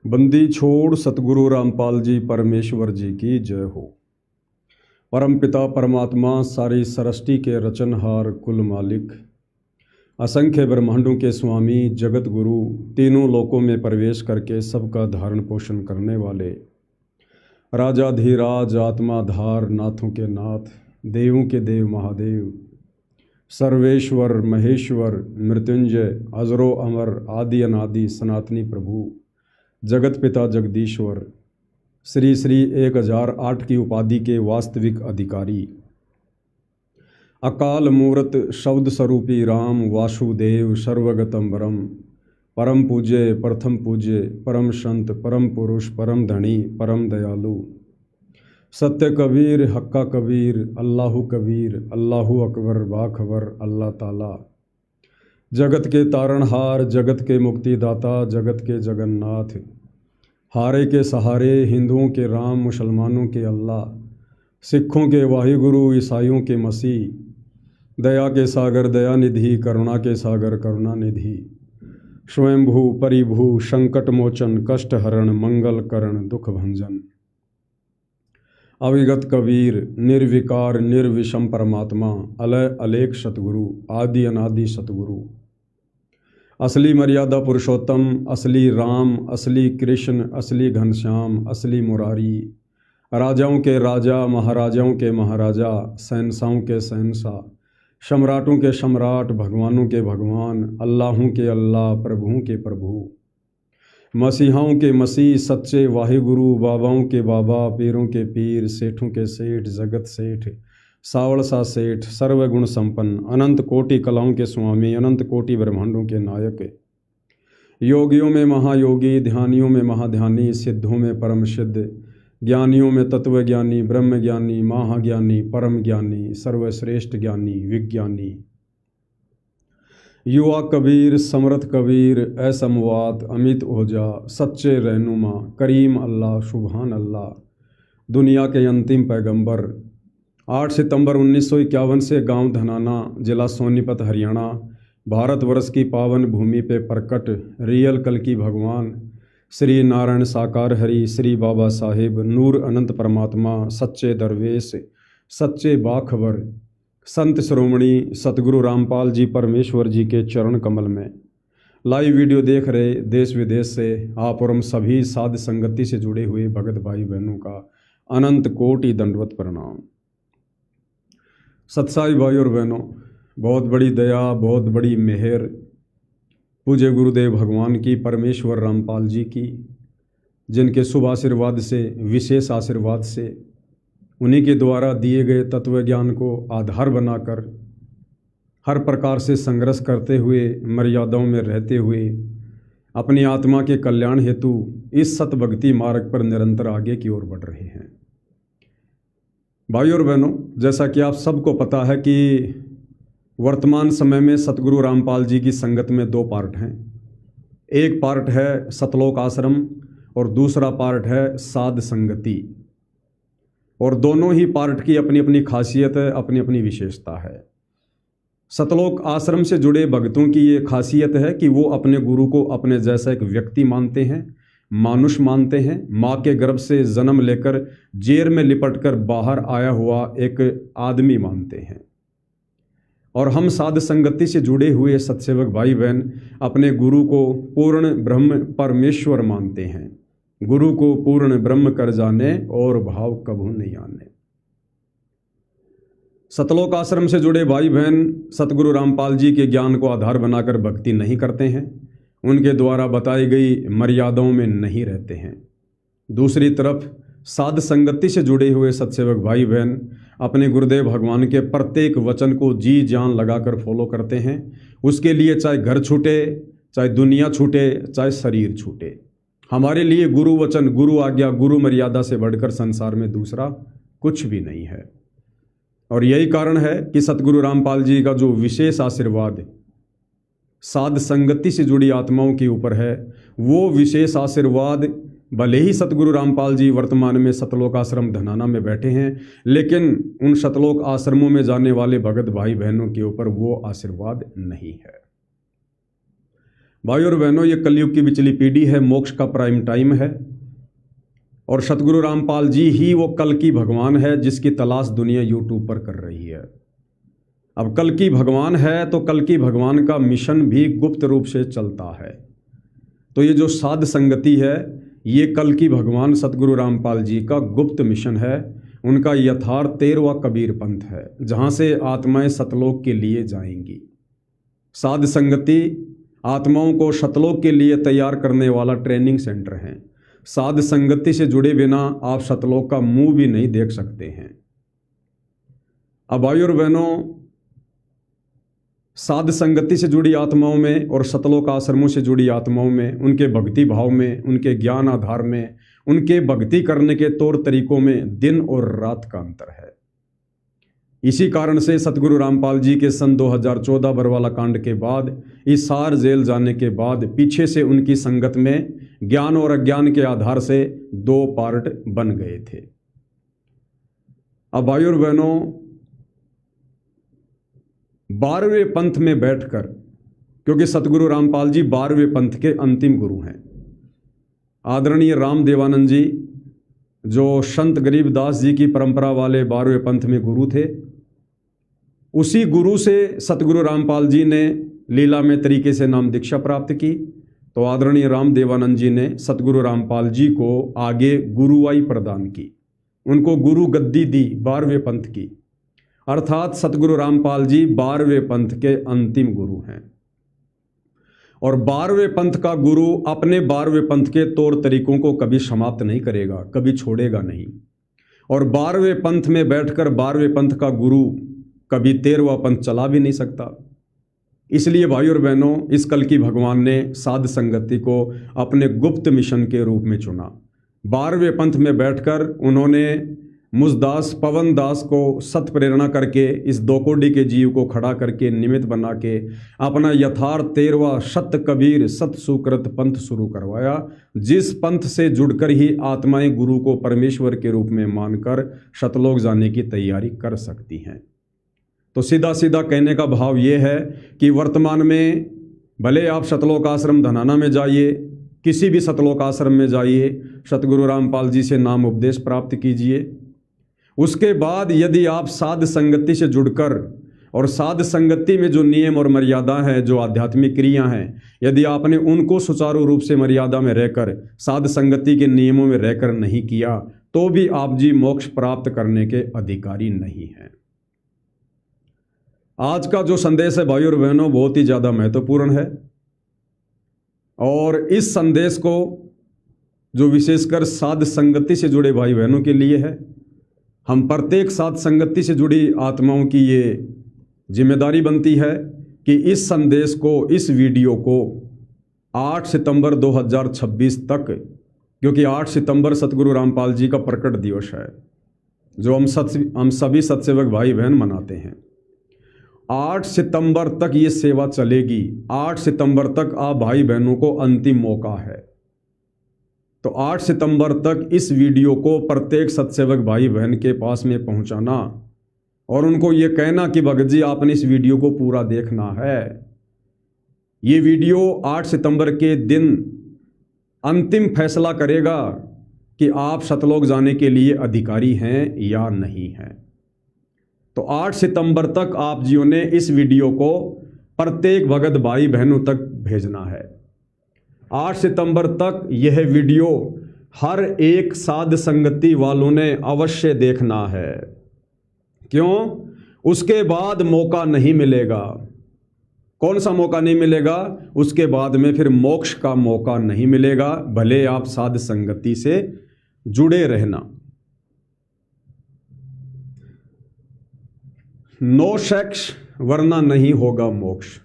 बंदी छोड़ सतगुरु रामपाल जी परमेश्वर जी की जय हो। परम पिता परमात्मा सारी सृष्टि के रचनहार कुल मालिक, असंख्य ब्रह्मांडों के स्वामी जगत गुरु, तीनों लोकों में प्रवेश करके सबका धारण पोषण करने वाले राजाधिराज आत्माधार नाथों के नाथ, देवों के देव महादेव, सर्वेश्वर महेश्वर मृत्युंजय अजरो अमर आदि अनादि सनातनी प्रभु, जगत पिता जगदीश्वर, श्री श्री 1008 की उपाधि के वास्तविक अधिकारी, अकाल मूर्त शब्द स्वरूपी राम वासुदेव सर्वगतम वरम, परम पूज्य प्रथम पूज्य परम संत परम पुरुष परम धनी परम दयालु, सत्य कबीर हक्का कबीर अल्लाहु कबीर अल्लाहु अकबर बाखबर अल्लाह ताला, जगत के तारणहार जगत के मुक्तिदाता जगत के जगन्नाथ, हारे के सहारे हिंदुओं के राम मुसलमानों के अल्लाह, सिखों के वाहिगुरु ईसाइयों के मसीह, दया के सागर दया निधि करुणा के सागर करुणा निधि, स्वयंभू परिभू संकट मोचन कष्ट हरण मंगल करण दुख भंजन, अविगत कबीर निर्विकार निर्विषम परमात्मा अलय अलेख सतगुरु आदि अनादि सतगुरु, असली मर्यादा पुरुषोत्तम असली राम असली कृष्ण असली घनश्याम असली मुरारी, राजाओं के राजा महाराजाओं के महाराजा शहंशाहों के शहंशाह, सम्राटों के सम्राट भगवानों के भगवान, अल्लाहों के अल्लाह प्रभुओं के प्रभु, मसीहाओं के मसीह सच्चे वाहिगुरु, बाबाओं के बाबा पीरों के पीर, सेठों के सेठ जगत सेठ सावड़ सा सेठ, सर्वगुण संपन्न अनंत कोटि कलाओं के स्वामी, अनंत कोटि ब्रह्मांडों के नायक, योगियों में महायोगी ध्यानियों में महाध्यानी, सिद्धों में परम सिद्ध, ज्ञानियों में तत्वज्ञानी ब्रह्म ज्ञानी महाज्ञानी परम ज्ञानी सर्वश्रेष्ठ ज्ञानी विज्ञानी, युवा कबीर समर्थ कबीर असमवात अमित ओजा, सच्चे रहनुमा करीम अल्लाह सुभान अल्लाह, दुनिया के अंतिम पैगंबर। 8 सितंबर 1951 से गांव धनाना जिला सोनीपत हरियाणा भारतवर्ष की पावन भूमि पे प्रकट रियल कल की भगवान श्री नारायण साकार हरि श्री बाबा साहिब नूर अनंत परमात्मा सच्चे दरवेश सच्चे बाखबर संत श्रोमणी सतगुरु रामपाल जी परमेश्वर जी के चरण कमल में लाइव वीडियो देख रहे देश विदेश से आप और हम सभी साध संगति से जुड़े हुए भगत भाई बहनों का अनंत कोटि दंडवत प्रणाम। सत्साई भाई और बहनों, बहुत बड़ी दया बहुत बड़ी मेहर पूज्य गुरुदेव भगवान की परमेश्वर रामपाल जी की, जिनके शुभ आशीर्वाद से विशेष आशीर्वाद से उन्हीं के द्वारा दिए गए तत्व ज्ञान को आधार बनाकर हर प्रकार से संघर्ष करते हुए मर्यादाओं में रहते हुए अपनी आत्मा के कल्याण हेतु इस सत भक्ति मार्ग पर निरंतर आगे की ओर बढ़ रहे हैं। भाई और बहनों, जैसा कि आप सबको पता है कि वर्तमान समय में सतगुरु रामपाल जी की संगत में 2 पार्ट हैं। एक पार्ट है सतलोक आश्रम और दूसरा पार्ट है साध संगति, और दोनों ही पार्ट की अपनी अपनी खासियत है, अपनी अपनी विशेषता है। सतलोक आश्रम से जुड़े भक्तों की ये खासियत है कि वो अपने गुरु को अपने जैसा एक व्यक्ति मानते हैं, मानुष मानते हैं, माँ के गर्भ से जन्म लेकर जेर में लिपटकर बाहर आया हुआ एक आदमी मानते हैं। और हम साध संगति से जुड़े हुए सत्सेवक भाई बहन अपने गुरु को पूर्ण ब्रह्म परमेश्वर मानते हैं। गुरु को पूर्ण ब्रह्म कर जाने और भाव कभू नहीं आने। सतलोक आश्रम से जुड़े भाई बहन सतगुरु रामपाल जी के ज्ञान को आधार बनाकर भक्ति नहीं करते हैं, उनके द्वारा बताई गई मर्यादाओं में नहीं रहते हैं। दूसरी तरफ साध संगति से जुड़े हुए सत्सेवक भाई बहन अपने गुरुदेव भगवान के प्रत्येक वचन को जी जान लगाकर फॉलो करते हैं। उसके लिए चाहे घर छूटे, चाहे दुनिया छूटे, चाहे शरीर छूटे, हमारे लिए गुरु वचन गुरु आज्ञा गुरु मर्यादा से बढ़कर संसार में दूसरा कुछ भी नहीं है। और यही कारण है कि सतगुरु रामपाल जी का जो विशेष आशीर्वाद साध संगति से जुड़ी आत्माओं के ऊपर है, वो विशेष आशीर्वाद भले ही सतगुरु रामपाल जी वर्तमान में सतलोक आश्रम धनाना में बैठे हैं, लेकिन उन सतलोक आश्रमों में जाने वाले भगत भाई बहनों के ऊपर वो आशीर्वाद नहीं है। भाई और बहनों, ये कलयुग की बिचली पीढ़ी है, मोक्ष का प्राइम टाइम है और सतगुरु रामपाल जी ही वो कल की भगवान है जिसकी तलाश दुनिया यूट्यूब पर कर रही है। अब कल की भगवान है तो कल की भगवान का मिशन भी गुप्त रूप से चलता है। तो ये जो साध संगति है, ये कल की भगवान सतगुरु रामपाल जी का गुप्त मिशन है। उनका यथार्थ 13वां कबीर पंथ है, जहाँ से आत्माएं सतलोक के लिए जाएंगी। साध संगति आत्माओं को सतलोक के लिए तैयार करने वाला ट्रेनिंग सेंटर है। साध संगति से जुड़े बिना आप सतलोक का मुंह भी नहीं देख सकते हैं। अब भाई और बहनों, साध संगति से जुड़ी आत्माओं में और सतलोक आश्रमों से जुड़ी आत्माओं में, उनके भक्ति भाव में, उनके ज्ञान आधार में, उनके भक्ति करने के तौर तरीकों में दिन और रात का अंतर है। इसी कारण से सतगुरु रामपाल जी के सन 2014 बरवाला कांड के बाद, हिसार जेल जाने के बाद पीछे से उनकी संगत में ज्ञान और अज्ञान के आधार से 2 पार्ट बन गए थे। अब भाई और बहनों, 12वें पंथ में बैठकर, क्योंकि सतगुरु रामपाल जी 12वें पंथ के अंतिम गुरु हैं। आदरणीय राम देवानंद जी जो संत गरीबदास जी की परंपरा वाले 12वें पंथ में गुरु थे, उसी गुरु से सतगुरु रामपाल जी ने लीला में तरीके से नाम दीक्षा प्राप्त की। तो आदरणीय राम देवानंद जी ने सतगुरु रामपाल जी को आगे गुरुवाई प्रदान की, उनको गुरु गद्दी दी 12वें पंथ की। अर्थात सतगुरु रामपाल जी 12वें पंथ के अंतिम गुरु हैं। और 12वें पंथ का गुरु अपने 12वें पंथ के तौर तरीकों को कभी समाप्त नहीं करेगा, कभी छोड़ेगा नहीं। और 12वें पंथ में बैठकर 12वें पंथ का गुरु कभी 13वां पंथ चला भी नहीं सकता। इसलिए भाई और बहनों, इस कल की भगवान ने साध संगति को अपने गुप्त मिशन के रूप में चुना। 12वें पंथ में बैठकर उन्होंने मुझदास पवन दास को सत प्रेरणा करके इस 2 कोड़ी के जीव को खड़ा करके निमित्त बना के अपना यथार्थ 13वां सत कबीर सत सुकृत पंथ शुरू करवाया, जिस पंथ से जुड़कर ही आत्माएं गुरु को परमेश्वर के रूप में मानकर सतलोक जाने की तैयारी कर सकती हैं। तो सीधा सीधा कहने का भाव ये है कि वर्तमान में भले आप सतलोक आश्रम धनाना में जाइए, किसी भी सतलोक आश्रम में जाइए, सतगुरु रामपाल जी से नाम उपदेश प्राप्त कीजिए। उसके बाद यदि आप साध संगति से जुड़कर और साध संगति में जो नियम और मर्यादा है, जो आध्यात्मिक क्रिया हैं, यदि आपने उनको सुचारू रूप से मर्यादा में रहकर साध संगति के नियमों में रहकर नहीं किया, तो भी आप जी मोक्ष प्राप्त करने के अधिकारी नहीं हैं। आज का जो संदेश है भाई और बहनों, बहुत ही ज़्यादा महत्वपूर्ण है। और इस संदेश को जो विशेषकर साध संगति से जुड़े भाई बहनों के लिए है, हम प्रत्येक साध संगति से जुड़ी आत्माओं की ये जिम्मेदारी बनती है कि इस संदेश को, इस वीडियो को 8 सितंबर 2026 तक, क्योंकि 8 सितंबर सतगुरु रामपाल जी का प्रकट दिवस है जो हम सभी सत्सेवक भाई बहन मनाते हैं। 8 सितंबर तक ये सेवा चलेगी। 8 सितंबर तक आप भाई बहनों को अंतिम मौका है। तो 8 सितंबर तक इस वीडियो को प्रत्येक सत्सेवक भाई बहन के पास में पहुंचाना और उनको ये कहना कि भगत जी आपने इस वीडियो को पूरा देखना है। ये वीडियो 8 सितंबर के दिन अंतिम फैसला करेगा कि आप सतलोक जाने के लिए अधिकारी हैं या नहीं हैं। तो 8 सितंबर तक आप जियों ने इस वीडियो को प्रत्येक भगत भाई बहनों तक भेजना है। 8 सितंबर तक यह वीडियो हर एक साध संगति वालों ने अवश्य देखना है। क्यों? उसके बाद मौका नहीं मिलेगा। कौन सा मौका नहीं मिलेगा? उसके बाद में फिर मोक्ष का मौका नहीं मिलेगा, भले आप साध संगति से जुड़े रहना। नो सेक्स वरना नहीं होगा मोक्ष।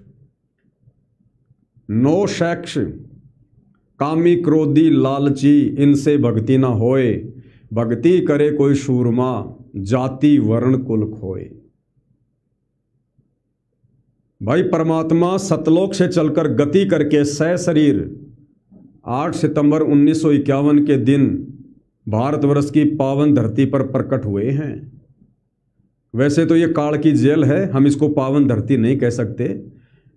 नो सेक्स, कामी क्रोधी लालची इनसे भक्ति ना होए, भक्ति करे कोई सूरमा, जाति वर्ण कुल खोए। भाई परमात्मा सतलोक से चलकर गति करके सशरीर 8 सितंबर 1951 के दिन भारतवर्ष की पावन धरती पर प्रकट हुए हैं। वैसे तो ये काल की जेल है, हम इसको पावन धरती नहीं कह सकते,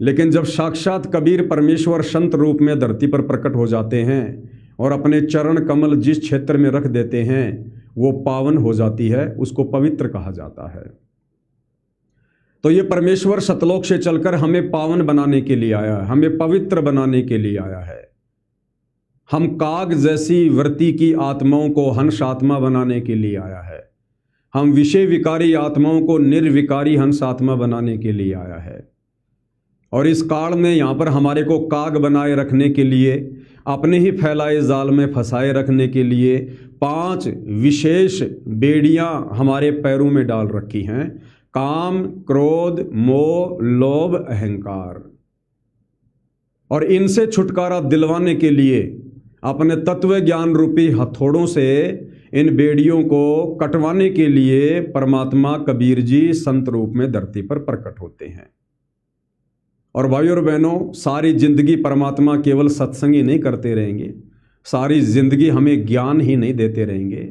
लेकिन जब साक्षात कबीर परमेश्वर संत रूप में धरती पर प्रकट हो जाते हैं और अपने चरण कमल जिस क्षेत्र में रख देते हैं वो पावन हो जाती है, उसको पवित्र कहा जाता है। तो ये परमेश्वर सतलोक से चलकर हमें पावन बनाने के लिए आया है, हमें पवित्र बनाने के लिए आया है। हम काग जैसी वृत्ति की आत्माओं को हंस आत्मा बनाने के लिए आया है। हम विषय विकारी आत्माओं को निर्विकारी हंस आत्मा बनाने के लिए आया है। और इस काल में यहाँ पर हमारे को काग बनाए रखने के लिए, अपने ही फैलाए जाल में फंसाए रखने के लिए 5 विशेष बेड़ियां हमारे पैरों में डाल रखी हैं। काम, क्रोध, मोह, लोभ, अहंकार। और इनसे छुटकारा दिलवाने के लिए अपने तत्व ज्ञान रूपी हथौड़ों से इन बेड़ियों को कटवाने के लिए परमात्मा कबीर जी संत रूप में धरती पर प्रकट होते हैं। और भाइयों और बहनों, सारी जिंदगी परमात्मा केवल सत्संग ही नहीं करते रहेंगे, सारी जिंदगी हमें ज्ञान ही नहीं देते रहेंगे।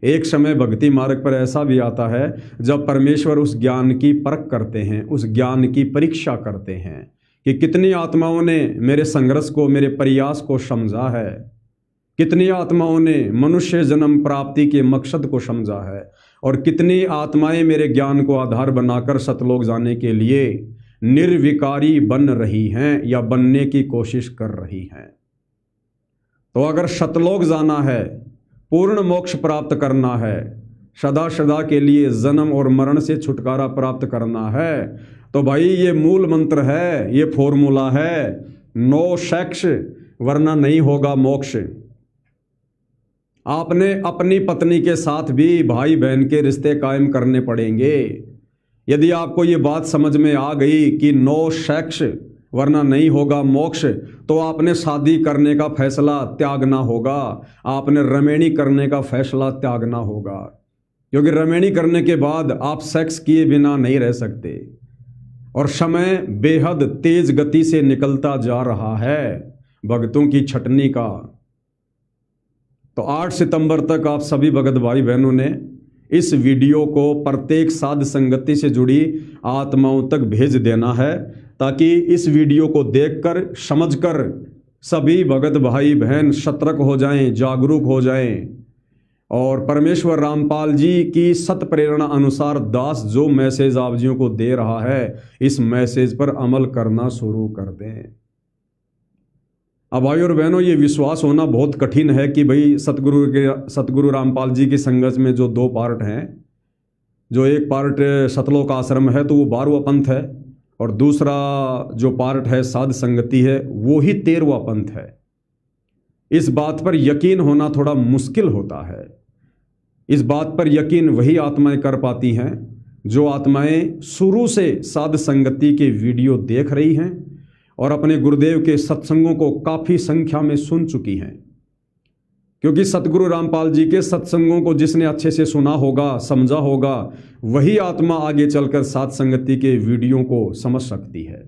एक समय भक्ति मार्ग पर ऐसा भी आता है जब परमेश्वर उस ज्ञान की परख करते हैं, उस ज्ञान की परीक्षा करते हैं कि कितनी आत्माओं ने मेरे संघर्ष को, मेरे प्रयास को समझा है, कितनी आत्माओं ने मनुष्य जन्म प्राप्ति के मकसद को समझा है, और कितनी आत्माएं मेरे ज्ञान को आधार बनाकर सतलोक जाने के लिए निर्विकारी बन रही हैं या बनने की कोशिश कर रही हैं। तो अगर सतलोक जाना है, पूर्ण मोक्ष प्राप्त करना है, सदा सदा के लिए जन्म और मरण से छुटकारा प्राप्त करना है, तो भाई ये मूल मंत्र है, ये फॉर्मूला है, नो सेक्स वरना नहीं होगा मोक्ष। आपने अपनी पत्नी के साथ भी भाई बहन के रिश्ते कायम करने पड़ेंगे। यदि आपको ये बात समझ में आ गई कि नो सेक्स वरना नहीं होगा मोक्ष, तो आपने शादी करने का फैसला त्यागना होगा, आपने रमेणी करने का फैसला त्यागना होगा, क्योंकि रमेणी करने के बाद आप सेक्स किए बिना नहीं रह सकते। और समय बेहद तेज गति से निकलता जा रहा है भक्तों की छटनी का। तो 8 सितंबर तक आप सभी भगत भाई बहनों ने इस वीडियो को प्रत्येक साध संगति से जुड़ी आत्माओं तक भेज देना है, ताकि इस वीडियो को देखकर, समझकर सभी भगत भाई बहन सतर्क हो जाएं, जागरूक हो जाएं, और परमेश्वर रामपाल जी की सत प्रेरणा अनुसार दास जो मैसेज आप जियों को दे रहा है, इस मैसेज पर अमल करना शुरू कर दें। अब भाई और बहनों, ये विश्वास होना बहुत कठिन है कि भाई सतगुरु रामपाल जी की संगत में जो 2 पार्ट हैं, जो एक पार्ट सतलोक आश्रम है तो वो 12वां पंथ है, और दूसरा जो पार्ट है साध संगति है वो ही 13वां पंथ है। इस बात पर यकीन होना थोड़ा मुश्किल होता है। इस बात पर यकीन वही आत्माएं कर पाती हैं जो आत्माएं शुरू से साध संगति के वीडियो देख रही हैं और अपने गुरुदेव के सत्संगों को काफ़ी संख्या में सुन चुकी हैं। क्योंकि सतगुरु रामपाल जी के सत्संगों को जिसने अच्छे से सुना होगा, समझा होगा, वही आत्मा आगे चलकर साध संगति के वीडियो को समझ सकती है।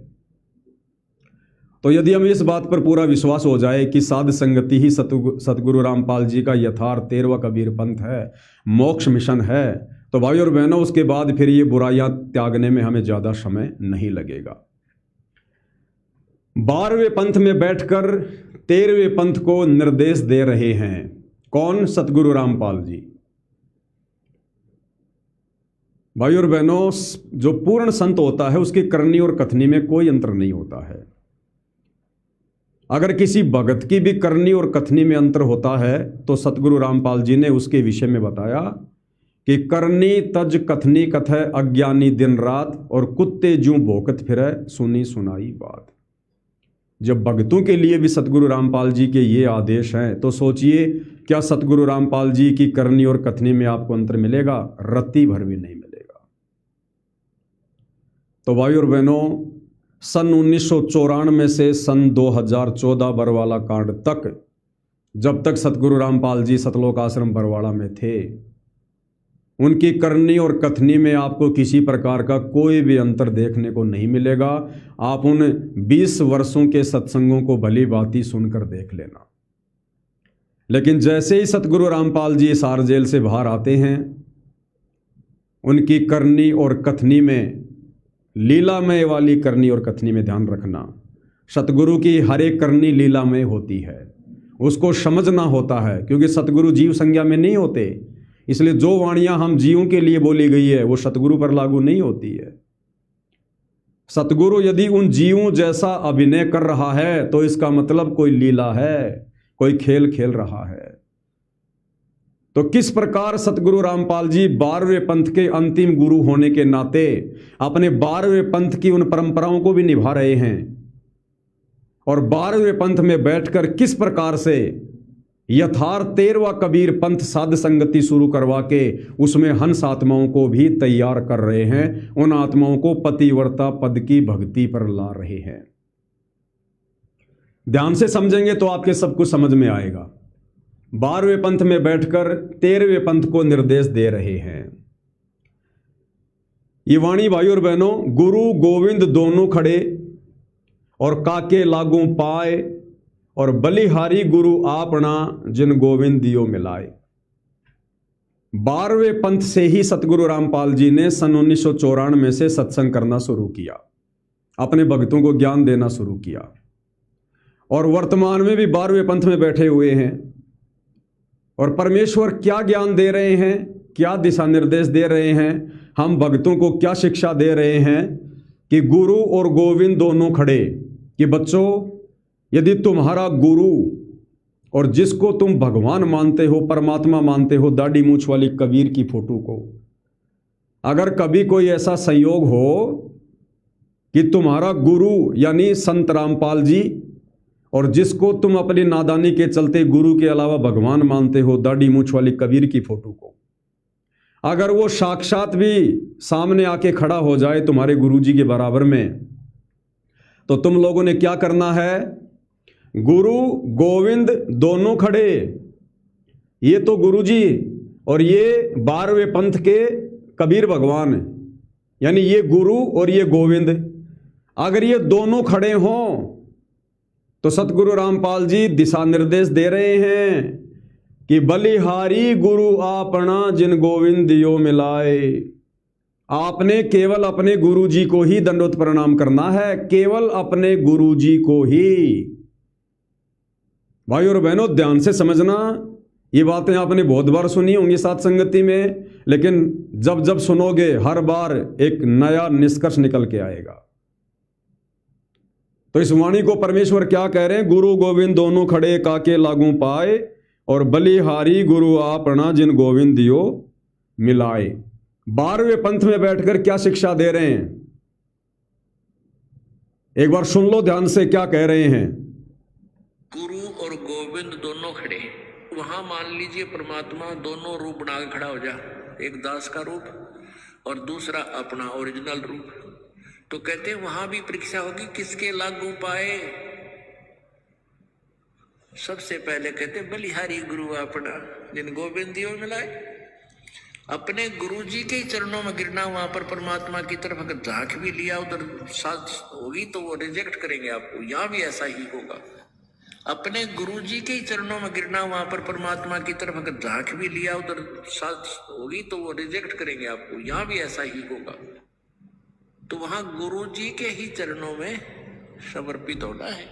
तो यदि हमें इस बात पर पूरा विश्वास हो जाए कि साध संगति ही सतगुरु रामपाल जी का यथार्थ 13वां कबीर पंथ है, मोक्ष मिशन है, तो भाई और बहनों, उसके बाद फिर ये बुराइयां त्यागने में हमें ज़्यादा समय नहीं लगेगा। 12वें पंथ में बैठकर 13वें पंथ को निर्देश दे रहे हैं। कौन? सतगुरु रामपाल जी। भाई और बहनों, जो पूर्ण संत होता है उसकी करनी और कथनी में कोई अंतर नहीं होता है। अगर किसी भगत की भी करनी और कथनी में अंतर होता है तो सतगुरु रामपाल जी ने उसके विषय में बताया कि करनी तज कथनी कथय अज्ञानी दिन रात, और कुत्ते जूं भोकत फिरै सुनी सुनाई बात। जब भक्तों के लिए भी सतगुरु रामपाल जी के ये आदेश हैं, तो सोचिए क्या सतगुरु रामपाल जी की करनी और कथनी में आपको अंतर मिलेगा? रत्ती भर भी नहीं मिलेगा। तो भाई और बहनों, सन 1994 से सन 2014 बरवाला कांड तक, जब तक सतगुरु रामपाल जी सतलोक आश्रम बरवाड़ा में थे, उनकी करनी और कथनी में आपको किसी प्रकार का कोई भी अंतर देखने को नहीं मिलेगा। आप उन 20 वर्षों के सत्संगों को भली भांति सुनकर देख लेना। लेकिन जैसे ही सतगुरु रामपाल जी सार जेल से बाहर आते हैं, उनकी करनी और कथनी में लीलामय वाली करनी और कथनी में ध्यान रखना। सतगुरु की हर एक करनी लीलामय होती है, उसको समझना होता है, क्योंकि सतगुरु जीव संज्ञा में नहीं होते। इसलिए जो वाणियां हम जीवों के लिए बोली गई है वो सतगुरु पर लागू नहीं होती है। सतगुरु यदि उन जीवों जैसा अभिनय कर रहा है तो इसका मतलब कोई लीला है, कोई खेल खेल रहा है। तो किस प्रकार सतगुरु रामपाल जी 12वें पंथ के अंतिम गुरु होने के नाते अपने 12वें पंथ की उन परंपराओं को भी निभा रहे हैं, और 12वें पंथ में बैठकर किस प्रकार से यथार्थ 13वां कबीर पंथ साध संगति शुरू करवा के उसमें हंस आत्माओं को भी तैयार कर रहे हैं, उन आत्माओं को पतिव्रता पद की भक्ति पर ला रहे हैं। ध्यान से समझेंगे तो आपके सब कुछ समझ में आएगा। 12वें पंथ में बैठकर 13वें पंथ को निर्देश दे रहे हैं। ये वाणी भाई और बहनों, गुरु गोविंद दोनों खड़े और काके लागू पाए, और बलिहारी गुरु आपना जिन गोविंद दियो मिलाए। 12वें पंथ से ही सतगुरु रामपाल जी ने सन 1994 से सत्संग करना शुरू किया, अपने भक्तों को ज्ञान देना शुरू किया, और वर्तमान में भी 12वें पंथ में बैठे हुए हैं। और परमेश्वर क्या ज्ञान दे रहे हैं, क्या दिशा निर्देश दे रहे हैं, हम भक्तों को क्या शिक्षा दे रहे हैं कि गुरु और गोविंद दोनों खड़े, कि बच्चों यदि तुम्हारा गुरु और जिसको तुम भगवान मानते हो, परमात्मा मानते हो, दाढ़ी मूछ वाली कबीर की फोटो को, अगर कभी कोई ऐसा संयोग हो कि तुम्हारा गुरु यानी संत रामपाल जी और जिसको तुम अपनी नादानी के चलते गुरु के अलावा भगवान मानते हो, दाढ़ी मूछ वाली कबीर की फोटो को, अगर वो साक्षात भी सामने आके खड़ा हो जाए तुम्हारे गुरु जी के बराबर में, तो तुम लोगों ने क्या करना है? गुरु गोविंद दोनों खड़े, ये तो गुरु जी और ये 12वें पंथ के कबीर भगवान, यानी ये गुरु और ये गोविंद, अगर ये दोनों खड़े हों तो सतगुरु रामपाल जी दिशा निर्देश दे रहे हैं कि बलिहारी गुरु आपना जिन गोविंद दियो मिलाए। आपने केवल अपने गुरु जी को ही दंडवत प्रणाम करना है, केवल अपने गुरु जी को ही। भाई और बहनों, ध्यान से समझना, ये बातें आपने बहुत बार सुनी होंगी साथ संगति में, लेकिन जब जब सुनोगे हर बार एक नया निष्कर्ष निकल के आएगा। तो इस वाणी को परमेश्वर क्या कह रहे हैं? गुरु गोविंद दोनों खड़े काके लागू पाए, और बलिहारी गुरु आपना जिन गोविंद दियो मिलाए। 12वें पंथ में बैठकर क्या शिक्षा दे रहे हैं, एक बार सुन लो ध्यान से क्या कह रहे हैं। गुरु और गोविंद दोनों खड़े, वहां मान लीजिए परमात्मा दोनों रूप बना के खड़ा हो जा, एक दास का रूप और दूसरा अपना ओरिजिनल रूप। तो कहते हैं वहां भी परीक्षा होगी, किसके लागू पाए। सबसे पहले कहते बलिहारी गुरु अपना जिन गोविंद दियो मिलाए। अपने गुरु जी के चरणों में गिरना, वहां पर परमात्मा की तरफ अगर झांक भी लिया उधर साथ होगी तो वो रिजेक्ट करेंगे आपको। यहाँ भी ऐसा ही होगा, अपने गुरु जी के चरणों में गिरना, वहां पर परमात्मा की तरफ अगर झांक भी लिया उधर साथ होगी तो वो रिजेक्ट करेंगे आपको। यहाँ भी ऐसा ही होगा। तो वहां गुरु जी के ही चरणों में समर्पित होना है,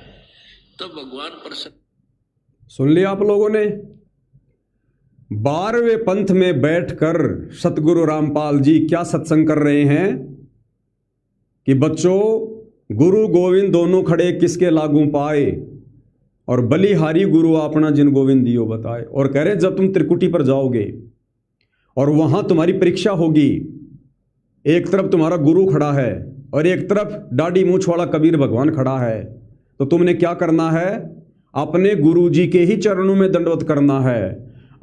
तो भगवान प्रसन्न। सुन लिया आप लोगों ने? 12वें पंथ में बैठकर सतगुरु रामपाल जी क्या सत्संग कर रहे हैं कि बच्चों, गुरु गोविंद दोनों खड़े किसके लागू पाए, और बलिहारी गुरु आपना जिन गोविंद दियो बताए। और कह रहे जब तुम त्रिकुटी पर जाओगे और वहां तुम्हारी परीक्षा होगी, एक तरफ तुम्हारा गुरु खड़ा है और एक तरफ दाढ़ी मूछ वाला कबीर भगवान खड़ा है, तो तुमने क्या करना है? अपने गुरु जी के ही चरणों में दंडवत करना है।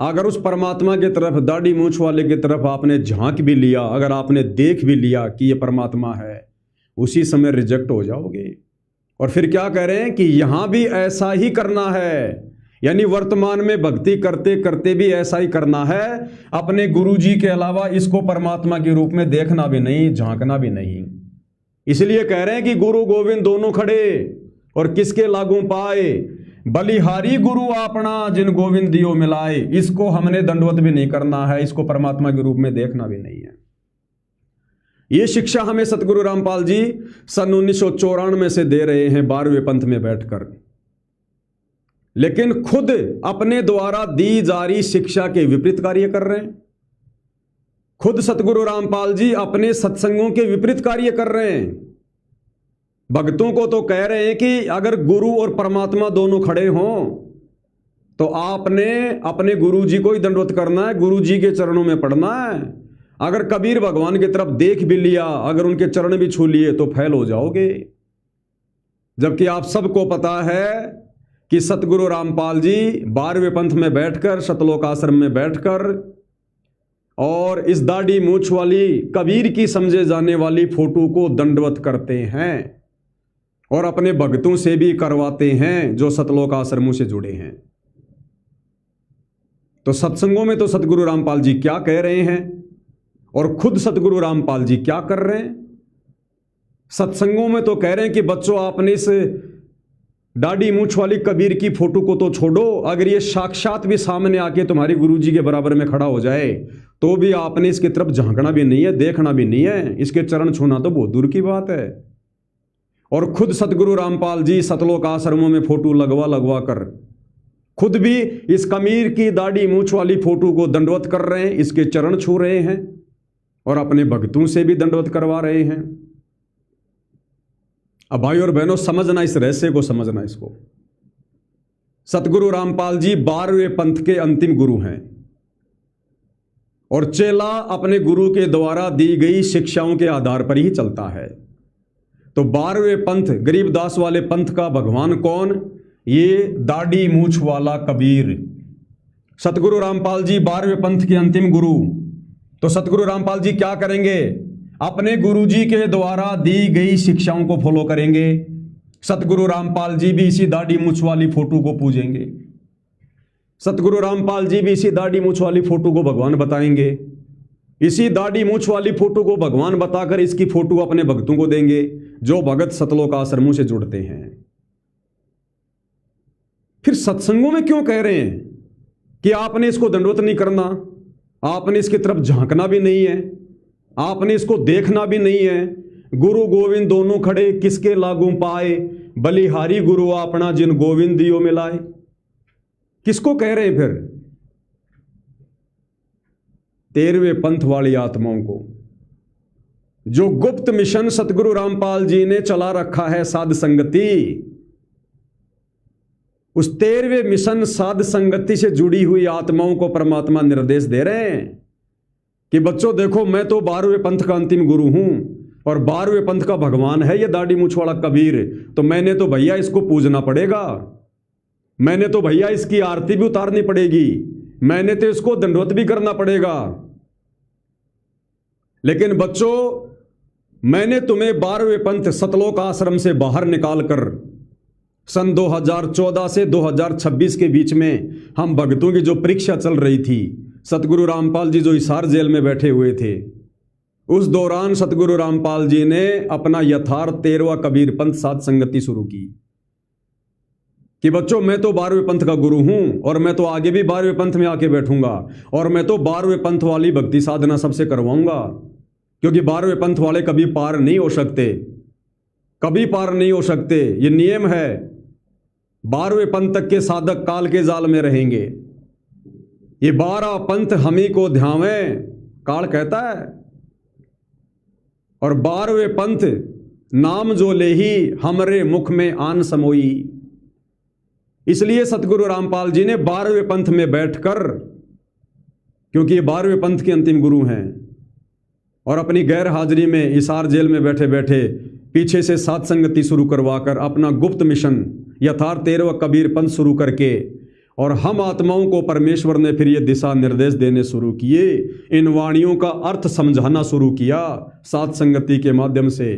अगर उस परमात्मा की तरफ, दाढ़ी मूछ वाले की तरफ आपने झांक भी लिया, अगर आपने देख भी लिया कि ये परमात्मा है, उसी समय रिजेक्ट हो जाओगे। और फिर क्या कह रहे हैं कि यहां भी ऐसा ही करना है, यानी वर्तमान में भक्ति करते करते भी ऐसा ही करना है। अपने गुरु जी के अलावा इसको परमात्मा के रूप में देखना भी नहीं, झांकना भी नहीं। इसलिए कह रहे हैं कि गुरु गोविंद दोनों खड़े और किसके लागू पाए, बलिहारी गुरु आपना जिन गोविंद दियो मिलाए। इसको हमने दंडवत भी नहीं करना है, इसको परमात्मा के रूप में देखना भी नहीं है। ये शिक्षा हमें सतगुरु रामपाल जी सन 1994 से दे रहे हैं 12वें पंथ में बैठकर, लेकिन खुद अपने द्वारा दी जा रही शिक्षा के विपरीत कार्य कर रहे हैं। खुद सतगुरु रामपाल जी अपने सत्संगों के विपरीत कार्य कर रहे हैं। भक्तों को तो कह रहे हैं कि अगर गुरु और परमात्मा दोनों खड़े हों तो आपने अपने गुरु जी को ही दंडवत करना है, गुरु जी के चरणों में पड़ना है। अगर कबीर भगवान की तरफ देख भी लिया, अगर उनके चरण भी छू लिए तो फैल हो जाओगे। जबकि आप सबको पता है कि सतगुरु रामपाल जी 12वें पंथ में बैठकर, सतलोक आश्रम में बैठकर और इस दाढ़ी मूछ वाली कबीर की समझे जाने वाली फोटो को दंडवत करते हैं और अपने भक्तों से भी करवाते हैं जो सतलोक आश्रमों से जुड़े हैं। तो सत्संगों में तो सतगुरु रामपाल जी क्या कह रहे हैं और खुद सतगुरु रामपाल जी क्या कर रहे हैं। सत्संगों में तो कह रहे हैं कि बच्चों आपने इस दाढ़ी मूछ वाली कबीर की फोटो को तो छोड़ो, अगर ये साक्षात भी सामने आके तुम्हारे गुरु जी के बराबर में खड़ा हो जाए तो भी आपने इसकी तरफ झांकना भी नहीं है, देखना भी नहीं है, इसके चरण छूना तो बहुत दूर की बात है। और खुद सतगुरु रामपाल जी सतलोक आश्रमों में फोटो लगवा लगवा कर खुद भी इस कबीर की दाढ़ी मूछ वाली फोटो को दंडवत कर रहे हैं, इसके चरण छू रहे हैं और अपने भक्तों से भी दंडवत करवा रहे हैं। अब भाई और बहनों, समझना इस रहस्य को, समझना इसको। सतगुरु रामपाल जी 12वें पंथ के अंतिम गुरु हैं और चेला अपने गुरु के द्वारा दी गई शिक्षाओं के आधार पर ही चलता है। तो 12वें पंथ, गरीबदास वाले पंथ का भगवान कौन? ये दाढ़ी मूछ वाला कबीर। सतगुरु रामपाल जी 12वें पंथ के अंतिम गुरु। तो सतगुरु रामपाल जी क्या करेंगे? अपने गुरु जी के द्वारा दी गई शिक्षाओं को फॉलो करेंगे। सतगुरु रामपाल जी भी इसी दाढ़ी मूछ वाली फोटो को पूजेंगे। सतगुरु रामपाल जी भी इसी दाढ़ी मूछ वाली फोटो को भगवान बताएंगे। इसी दाढ़ी मूछ वाली फोटो को भगवान बताकर इसकी फोटो अपने भक्तों को देंगे जो भगत सतलोक आश्रमों से जुड़ते हैं। फिर सत्संगों में क्यों कह रहे हैं कि आपने इसको दंडवत नहीं करना, आपने इसकी तरफ झांकना भी नहीं है, आपने इसको देखना भी नहीं है। गुरु गोविंद दोनों खड़े किसके लागू पाए, बलिहारी गुरु अपना जिन गोविंद दियो मिलाए। किसको कह रहे हैं फिर? 13वें पंथ वाली आत्माओं को, जो गुप्त मिशन सतगुरु रामपाल जी ने चला रखा है, साध संगति। उस 13वें मिशन साध संगति से जुड़ी हुई आत्माओं को परमात्मा निर्देश दे रहे हैं कि बच्चों देखो, मैं तो 12वें पंथ का अंतिम गुरु हूं और 12वें पंथ का भगवान है ये दाढ़ी मूछ वाला कबीर। तो मैंने तो भैया इसको पूजना पड़ेगा, मैंने तो भैया इसकी आरती भी उतारनी पड़ेगी, मैंने तो इसको दंडवत भी करना पड़ेगा। लेकिन बच्चों, मैंने तुम्हें 12वें पंथ सतलोक आश्रम से बाहर निकालकर सन 2014 से 2026 के बीच में हम भक्तों की जो परीक्षा चल रही थी, सतगुरु रामपाल जी जो हिसार जेल में बैठे हुए थे, उस दौरान सतगुरु रामपाल जी ने अपना यथार्थ 13वां कबीर पंथ साध संगति शुरू की कि बच्चों, मैं तो 12वें पंथ का गुरु हूं और मैं तो आगे भी 12वें पंथ में आके बैठूंगा और मैं तो 12वें पंथ वाली भक्ति साधना सबसे करवाऊंगा, क्योंकि 12वें पंथ वाले कभी पार नहीं हो सकते, कभी पार नहीं हो सकते। ये नियम है, 12वें पंथ तक के साधक काल के जाल में रहेंगे। ये 12 पंथ हमी को ध्यावें, काल कहता है। और 12वें पंथ नाम जो लेही हमरे मुख में आन समोई। इसलिए सतगुरु रामपाल जी ने 12वें पंथ में बैठकर, क्योंकि ये 12वें पंथ के अंतिम गुरु हैं, और अपनी गैर हाजिरी में हिसार जेल में बैठे बैठे पीछे से साध संगति शुरू करवाकर अपना गुप्त मिशन यथार्थ 13वां कबीर पंथ शुरू करके, और हम आत्माओं को परमेश्वर ने फिर ये दिशा निर्देश देने शुरू किए, इन वाणियों का अर्थ समझाना शुरू किया साध संगति के माध्यम से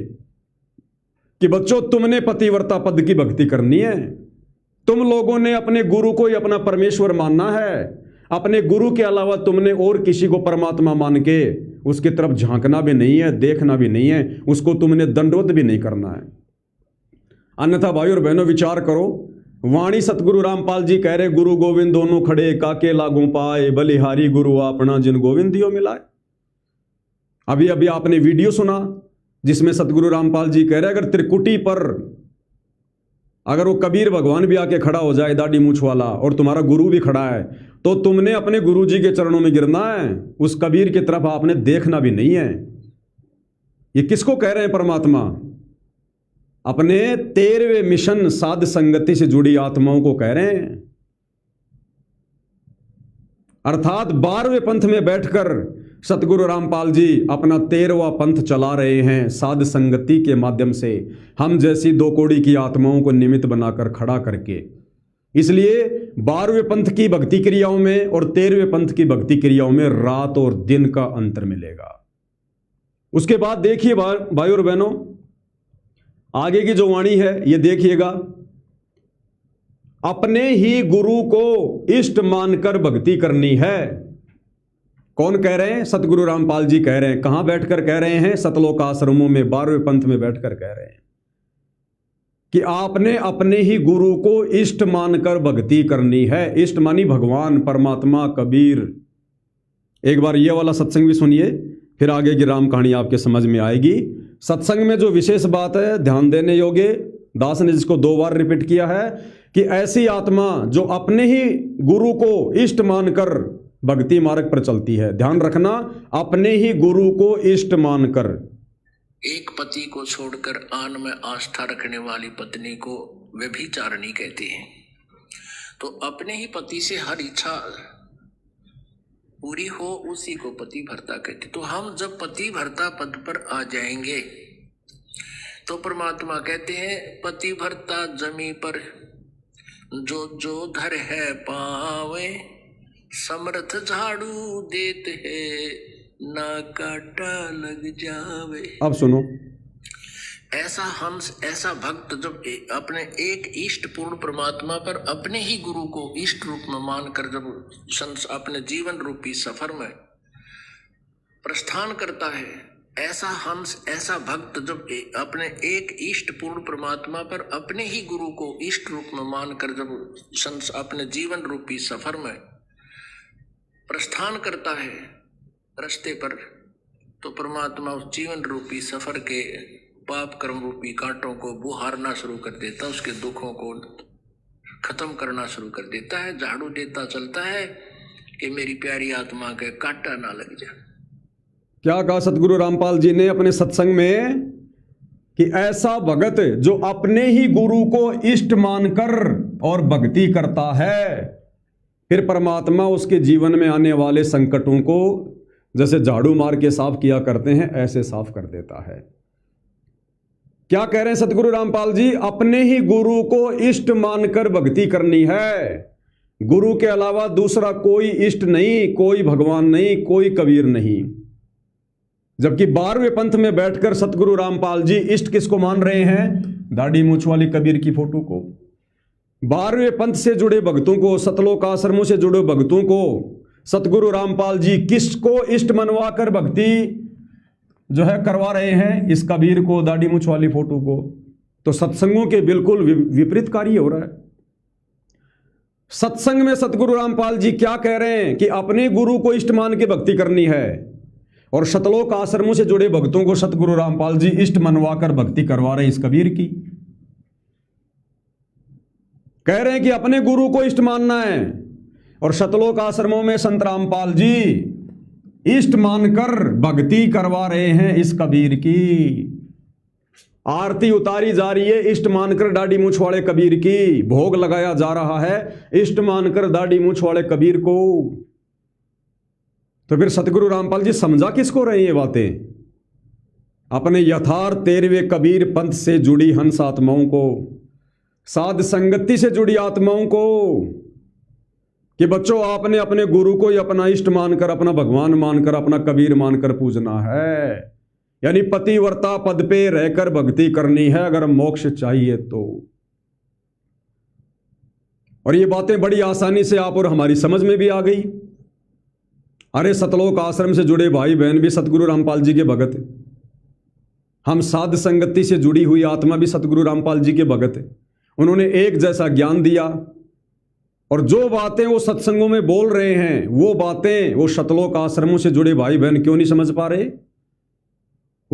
कि बच्चों, तुमने पतिव्रता पद की भक्ति करनी है, तुम लोगों ने अपने गुरु को ही अपना परमेश्वर मानना है, अपने गुरु के अलावा तुमने और किसी को परमात्मा मान के उसकी तरफ झांकना भी नहीं है, देखना भी नहीं है, उसको तुमने दंडवत भी नहीं करना है। अन्यथा भाई और बहनों, विचार करो, वाणी सतगुरु रामपाल जी कह रहे गुरु गोविंद दोनों खड़े काके लागू पाए, बलिहारी गुरु अपना जिन गोविंद दियो मिलाए। अभी अभी आपने वीडियो सुना जिसमें सतगुरु रामपाल जी कह रहे अगर त्रिकुटी पर अगर वो कबीर भगवान भी आके खड़ा हो जाए दाढ़ी मूछ वाला और तुम्हारा गुरु भी खड़ा है तो तुमने अपने गुरु जी के चरणों में गिरना है, उस कबीर की तरफ आपने देखना भी नहीं है। ये किसको कह रहे हैं परमात्मा? अपने 13वें मिशन साध संगति से जुड़ी आत्माओं को कह रहे हैं। अर्थात 12वें पंथ में बैठकर सतगुरु रामपाल जी अपना 13वां पंथ चला रहे हैं साध संगति के माध्यम से, हम जैसी दो कोड़ी की आत्माओं को निमित्त बनाकर खड़ा करके। इसलिए 12वें पंथ की भक्ति क्रियाओं में और 13वें पंथ की भक्ति क्रियाओं में रात और दिन का अंतर मिलेगा। उसके बाद देखिए भाई और बहनों, आगे की जो वाणी है ये देखिएगा। अपने ही गुरु को इष्ट मानकर भक्ति करनी है। कौन कह रहे हैं? सतगुरु रामपाल जी कह रहे हैं। कहां बैठकर कह रहे हैं? सतलोक आश्रमों में 12वें पंथ में बैठकर कह रहे हैं कि आपने अपने ही गुरु को इष्ट मानकर भक्ति करनी है। इष्ट मानी भगवान, परमात्मा, कबीर। एक बार ये वाला सत्संग भी सुनिए, फिर आगे की राम कहानी आपके समझ में आएगी। सत्संग में जो विशेष बात है ध्यान देने योग्य, दास ने जिसको 2 बार रिपीट किया है कि ऐसी आत्मा जो अपने ही गुरु को इष्ट मानकर भक्ति मार्ग पर चलती है। ध्यान रखना, अपने ही गुरु को इष्ट मानकर। एक पति को छोड़कर आन में आस्था रखने वाली पत्नी को व्यभिचारिणी कहते हैं। तो अपने ही पति से हर इच्छा पूरी हो उसी को पति भर्ता कहते। तो हम जब पति भर्ता पद पर आ जाएंगे तो परमात्मा कहते हैं पति भर्ता जमी पर जो जो धर है पावे, समर्थ झाड़ू देते है ना काटा लग जावे। अब सुनो, ऐसा भक्त जब अपने एक इष्ट पूर्ण परमात्मा पर अपने ही गुरु को इष्ट रूप में मानकर जब अपने जीवन रूपी सफर में प्रस्थान करता है, ऐसा भक्त जब अपने एक इष्ट पूर्ण परमात्मा पर अपने ही गुरु को इष्ट रूप में मानकर जब अपने जीवन रूपी सफर में प्रस्थान करता है रास्ते पर, तो परमात्मा उस जीवन रूपी सफर के पाप कर्म रूपी कांटों को बुहारना शुरू कर देता, उसके दुखों को खत्म करना शुरू कर देता है। झाड़ू देता चलता है कि मेरी प्यारी आत्मा के कांटा ना लग जाए। क्या कहा सतगुरु रामपाल जी ने अपने सत्संग में कि ऐसा भगत जो अपने ही गुरु को इष्ट मानकर और भक्ति करता है, फिर परमात्मा उसके जीवन में आने वाले संकटों को जैसे झाड़ू मार के साफ किया करते हैं ऐसे साफ कर देता है। क्या कह रहे हैं सतगुरु रामपाल जी? अपने ही गुरु को इष्ट मानकर भक्ति करनी है। गुरु के अलावा दूसरा कोई इष्ट नहीं, कोई भगवान नहीं, कोई कबीर नहीं। जबकि 12वें पंथ में बैठकर सतगुरु रामपाल जी इष्ट किसको मान रहे हैं? दाढ़ी मूछ वाली कबीर की फोटो को। 12वें पंथ से जुड़े भक्तों को, सतलोक आश्रमों से जुड़े भक्तों को सतगुरु रामपाल जी किसको इष्ट मनवा कर भक्ति जो है करवा रहे हैं? इस कबीर को, दाढ़ी मूछ वाली फोटो को। तो सत्संगों के बिल्कुल विपरीत कार्य हो रहा है। सत्संग में सतगुरु रामपाल जी क्या कह रहे हैं कि अपने गुरु को इष्ट मान के भक्ति करनी है, और सतलोक आश्रमों से जुड़े भक्तों को सतगुरु रामपाल जी इष्ट मनवाकर भक्ति करवा रहे हैं इस कबीर की। कह रहे हैं कि अपने गुरु को इष्ट मानना है, और सतलोक आश्रमों में संत रामपाल जी इष्ट मानकर भक्ति करवा रहे हैं इस कबीर की। आरती उतारी जा रही है इष्ट मानकर दाढ़ी मूछ वाले कबीर की, भोग लगाया जा रहा है इष्ट मानकर दाढ़ी मूछ वाले कबीर को। तो फिर सतगुरु रामपाल जी समझा किसको रहे ये बातें? अपने यथार्थ 13वें कबीर पंथ से जुड़ी हंस आत्माओं को, साध संगति से जुड़ी आत्माओं को, कि बच्चों आपने अपने गुरु को ही अपना इष्ट मानकर, अपना भगवान मानकर, अपना कबीर मानकर पूजना है। यानी पतिव्रता पद पे रहकर भक्ति करनी है अगर मोक्ष चाहिए तो। और ये बातें बड़ी आसानी से आप और हमारी समझ में भी आ गई। अरे सतलोक आश्रम से जुड़े भाई बहन भी सतगुरु रामपाल जी के भगत, हम साध संगति से जुड़ी हुई आत्मा भी सतगुरु रामपाल जी के भगत। उन्होंने एक जैसा ज्ञान दिया, और जो बातें वो सत्संगों में बोल रहे हैं वो बातें वो सतलोक आश्रमों से जुड़े भाई बहन क्यों नहीं समझ पा रहे?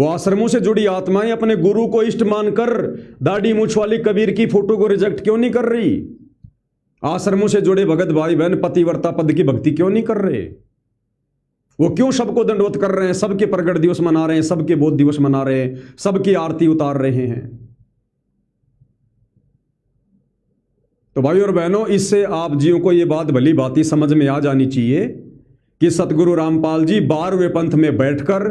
वो आश्रमों से जुड़ी आत्माएं अपने गुरु को इष्ट मानकर दाढ़ी मूछ वाली कबीर की फोटो को रिजेक्ट क्यों नहीं कर रही? आश्रमों से जुड़े भगत भाई बहन पतिव्रता पद की भक्ति क्यों नहीं कर रहे? वो क्यों सबको दंडवत कर रहे हैं? सबके प्रगट दिवस मना रहे हैं, सबके बोध दिवस मना रहे हैं, सबकी आरती उतार रहे हैं। तो भाई और बहनों, इससे आप जियों को ये बात भली भांति समझ में आ जानी चाहिए कि सतगुरु रामपाल जी 12वें पंथ में बैठकर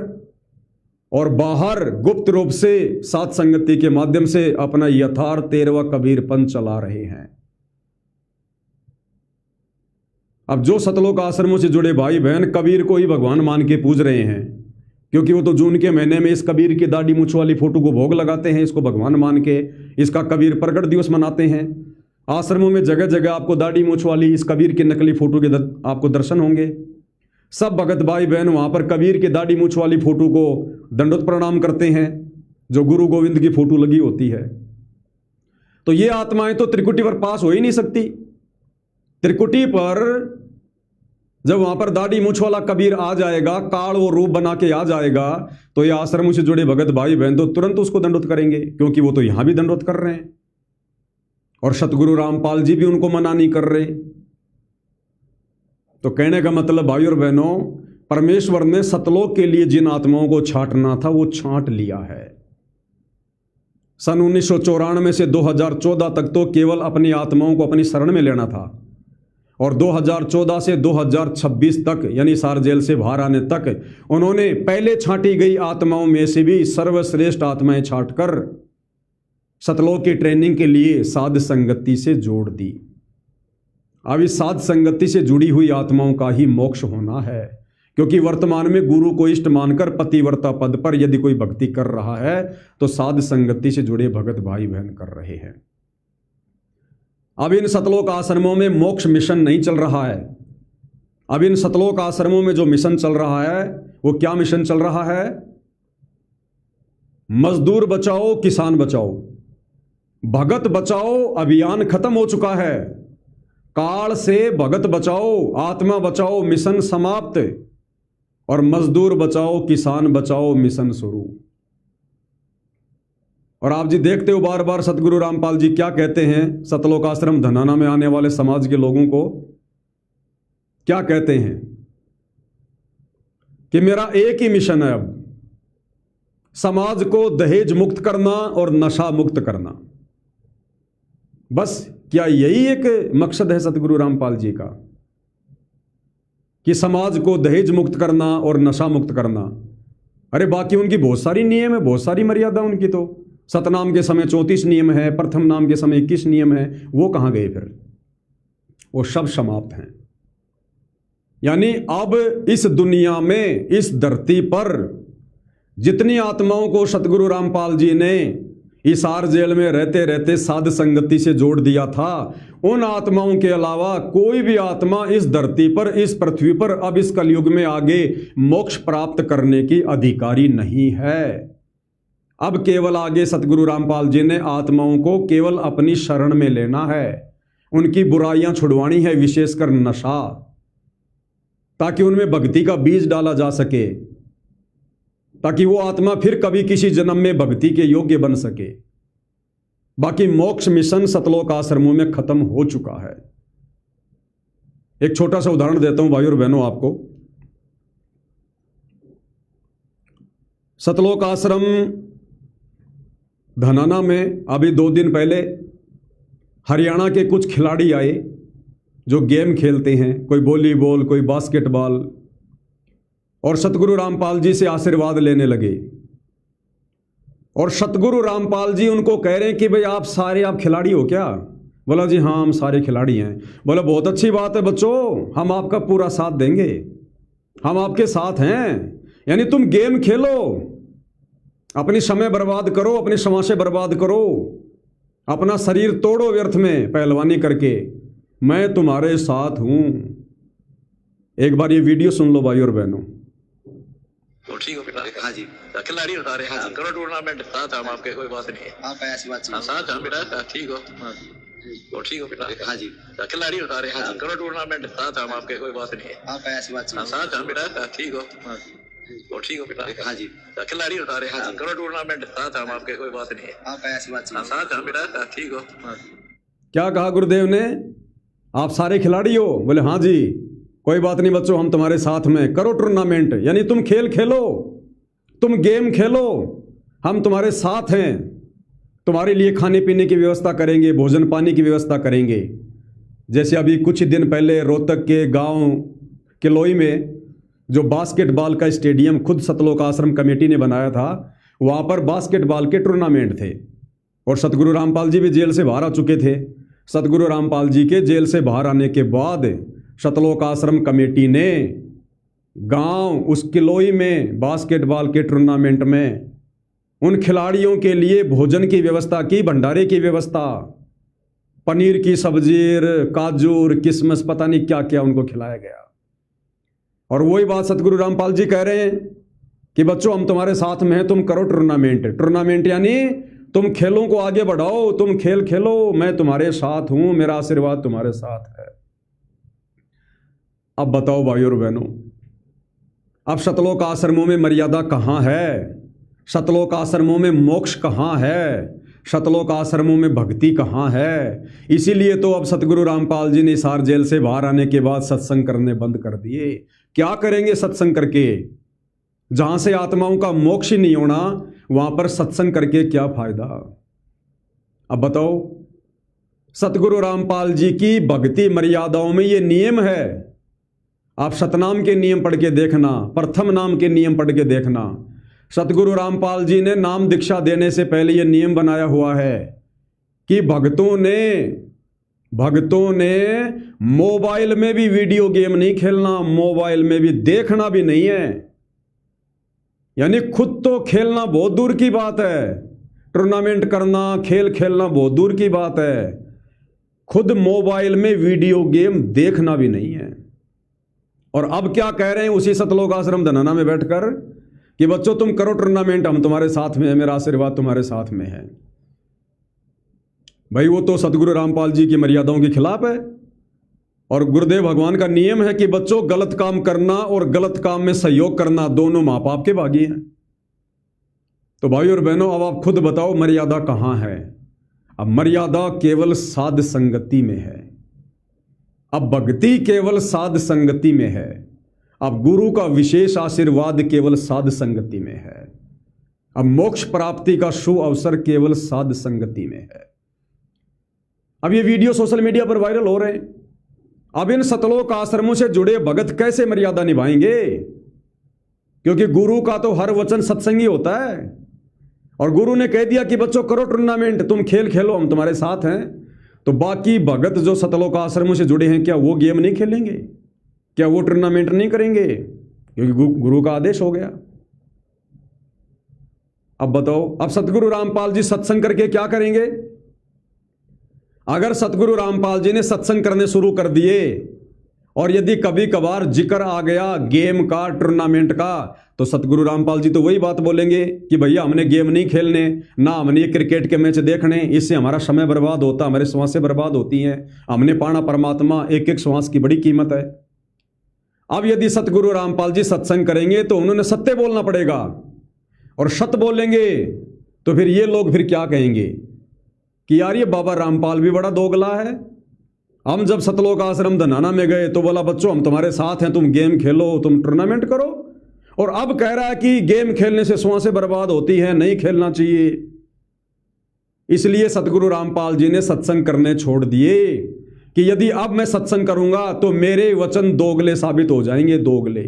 और बाहर गुप्त रूप से सात संगति के माध्यम से अपना यथार्थ 13वां कबीर पंथ चला रहे हैं। अब जो सतलोक आश्रमों से जुड़े भाई बहन कबीर को ही भगवान मान के पूज रहे हैं, क्योंकि वो तो जून के महीने में इस कबीर की दाढ़ी मूछ वाली फोटो को भोग लगाते हैं, इसको भगवान मान के इसका कबीर प्रगट दिवस मनाते हैं। आश्रमों में जगह जगह आपको दाढ़ी मूछ वाली इस कबीर की नकली फोटो के आपको दर्शन होंगे। सब भगत भाई बहन वहां पर कबीर के दाढ़ी मूछ वाली फोटो को दंडोत प्रणाम करते हैं, जो गुरु गोविंद की फोटो लगी होती है। तो ये आत्माएं तो त्रिकुटी पर पास हो ही नहीं सकती। त्रिकुटी पर जब वहां पर दाढ़ी मूछ वाला कबीर आ जाएगा, काल वो रूप बना के आ जाएगा, तो ये आश्रमों से जुड़े भगत भाई बहन तो तुरंत उसको दंडोत करेंगे, क्योंकि वो तो यहां भी दंडोत कर रहे हैं और सतगुरु रामपाल जी भी उनको मना नहीं कर रहे। तो कहने का मतलब भाई और बहनों, परमेश्वर ने सतलोक के लिए जिन आत्माओं को छांटना था वो छांट लिया है। सन 1994 से 2014 तक तो केवल अपनी आत्माओं को अपनी शरण में लेना था, और 2014 से 2026 तक यानी सार जेल से बाहर आने तक उन्होंने पहले छांटी गई आत्माओं में से भी सर्वश्रेष्ठ आत्माएं छांटकर सतलोक की ट्रेनिंग के लिए साध संगति से जोड़ दी। अब इस साध संगति से जुड़ी हुई आत्माओं का ही मोक्ष होना है, क्योंकि वर्तमान में गुरु को इष्ट मानकर पतिव्रता पद पर यदि कोई भक्ति कर रहा है तो साध संगति से जुड़े भगत भाई बहन कर रहे हैं। अब इन सतलोक आश्रमों में मोक्ष मिशन नहीं चल रहा है। अब इन सतलोक आश्रमों में जो मिशन चल रहा है वो क्या मिशन चल रहा है? मजदूर बचाओ किसान बचाओ, भगत बचाओ अभियान खत्म हो चुका है। काल से भगत बचाओ आत्मा बचाओ मिशन समाप्त, और मजदूर बचाओ किसान बचाओ मिशन शुरू। और आप जी देखते हो बार बार सतगुरु रामपाल जी क्या कहते हैं सतलोक आश्रम धनाना में आने वाले समाज के लोगों को? क्या कहते हैं कि मेरा एक ही मिशन है, अब समाज को दहेज मुक्त करना और नशा मुक्त करना। बस क्या यही एक मकसद है सतगुरु रामपाल जी का, कि समाज को दहेज मुक्त करना और नशा मुक्त करना? अरे बाकी उनकी बहुत सारी नियम है, बहुत सारी मर्यादा उनकी। तो सतनाम के समय 34 नियम है, प्रथम नाम के समय 21 नियम है, वो कहां गए फिर? वो सब समाप्त हैं। यानी अब इस दुनिया में इस धरती पर जितनी आत्माओं को सतगुरु रामपाल जी ने हिसार जेल में रहते रहते साध संगति से जोड़ दिया था, उन आत्माओं के अलावा कोई भी आत्मा इस धरती पर इस पृथ्वी पर अब इस कलयुग में आगे मोक्ष प्राप्त करने की अधिकारी नहीं है। अब केवल आगे सतगुरु रामपाल जी ने आत्माओं को केवल अपनी शरण में लेना है, उनकी बुराइयां छुड़वानी है, विशेषकर नशा, ताकि उनमें भक्ति का बीज डाला जा सके, ताकि वो आत्मा फिर कभी किसी जन्म में भक्ति के योग्य बन सके। बाकी मोक्ष मिशन सतलोक आश्रमों में खत्म हो चुका है। एक छोटा सा उदाहरण देता हूं भाई और बहनों आपको। सतलोक आश्रम धनाना में अभी 2 दिन पहले हरियाणा के कुछ खिलाड़ी आए जो गेम खेलते हैं, कोई वॉलीबॉल कोई बास्केटबॉल, और सतगुरु रामपाल जी से आशीर्वाद लेने लगे। और सतगुरु रामपाल जी उनको कह रहे हैं कि भाई आप सारे आप खिलाड़ी हो क्या? बोला जी हाँ हम सारे खिलाड़ी हैं। बोला बहुत अच्छी बात है बच्चों, हम आपका पूरा साथ देंगे, हम आपके साथ हैं। यानी तुम गेम खेलो, अपनी समय बर्बाद करो, अपनी समाशे बर्बाद करो, अपना शरीर तोड़ो व्यर्थ में पहलवानी करके, मैं तुम्हारे साथ हूं। एक बार ये वीडियो सुन लो भाई और बहनों। तो ठीक हो बेटा। हाँ जी खिलाड़ी बता रहे हैं, करो टूर्नामेंट साथ हम आपके, कोई बात नहीं है। हाँ ऐसी बात नहीं, साथ हम बेटा ठीक हो। तो ठीक हो बेटा। हाँ जी खिलाड़ी बता रहे हैं, करो टूर्नामेंट साथ हम आपके, कोई बात नहीं है। हाँ ऐसी बात नहीं, साथ हम बेटा ठीक हो। और ठीक हो बेटा? हाँ जी। खिलाड़ी उठा रहे हाँ हैं, जी। करो टूर्नामेंट साथ हम आपके, कोई बात नहीं है। आप ऐसी बात हाँ, साथ हैं बेटा, ठीक हो? क्या कहा गुरुदेव ने? आप सारे खिलाड़ी हो? बोले हाँ जी। कोई बात नहीं बच्चों, हम तुम्हारे साथ में, करो टूर्नामेंट, यानी तुम खेल खेलो, तुम गेम खेलो, हम तुम्हारे साथ हैं, तुम्हारे लिए खाने पीने की व्यवस्था करेंगे, भोजन पानी की व्यवस्था करेंगे। जैसे अभी कुछ दिन पहले रोहतक के गांव किलोई में जो बास्केटबॉल का स्टेडियम खुद सतलोक आश्रम कमेटी ने बनाया था, वहाँ पर बास्केटबॉल के टूर्नामेंट थे और सतगुरु रामपाल जी भी जेल से बाहर आ चुके थे। सतगुरु रामपाल जी के जेल से बाहर आने के बाद सतलोक आश्रम कमेटी ने गांव उस किलोई में बास्केटबॉल के टूर्नामेंट में उन खिलाड़ियों के लिए भोजन की व्यवस्था की, भंडारे की व्यवस्था, पनीर की सब्जी, काजू, किशमिश, पता नहीं क्या क्या उनको खिलाया गया। और वही बात सतगुरु रामपाल जी कह रहे हैं कि बच्चों हम तुम्हारे साथ में हैं, तुम करो टूर्नामेंट। टूर्नामेंट यानी तुम खेलों को आगे बढ़ाओ, तुम खेल खेलो, मैं तुम्हारे साथ हूं, मेरा आशीर्वाद तुम्हारे साथ है। अब बताओ भाइयों और बहनों, अब सतलोक आश्रमों में मर्यादा कहाँ है? सतलोक आश्रमों में मोक्ष कहाँ है? सतलोक आश्रमों में भक्ति कहाँ है? इसीलिए तो अब सतगुरु रामपाल जी ने हिसार जेल से बाहर आने के बाद सत्संग करने बंद कर दिए। क्या करेंगे सत्संग करके? जहां से आत्माओं का मोक्ष ही नहीं होना, वहां पर सत्संग करके क्या फायदा? अब बताओ, सतगुरु रामपाल जी की भक्ति मर्यादाओं में ये नियम है। आप सतनाम के नियम पढ़ के देखना, प्रथम नाम के नियम पढ़ के देखना। सतगुरु रामपाल जी ने नाम दीक्षा देने से पहले ये नियम बनाया हुआ है कि भक्तों ने मोबाइल में भी वीडियो गेम नहीं खेलना, मोबाइल में भी देखना भी नहीं है। यानी खुद तो खेलना बहुत दूर की बात है, टूर्नामेंट करना, खेल खेलना बहुत दूर की बात है, खुद मोबाइल में वीडियो गेम देखना भी नहीं है। और अब क्या कह रहे हैं उसी सतलोक आश्रम धनाना में बैठकर कि बच्चों तुम करो टूर्नामेंट, हम तुम्हारे साथ में है, मेरा आशीर्वाद तुम्हारे साथ में है। भाई वो तो सतगुरु रामपाल जी की मर्यादाओं के खिलाफ है। और गुरुदेव भगवान का नियम है कि बच्चों गलत काम करना और गलत काम में सहयोग करना दोनों माँ बाप के भागी हैं। तो भाई और बहनों, अब आप खुद बताओ मर्यादा कहाँ है? अब मर्यादा केवल साध संगति में है। अब भक्ति केवल साध संगति में है। अब गुरु का विशेष आशीर्वाद केवल साध संगति में है। अब मोक्ष प्राप्ति का शुभ अवसर केवल साध संगति में है। अब ये वीडियो सोशल मीडिया पर वायरल हो रहे हैं। अब इन सतलोक आश्रमों से जुड़े भगत कैसे मर्यादा निभाएंगे? क्योंकि गुरु का तो हर वचन सत्संगी होता है और गुरु ने कह दिया कि बच्चों करो टूर्नामेंट, तुम खेल खेलो, हम तुम्हारे साथ हैं। तो बाकी भगत जो सतलोक आश्रमों से जुड़े हैं, क्या वो गेम नहीं खेलेंगे? क्या वो टूर्नामेंट नहीं करेंगे? क्योंकि गुरु का आदेश हो गया। अब बताओ, अब सतगुरु रामपाल जी सत्संग करके क्या करेंगे? अगर सतगुरु रामपाल जी ने सत्संग करने शुरू कर दिए और यदि कभी कभार जिक्र आ गया गेम का, टूर्नामेंट का, तो सतगुरु रामपाल जी तो वही बात बोलेंगे कि भैया हमने गेम नहीं खेलने, ना हमने क्रिकेट के मैच देखने, इससे हमारा समय बर्बाद होता, हमारे श्वासें बर्बाद होती हैं, हमने पाना परमात्मा, एक एक श्वास की बड़ी कीमत है। अब यदि सतगुरु रामपाल जी सत्संग करेंगे तो उन्होंने सत्य बोलना पड़ेगा, और सत्य बोलेंगे तो फिर ये लोग फिर क्या कहेंगे कि यार ये बाबा रामपाल भी बड़ा दोगला है। हम जब सतलोक आश्रम धनाना में गए तो बोला बच्चों हम तुम्हारे साथ हैं, तुम गेम खेलो, तुम टूर्नामेंट करो, और अब कह रहा है कि गेम खेलने से श्वासें बर्बाद होती हैं, नहीं खेलना चाहिए। इसलिए सतगुरु रामपाल जी ने सत्संग करने छोड़ दिए कि यदि अब मैं सत्संग करूंगा तो मेरे वचन दोगले साबित हो जाएंगे, दोगले।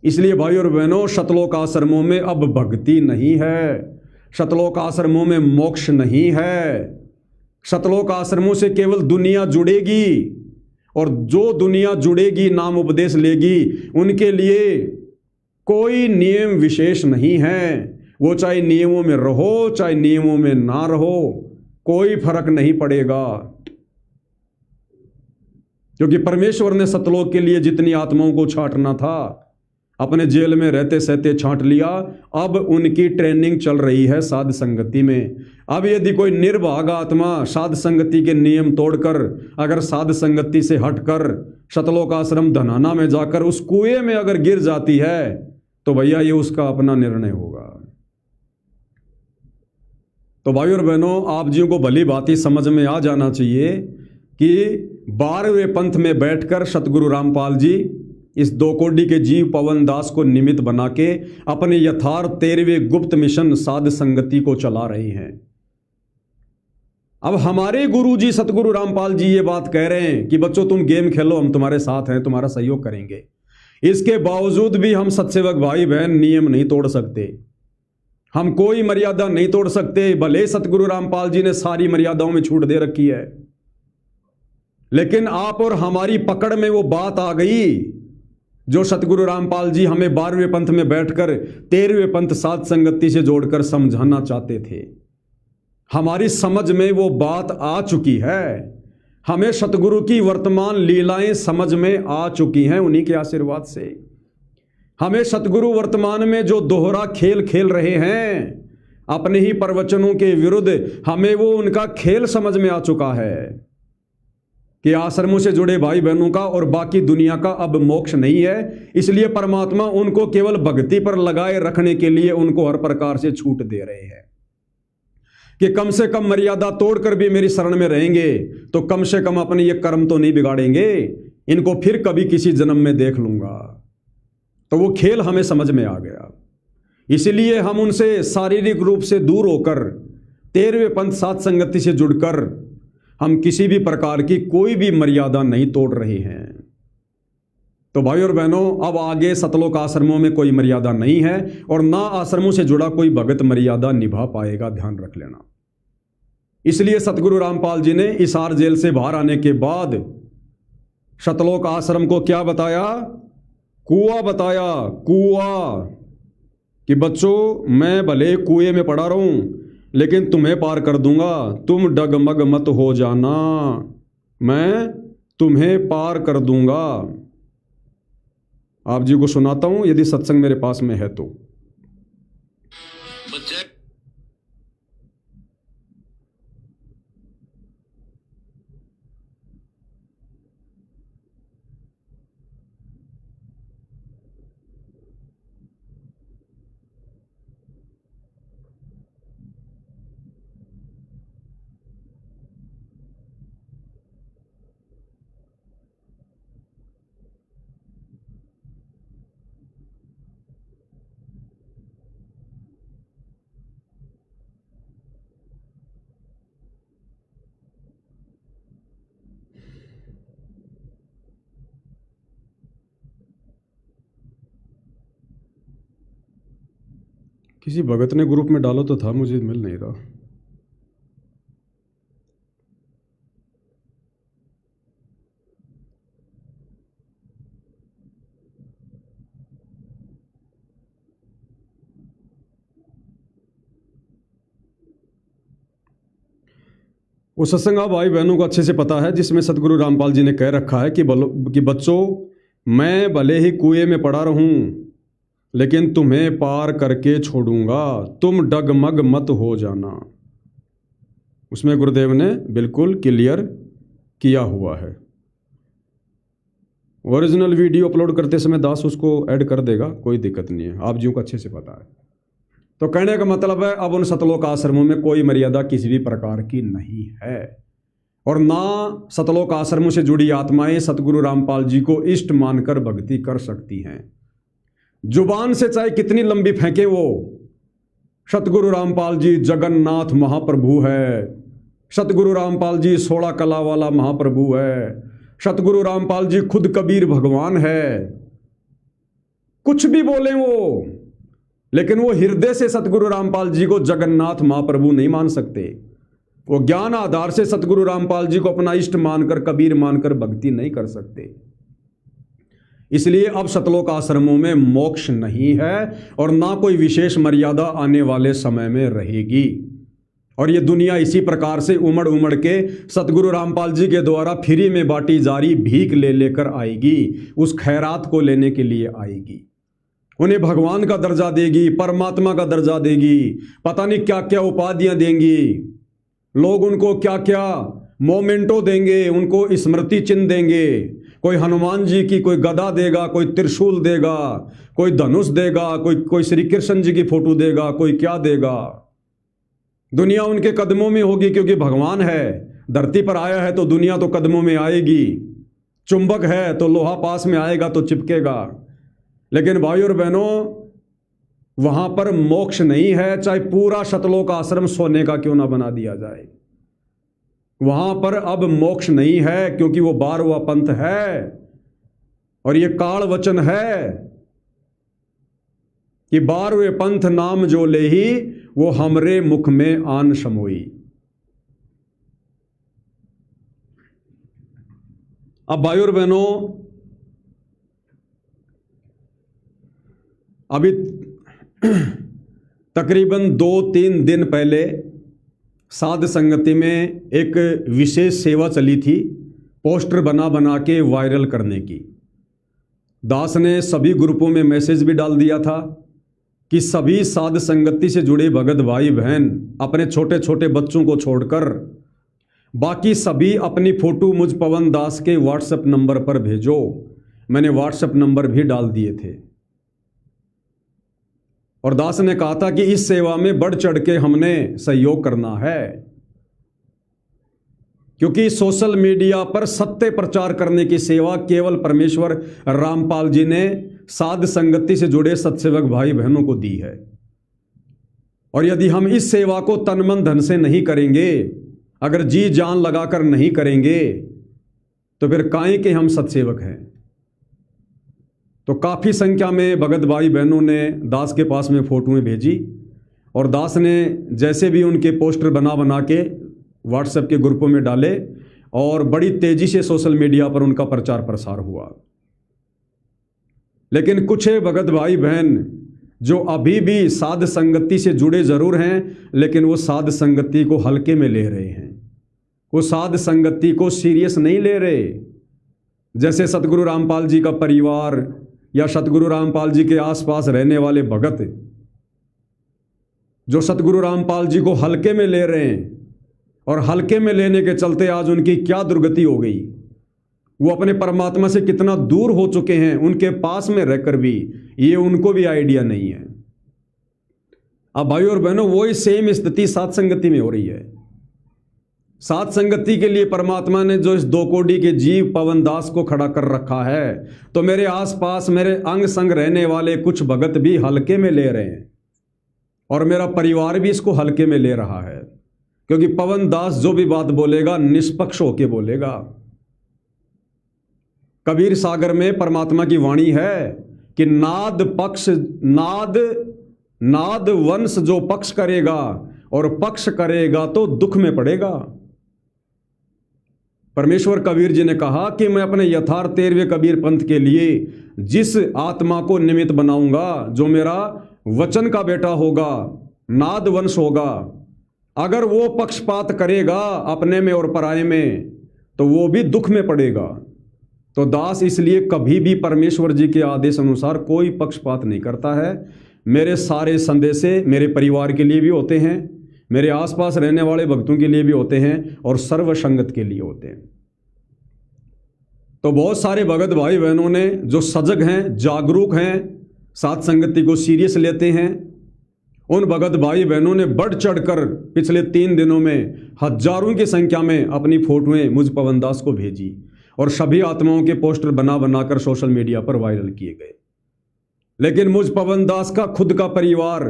इसलिए भाई और बहनों, सतलोक आश्रमों में अब भक्ति नहीं है, सतलोक आश्रमों में मोक्ष नहीं है। सतलोक आश्रमों से केवल दुनिया जुड़ेगी, और जो दुनिया जुड़ेगी, नाम उपदेश लेगी, उनके लिए कोई नियम विशेष नहीं है। वो चाहे नियमों में रहो, चाहे नियमों में ना रहो, कोई फर्क नहीं पड़ेगा। क्योंकि परमेश्वर ने सतलोक के लिए जितनी आत्माओं को छांटना था, अपने जेल में रहते सहते छांट लिया। अब उनकी ट्रेनिंग चल रही है साध संगति में। अब यदि कोई निर्भाग आत्मा साध संगति के नियम तोड़कर अगर साध संगति से हटकर शतलोक आश्रम धनाना में जाकर उस कुएं में अगर गिर जाती है तो भैया ये उसका अपना निर्णय होगा। तो भाई और बहनों, आप जियों को भली भांति समझ में आ जाना चाहिए कि 12वें पंथ में बैठकर सतगुरु रामपाल जी इस 2 कोड़ी के जीव पवन दास को निमित्त बना के अपने यथार्थ 13वें गुप्त मिशन साध संगति को चला रहे हैं। अब हमारे गुरु जी सतगुरु रामपाल जी ये बात कह रहे हैं कि बच्चों तुम गेम खेलो, हम तुम्हारे साथ हैं, तुम्हारा सहयोग करेंगे। इसके बावजूद भी हम सत्सेवक भाई बहन नियम नहीं तोड़ सकते, हम कोई मर्यादा नहीं तोड़ सकते। भले सतगुरु रामपाल जी ने सारी मर्यादाओं में छूट दे रखी है, लेकिन आप और हमारी पकड़ में वो बात आ गई जो सतगुरु रामपाल जी हमें 12वें पंथ में बैठकर 13वें पंथ साध संगति से जोड़कर समझाना चाहते थे। हमारी समझ में वो बात आ चुकी है, हमें सतगुरु की वर्तमान लीलाएं समझ में आ चुकी हैं। उन्हीं के आशीर्वाद से हमें सतगुरु वर्तमान में जो दोहरा खेल खेल रहे हैं अपने ही प्रवचनों के विरुद्ध, हमें वो उनका खेल समझ में आ चुका है कि आश्रमों से जुड़े भाई बहनों का और बाकी दुनिया का अब मोक्ष नहीं है। इसलिए परमात्मा उनको केवल भक्ति पर लगाए रखने के लिए उनको हर प्रकार से छूट दे रहे हैं कि कम से कम मर्यादा तोड़कर भी मेरी शरण में रहेंगे तो कम से कम अपने ये कर्म तो नहीं बिगाड़ेंगे, इनको फिर कभी किसी जन्म में देख लूंगा। तो वो खेल हमें समझ में आ गया, इसलिए हम उनसे शारीरिक रूप से दूर होकर 13वें पंथ साध संगति से जुड़कर हम किसी भी प्रकार की कोई भी मर्यादा नहीं तोड़ रहे हैं। तो भाई और बहनों, अब आगे सतलोक आश्रमों में कोई मर्यादा नहीं है और ना आश्रमों से जुड़ा कोई भगत मर्यादा निभा पाएगा, ध्यान रख लेना। इसलिए सतगुरु रामपाल जी ने हिसार जेल से बाहर आने के बाद सतलोक आश्रम को क्या बताया? कुआं बताया, कुआं, कि बच्चों मैं भले कुएं में पड़ा रहूं लेकिन तुम्हें पार कर दूंगा, तुम डगमग मत हो जाना, मैं तुम्हें पार कर दूंगा। आप जी को सुनाता हूं यदि सत्संग मेरे पास में है तो। किसी भगत ने ग्रुप में डालो तो था, मुझे मिल नहीं रहा। वो सत्संग आप भाई बहनों को अच्छे से पता है जिसमें सतगुरु रामपाल जी ने कह रखा है कि बच्चों मैं भले ही कुएं में पड़ा रहूं लेकिन तुम्हें पार करके छोड़ूंगा, तुम डगमग मत हो जाना। उसमें गुरुदेव ने बिल्कुल क्लियर किया हुआ है। ओरिजिनल वीडियो अपलोड करते समय दास उसको ऐड कर देगा, कोई दिक्कत नहीं है, आप जियों को अच्छे से पता है। तो कहने का मतलब है अब उन सतलोक आश्रमों में कोई मर्यादा किसी भी प्रकार की नहीं है और ना सतलोक आश्रमों से जुड़ी आत्माएं सतगुरु रामपाल जी को इष्ट मानकर भक्ति कर सकती हैं। जुबान से चाहे कितनी लंबी फेंके वो, सतगुरु रामपाल जी जगन्नाथ महाप्रभु है, सतगुरु रामपाल जी 16 कला वाला महाप्रभु है, सतगुरु रामपाल जी खुद कबीर भगवान है, कुछ भी बोले वो, लेकिन वो हृदय से सतगुरु रामपाल जी को जगन्नाथ महाप्रभु नहीं मान सकते। वो ज्ञान आधार से सतगुरु रामपाल जी को अपना इष्ट मानकर कबीर मानकर भक्ति नहीं कर सकते। इसलिए अब सतलोक आश्रमों में मोक्ष नहीं है और ना कोई विशेष मर्यादा आने वाले समय में रहेगी। और ये दुनिया इसी प्रकार से उमड़ उमड़ के सतगुरु रामपाल जी के द्वारा फ्री में बांटी जा रही भीख ले लेकर आएगी, उस खैरात को लेने के लिए आएगी। उन्हें भगवान का दर्जा देगी, परमात्मा का दर्जा देगी, पता नहीं क्या क्या उपाधियां देंगी, लोग उनको क्या क्या मोमेंटो देंगे, उनको स्मृति चिन्ह देंगे। कोई हनुमान जी की कोई गदा देगा, कोई त्रिशूल देगा, कोई धनुष देगा, कोई श्री कृष्ण जी की फोटो देगा, कोई क्या देगा। दुनिया उनके कदमों में होगी, क्योंकि भगवान है, धरती पर आया है तो दुनिया तो कदमों में आएगी। चुंबक है तो लोहा पास में आएगा तो चिपकेगा। लेकिन भाई और बहनों, वहां पर मोक्ष नहीं है, चाहे पूरा शतलोक आश्रम सोने का क्यों ना बना दिया जाए। वहां पर अब मोक्ष नहीं है, क्योंकि वो 12वां पंथ है। और ये काल वचन है कि 12वें पंथ नाम जो लेही, वो हमरे मुख में आन समोई। अब भाई और बहनों, अभी तकरीबन 2-3 दिन पहले साध संगति में एक विशेष सेवा चली थी, पोस्टर बना बना के वायरल करने की। दास ने सभी ग्रुपों में मैसेज भी डाल दिया था कि सभी साध संगति से जुड़े भगत भाई बहन अपने छोटे छोटे बच्चों को छोड़कर बाकी सभी अपनी फोटो मुझ पवन दास के व्हाट्सएप नंबर पर भेजो। मैंने व्हाट्सएप नंबर भी डाल दिए थे। और दास ने कहा था कि इस सेवा में बढ़ चढ़ के हमने सहयोग करना है, क्योंकि सोशल मीडिया पर सत्य प्रचार करने की सेवा केवल परमेश्वर रामपाल जी ने साध संगति से जुड़े सत्सेवक भाई बहनों को दी है। और यदि हम इस सेवा को तन मन धन से नहीं करेंगे, अगर जी जान लगाकर नहीं करेंगे, तो फिर काहे के हम सत्सेवक हैं। तो काफ़ी संख्या में भगत भाई बहनों ने दास के पास में फोटोएं भेजी, और दास ने जैसे भी उनके पोस्टर बना बना के व्हाट्सएप के ग्रुपों में डाले, और बड़ी तेजी से सोशल मीडिया पर उनका प्रचार प्रसार हुआ। लेकिन कुछ भगत भाई बहन जो अभी भी साध संगति से जुड़े जरूर हैं, लेकिन वो साध संगति को हल्के में ले रहे हैं, वो साध संगति को सीरियस नहीं ले रहे। जैसे सतगुरु रामपाल जी का परिवार या सतगुरु रामपाल जी के आसपास रहने वाले भगत जो सतगुरु रामपाल जी को हल्के में ले रहे हैं, और हल्के में लेने के चलते आज उनकी क्या दुर्गति हो गई। वो अपने परमात्मा से कितना दूर हो चुके हैं, उनके पास में रहकर भी ये उनको भी आइडिया नहीं है। अब भाई और बहनों, वही सेम स्थिति साध संगति में हो रही है। साध संगति के लिए परमात्मा ने जो इस 2 कोड़ी के जीव पवन दास को खड़ा कर रखा है, तो मेरे आसपास मेरे अंग संग रहने वाले कुछ भगत भी हल्के में ले रहे हैं, और मेरा परिवार भी इसको हल्के में ले रहा है। क्योंकि पवन दास जो भी बात बोलेगा निष्पक्ष होके बोलेगा। कबीर सागर में परमात्मा की वाणी है कि नाद वंश जो पक्ष करेगा, और पक्ष करेगा तो दुख में पड़ेगा। परमेश्वर कबीर जी ने कहा कि मैं अपने यथार्थ 13वें कबीर पंथ के लिए जिस आत्मा को निमित्त बनाऊंगा, जो मेरा वचन का बेटा होगा, नाद वंश होगा, अगर वो पक्षपात करेगा अपने में और पराये में, तो वो भी दुख में पड़ेगा। तो दास इसलिए कभी भी परमेश्वर जी के आदेश अनुसार कोई पक्षपात नहीं करता है। मेरे सारे संदेशे मेरे परिवार के लिए भी होते हैं, मेरे आसपास रहने वाले भक्तों के लिए भी होते हैं, और सर्व संगत के लिए होते हैं। तो बहुत सारे भगत भाई बहनों ने जो सजग हैं, जागरूक हैं, साध संगति को सीरियस लेते हैं, उन भगत भाई बहनों ने बढ़ चढ़कर पिछले 3 दिनों में हजारों की संख्या में अपनी फोटोएं मुझ पवन दास को भेजी, और सभी आत्माओं के पोस्टर बना बनाकर सोशल मीडिया पर वायरल किए गए। लेकिन मुझ पवन दास का खुद का परिवार,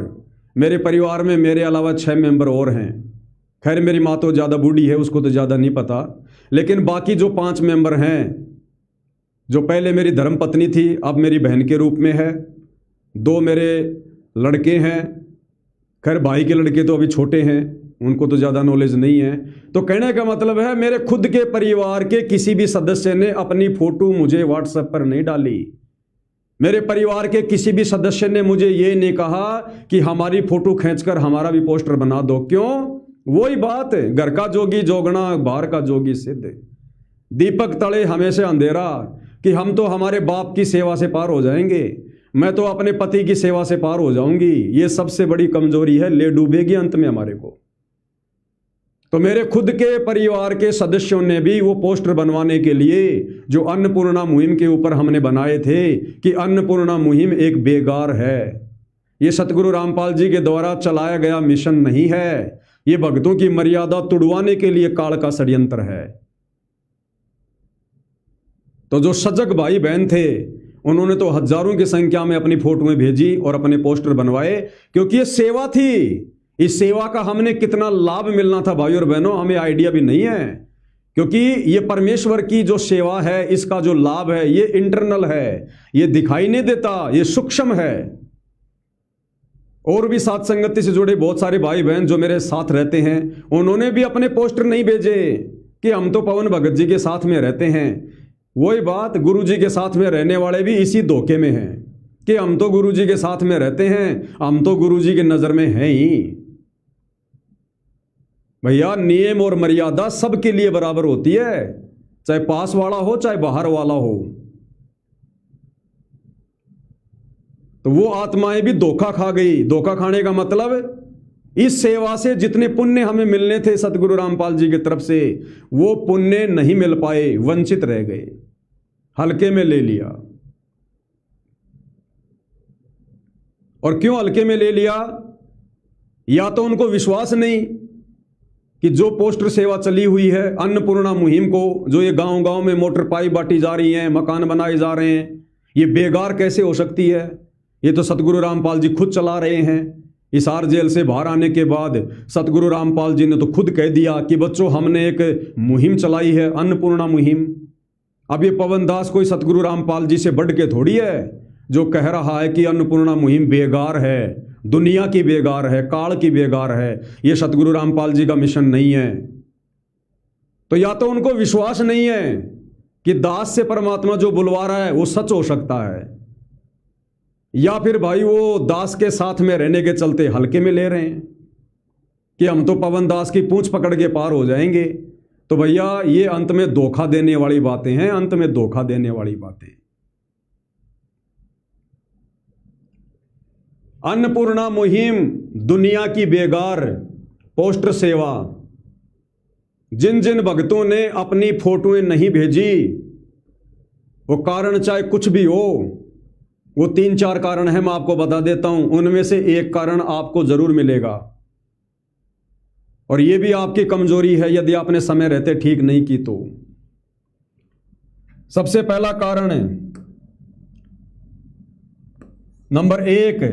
मेरे परिवार में मेरे अलावा 6 मेंबर और हैं। खैर मेरी माँ तो ज़्यादा बूढ़ी है, उसको तो ज़्यादा नहीं पता, लेकिन बाकी जो 5 मेंबर हैं, जो पहले मेरी धर्मपत्नी थी अब मेरी बहन के रूप में है, 2 मेरे लड़के हैं। खैर भाई के लड़के तो अभी छोटे हैं, उनको तो ज़्यादा नॉलेज नहीं है। तो कहने का मतलब है, मेरे खुद के परिवार के किसी भी सदस्य ने अपनी फोटो मुझे व्हाट्सएप पर नहीं डाली। मेरे परिवार के किसी भी सदस्य ने मुझे ये नहीं कहा कि हमारी फोटो खींचकर हमारा भी पोस्टर बना दो। क्यों? वही बात है, घर का जोगी जोगना, बाहर का जोगी सिद्ध। दीपक तले हमेशा अंधेरा, कि हम तो हमारे बाप की सेवा से पार हो जाएंगे। मैं तो अपने पति की सेवा से पार हो जाऊंगी, ये सबसे बड़ी कमजोरी है, ले डूबेगी अंत में हमारे को। तो मेरे खुद के परिवार के सदस्यों ने भी वो पोस्टर बनवाने के लिए जो अन्नपूर्णा मुहिम के ऊपर हमने बनाए थे कि अन्नपूर्णा मुहिम एक बेगार है, ये सतगुरु रामपाल जी के द्वारा चलाया गया मिशन नहीं है, ये भक्तों की मर्यादा तुड़वाने के लिए काल का षड्यंत्र है। तो जो सजग भाई बहन थे उन्होंने तो हजारों की संख्या में अपनी फोटोएं भेजी और अपने पोस्टर बनवाए, क्योंकि ये सेवा थी। इस सेवा का हमने कितना लाभ मिलना था भाई और बहनों, हमें आइडिया भी नहीं है, क्योंकि ये परमेश्वर की जो सेवा है इसका जो लाभ है ये इंटरनल है, ये दिखाई नहीं देता, ये सूक्ष्म है। और भी साथ संगति से जुड़े बहुत सारे भाई बहन जो मेरे साथ रहते हैं उन्होंने भी अपने पोस्टर नहीं भेजे कि हम तो पवन भगत जी के साथ में रहते हैं। वही बात, गुरु जी के साथ में रहने वाले भी इसी धोखे में हैं कि हम तो गुरु जी के साथ में रहते हैं, हम तो गुरु जी की नजर में हैं ही। भैया नियम और मर्यादा सबके लिए बराबर होती है, चाहे पास वाला हो चाहे बाहर वाला हो। तो वो आत्माएं भी धोखा खा गई। धोखा खाने का मतलब इस सेवा से जितने पुण्य हमें मिलने थे सतगुरु रामपाल जी की तरफ से वो पुण्य नहीं मिल पाए, वंचित रह गए, हल्के में ले लिया। और क्यों हल्के में ले लिया? या तो उनको विश्वास नहीं कि जो पोस्टर सेवा चली हुई है अन्नपूर्णा मुहिम को, जो ये गांव गांव में मोटर पाइप बांटी जा रही हैं, मकान बनाए जा रहे हैं, ये बेगार कैसे हो सकती है? ये तो सतगुरु रामपाल जी खुद चला रहे हैं। हिसार जेल से बाहर आने के बाद सतगुरु रामपाल जी ने तो खुद कह दिया कि बच्चों हमने एक मुहिम चलाई है, अन्नपूर्णा मुहिम। अब ये पवन दास कोई सतगुरु रामपाल जी से बढ़ के थोड़ी है जो कह रहा है कि अन्नपूर्णा मुहिम बेगार है, दुनिया की बेगार है, काल की बेगार है। ये सतगुरु रामपाल जी का मिशन नहीं है। तो या तो उनको विश्वास नहीं है कि दास से परमात्मा जो बुलवा रहा है वो सच हो सकता है, या फिर भाई वो दास के साथ में रहने के चलते हल्के में ले रहे हैं कि हम तो पवन दास की पूंछ पकड़ के पार हो जाएंगे। तो भैया ये अंत में धोखा देने वाली बातें हैं, अंत में धोखा देने वाली बातें। अन्नपूर्णा मुहिम दुनिया की बेगार पोस्टर सेवा। जिन जिन भक्तों ने अपनी फोटोएं नहीं भेजी वो कारण चाहे कुछ भी हो, वो 3-4 कारण है, मैं आपको बता देता हूं। उनमें से एक कारण आपको जरूर मिलेगा और ये भी आपकी कमजोरी है यदि आपने समय रहते ठीक नहीं की तो। सबसे पहला कारण है, नंबर 1,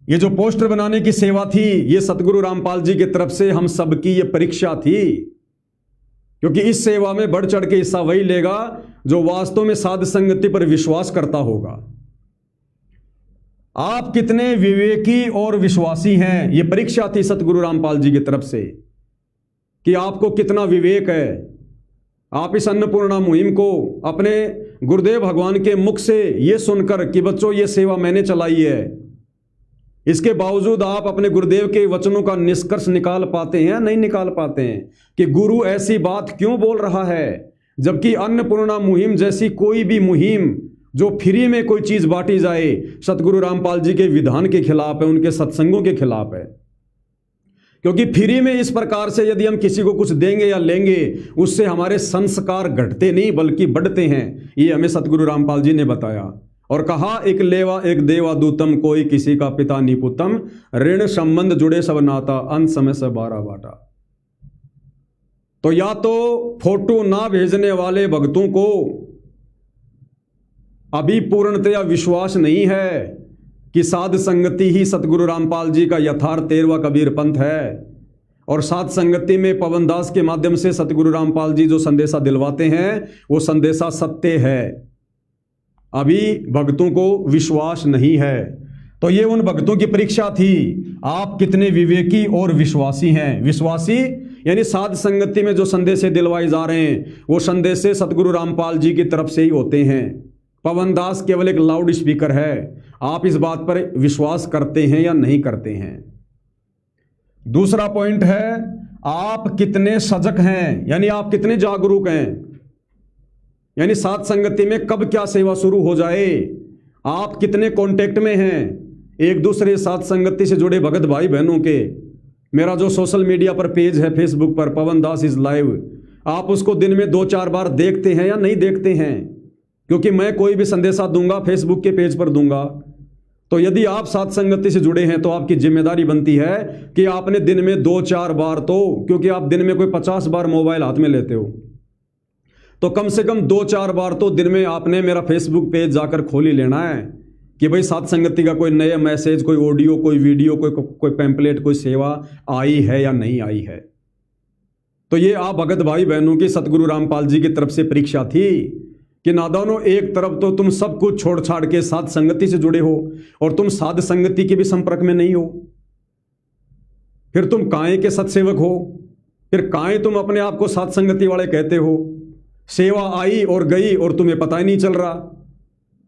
ये जो पोस्टर बनाने की सेवा थी ये सतगुरु रामपाल जी की तरफ से हम सबकी ये परीक्षा थी, क्योंकि इस सेवा में बढ़ चढ़ के हिस्सा वही लेगा जो वास्तव में साध संगति पर विश्वास करता होगा। आप कितने विवेकी और विश्वासी हैं, ये परीक्षा थी सतगुरु रामपाल जी की तरफ से कि आपको कितना विवेक है। आप इस अन्नपूर्णा मुहिम को अपने गुरुदेव भगवान के मुख से ये सुनकर कि बच्चों ये सेवा मैंने चलाई है, इसके बावजूद आप अपने गुरुदेव के वचनों का निष्कर्ष निकाल पाते हैं? नहीं निकाल पाते हैं कि गुरु ऐसी बात क्यों बोल रहा है, जबकि अन्नपूर्णा मुहिम जैसी कोई भी मुहिम जो फ्री में कोई चीज बांटी जाए सतगुरु रामपाल जी के विधान के खिलाफ है, उनके सत्संगों के खिलाफ है। क्योंकि फ्री में इस प्रकार से यदि हम किसी को कुछ देंगे या लेंगे उससे हमारे संस्कार घटते नहीं बल्कि बढ़ते हैं। ये हमें सतगुरु रामपाल जी ने बताया और कहा, एक लेवा एक देवा दूतम, कोई किसी का पिता निपुतम, ऋण संबंध जुड़े सब नाता, अंत समय से 12 बाटा। तो या तो फोटो ना भेजने वाले भक्तों को अभी पूर्णतया विश्वास नहीं है कि साध संगति ही सतगुरु रामपाल जी का यथार्थ 13वां कबीर पंथ है, और साध संगति में पवन दास के माध्यम से सतगुरु रामपाल जी जो संदेशा दिलवाते हैं वो संदेशा सत्य है। अभी भक्तों को विश्वास नहीं है। तो ये उन भक्तों की परीक्षा थी, आप कितने विवेकी और विश्वासी हैं। विश्वासी यानी साध संगति में जो संदेश दिलवाए जा रहे हैं वो संदेश सतगुरु रामपाल जी की तरफ से ही होते हैं। पवन दास केवल एक लाउड स्पीकर है। आप इस बात पर विश्वास करते हैं या नहीं करते हैं। दूसरा पॉइंट है, आप कितने सजग हैं, यानी आप कितने जागरूक हैं। यानी साध संगति में कब क्या सेवा शुरू हो जाए आप कितने कांटेक्ट में हैं एक दूसरे साथ संगति से जुड़े भगत भाई बहनों के। मेरा जो सोशल मीडिया पर पेज है फेसबुक पर पवन दास इज लाइव, आप उसको दिन में 2-4 बार देखते हैं या नहीं देखते हैं? क्योंकि मैं कोई भी संदेशा दूंगा फेसबुक के पेज पर दूंगा, तो यदि आप साथ संगति से जुड़े हैं तो आपकी जिम्मेदारी बनती है कि आपने दिन में 2-4 बार, तो क्योंकि आप दिन में कोई 50 बार मोबाइल हाथ में लेते हो, तो कम से कम 2-4 बार तो दिन में आपने मेरा फेसबुक पेज जाकर खोल ही लेना है कि भाई साथ संगति का कोई नया मैसेज, कोई ऑडियो, कोई वीडियो, कोई पैम्पलेट, कोई सेवा आई है या नहीं आई है। तो ये आप भगत भाई बहनों की सतगुरु रामपाल जी की तरफ से परीक्षा थी कि नादानो, एक तरफ तो तुम सब कुछ छोड़ छाड़ के साध संगति से जुड़े हो और तुम साध संगति के भी संपर्क में नहीं हो, फिर तुम काहे के सत्सेवक हो, फिर काहे तुम अपने आप को साध संगति वाले कहते हो। सेवा आई और गई और तुम्हें पता ही नहीं चल रहा,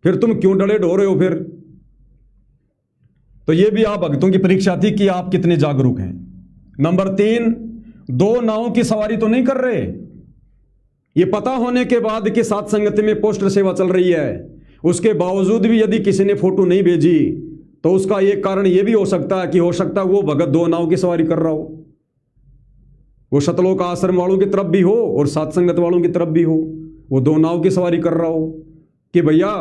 फिर तुम क्यों डरे ढो रहे हो फिर? तो ये भी आप भक्तों की परीक्षा थी कि आप कितने जागरूक हैं। नंबर 3, 2 नावों की सवारी तो नहीं कर रहे। ये पता होने के बाद कि साथ संगति में पोस्टर सेवा चल रही है, उसके बावजूद भी यदि किसी ने फोटो नहीं भेजी तो उसका एक कारण यह भी हो सकता है कि हो सकता है वो भगत 2 नाव की सवारी कर रहा हो। वो सतलोक आश्रम वालों की तरफ भी हो और साथ संगत वालों की तरफ भी हो, वो 2 नाव की सवारी कर रहा हो कि भैया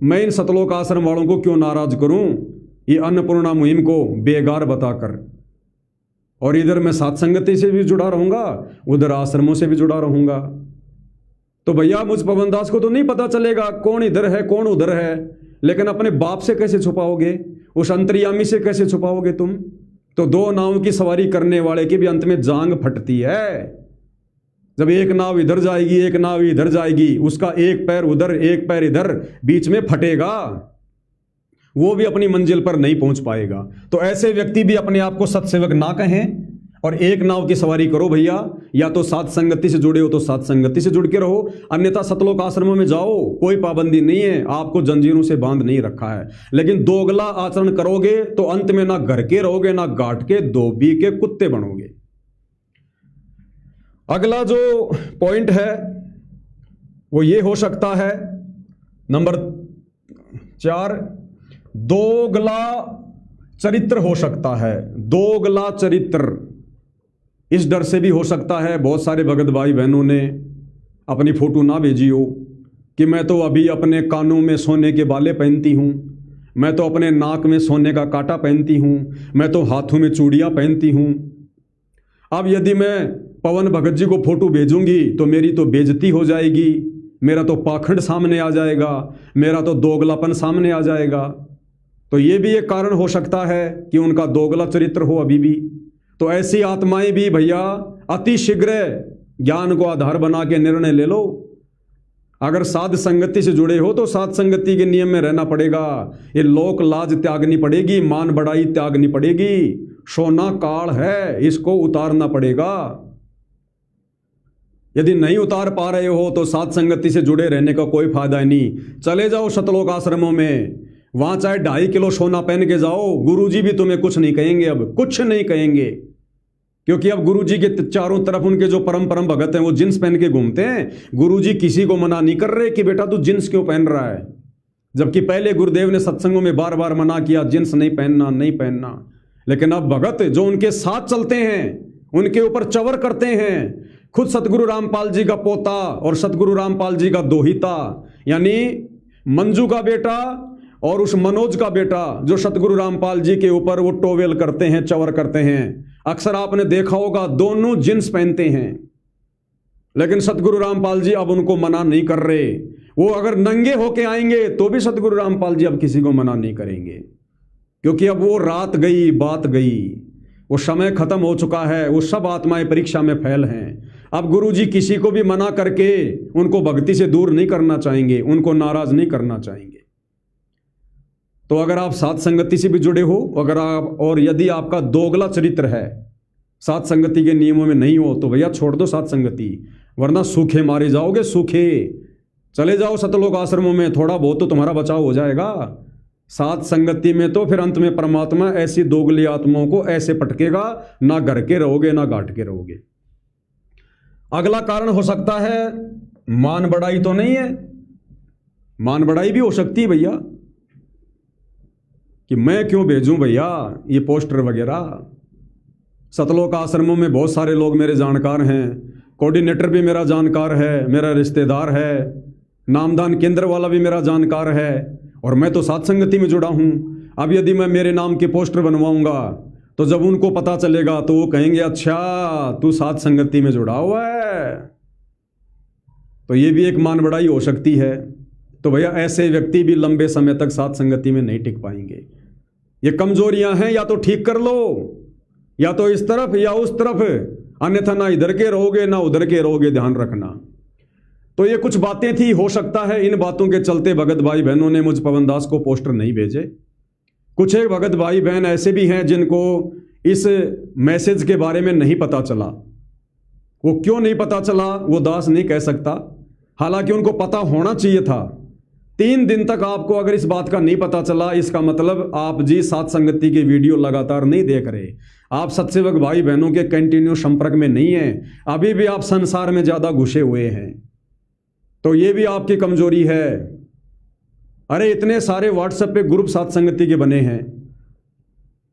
मैं इन सतलोक आश्रम वालों को क्यों नाराज करूं ये अन्नपूर्णा मुहिम को बेगार बताकर, और इधर मैं साथ संगति से भी जुड़ा रहूंगा, उधर आश्रमों से भी जुड़ा रहूंगा। तो भैया मुझ पवन दास को तो नहीं पता चलेगा कौन इधर है कौन उधर है, लेकिन अपने बाप से कैसे छुपाओगे, उस अंतर्यामी से कैसे छुपाओगे तुम? तो 2 नाव की सवारी करने वाले की भी अंत में जांग फटती है। जब एक नाव इधर जाएगी एक नाव इधर जाएगी, उसका एक पैर उधर एक पैर इधर बीच में फटेगा, वो भी अपनी मंजिल पर नहीं पहुंच पाएगा। तो ऐसे व्यक्ति भी अपने आप को सत्सेवक ना कहें और एक नाव की सवारी करो भैया। या तो साथ संगति से जुड़े हो तो साथ संगति से जुड़ के रहो, अन्यथा सतलोक आश्रमों में जाओ, कोई पाबंदी नहीं है, आपको जंजीरों से बांध नहीं रखा है। लेकिन दोगला आचरण करोगे तो अंत में ना घर के रहोगे ना घाट के, धोबी के कुत्ते बनोगे। अगला जो पॉइंट है वो ये हो सकता है, नंबर 4, दोगला चरित्र हो सकता है। दोगला चरित्र इस डर से भी हो सकता है, बहुत सारे भगत भाई बहनों ने अपनी फोटो ना भेजी हो कि मैं तो अभी अपने कानों में सोने के बाले पहनती हूँ, मैं तो अपने नाक में सोने का कांटा पहनती हूँ, मैं तो हाथों में चूड़ियाँ पहनती हूँ। अब यदि मैं पवन भगत जी को फोटो भेजूंगी तो मेरी तो बेइज्जती हो जाएगी, मेरा तो पाखंड सामने आ जाएगा, मेरा तो दोगलापन सामने आ जाएगा। तो ये भी एक कारण हो सकता है कि उनका दोगला चरित्र हो अभी भी। तो ऐसी आत्माएं भी भैया अति शीघ्र ज्ञान को आधार बना के निर्णय ले लो। अगर साध संगति से जुड़े हो तो साध संगति के नियम में रहना पड़ेगा, ये लोक लाज त्यागनी पड़ेगी, मान बढ़ाई त्यागनी पड़ेगी, सोना काल है इसको उतारना पड़ेगा। यदि नहीं उतार पा रहे हो तो साध संगति से जुड़े रहने का कोई फायदा नहीं। चले जाओ सतलोक आश्रमों में, वहां चाहे 2.5 किलो सोना पहन के जाओ, गुरुजी भी तुम्हें कुछ नहीं कहेंगे, अब कुछ नहीं कहेंगे, क्योंकि अब गुरुजी के चारों तरफ उनके जो परम भगत हैं वो जींस पहन के घूमते हैं। गुरुजी किसी को मना नहीं कर रहे कि बेटा तू जींस क्यों पहन रहा है, जबकि पहले गुरुदेव ने सत्संगों में बार बार मना किया जींस नहीं पहनना नहीं पहनना। लेकिन अब भगत जो उनके साथ चलते हैं उनके ऊपर चवर करते हैं। खुद सतगुरु रामपाल जी का पोता और सतगुरु रामपाल जी का दोहिता यानी मंजू का बेटा और उस मनोज का बेटा जो सतगुरु रामपाल जी के ऊपर वो टोवेल करते हैं, चवर करते हैं। अक्सर आपने देखा होगा दोनों जींस पहनते हैं, लेकिन सतगुरु रामपाल जी अब उनको मना नहीं कर रहे। वो अगर नंगे होके आएंगे तो भी सतगुरु रामपाल जी अब किसी को मना नहीं करेंगे, क्योंकि अब वो रात गई बात गई, वो समय खत्म हो चुका है, वो सब आत्माएं परीक्षा में फेल हैं। अब गुरुजी किसी को भी मना करके उनको भक्ति से दूर नहीं करना चाहेंगे, उनको नाराज नहीं करना चाहेंगे। तो अगर आप साथ संगति से भी जुड़े हो, अगर आप और यदि आपका दोगला चरित्र है, साथ संगति के नियमों में नहीं हो, तो भैया छोड़ दो साथ संगति, वरना सूखे मारे जाओगे। सूखे चले जाओ सतलोक आश्रमों में, थोड़ा बहुत तो तुम्हारा बचाव हो जाएगा। साथ संगति में तो फिर अंत में परमात्मा ऐसी दोगली आत्माओं को ऐसे पटकेगा, ना घर के रहोगे ना घाट के रहोगे। अगला कारण हो सकता है मान बढ़ाई तो नहीं है, मान बढ़ाई भी हो सकती है भैया। कि मैं क्यों भेजूं भैया ये पोस्टर वगैरह। सतलोक आश्रमों में बहुत सारे लोग मेरे जानकार हैं, कोऑर्डिनेटर भी मेरा जानकार है, मेरा रिश्तेदार है, नामदान केंद्र वाला भी मेरा जानकार है, और मैं तो साध संगति में जुड़ा हूं। अब यदि मैं मेरे नाम के पोस्टर बनवाऊंगा तो जब उनको पता चलेगा तो वो कहेंगे अच्छा तू साध संगति में जुड़ा हुआ है, तो ये भी एक मान बढ़ाई हो सकती है। तो भैया ऐसे व्यक्ति भी लंबे समय तक साध संगति में नहीं टिक पाएंगे। ये कमजोरियां हैं, या तो ठीक कर लो, या तो इस तरफ या उस तरफ, अन्यथा ना इधर के रहोगे ना उधर के रहोगे, ध्यान रखना। तो ये कुछ बातें थी, हो सकता है इन बातों के चलते भगत भाई बहनों ने मुझ पवन दास को पोस्टर नहीं भेजे। कुछ एक भगत भाई बहन ऐसे भी हैं जिनको इस मैसेज के बारे में नहीं पता चला। वो क्यों नहीं पता चला वो दास नहीं कह सकता, हालांकि उनको पता होना चाहिए था। 3 दिन तक आपको अगर इस बात का नहीं पता चला, इसका मतलब आप जी साध संगति के वीडियो लगातार नहीं देख रहे, आप सत्सेवक भाई बहनों के कंटिन्यू संपर्क में नहीं है, अभी भी आप संसार में ज्यादा घुसे हुए हैं। तो ये भी आपकी कमजोरी है। अरे इतने सारे व्हाट्सएप पे ग्रुप साध संगति के बने हैं,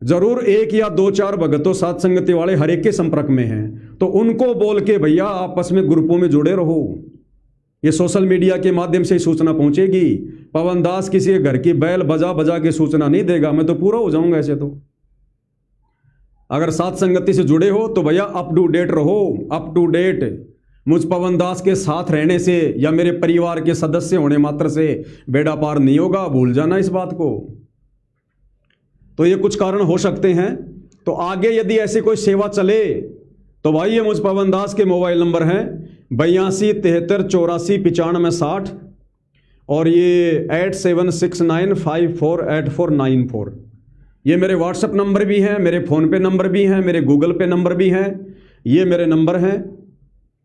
जरूर 1 या 2-4 भगतों साध संगति वाले हर एक के संपर्क में हैं, तो उनको बोल के भैया आपस में ग्रुपों में जुड़े रहो। ये सोशल मीडिया के माध्यम से सूचना पहुंचेगी। पवन दास किसी के घर की बैल बजा बजा के सूचना नहीं देगा, मैं तो पूरा हो जाऊंगा ऐसे। तो अगर साध संगति से जुड़े हो तो भैया अप टू डेट रहो, अप टू डेट। मुझ पवन दास के साथ रहने से या मेरे परिवार के सदस्य होने मात्र से बेड़ा पार नहीं होगा, भूल जाना इस बात को। तो ये कुछ कारण हो सकते हैं। तो आगे यदि ऐसी कोई सेवा चले तो भाई ये मुझ पवन दास के मोबाइल नंबर हैं 82 73 84 95 60 और ये 8769548494। ये मेरे व्हाट्सएप नंबर भी हैं, मेरे फ़ोन पे नंबर भी हैं, मेरे गूगल पे नंबर भी हैं। ये मेरे नंबर हैं।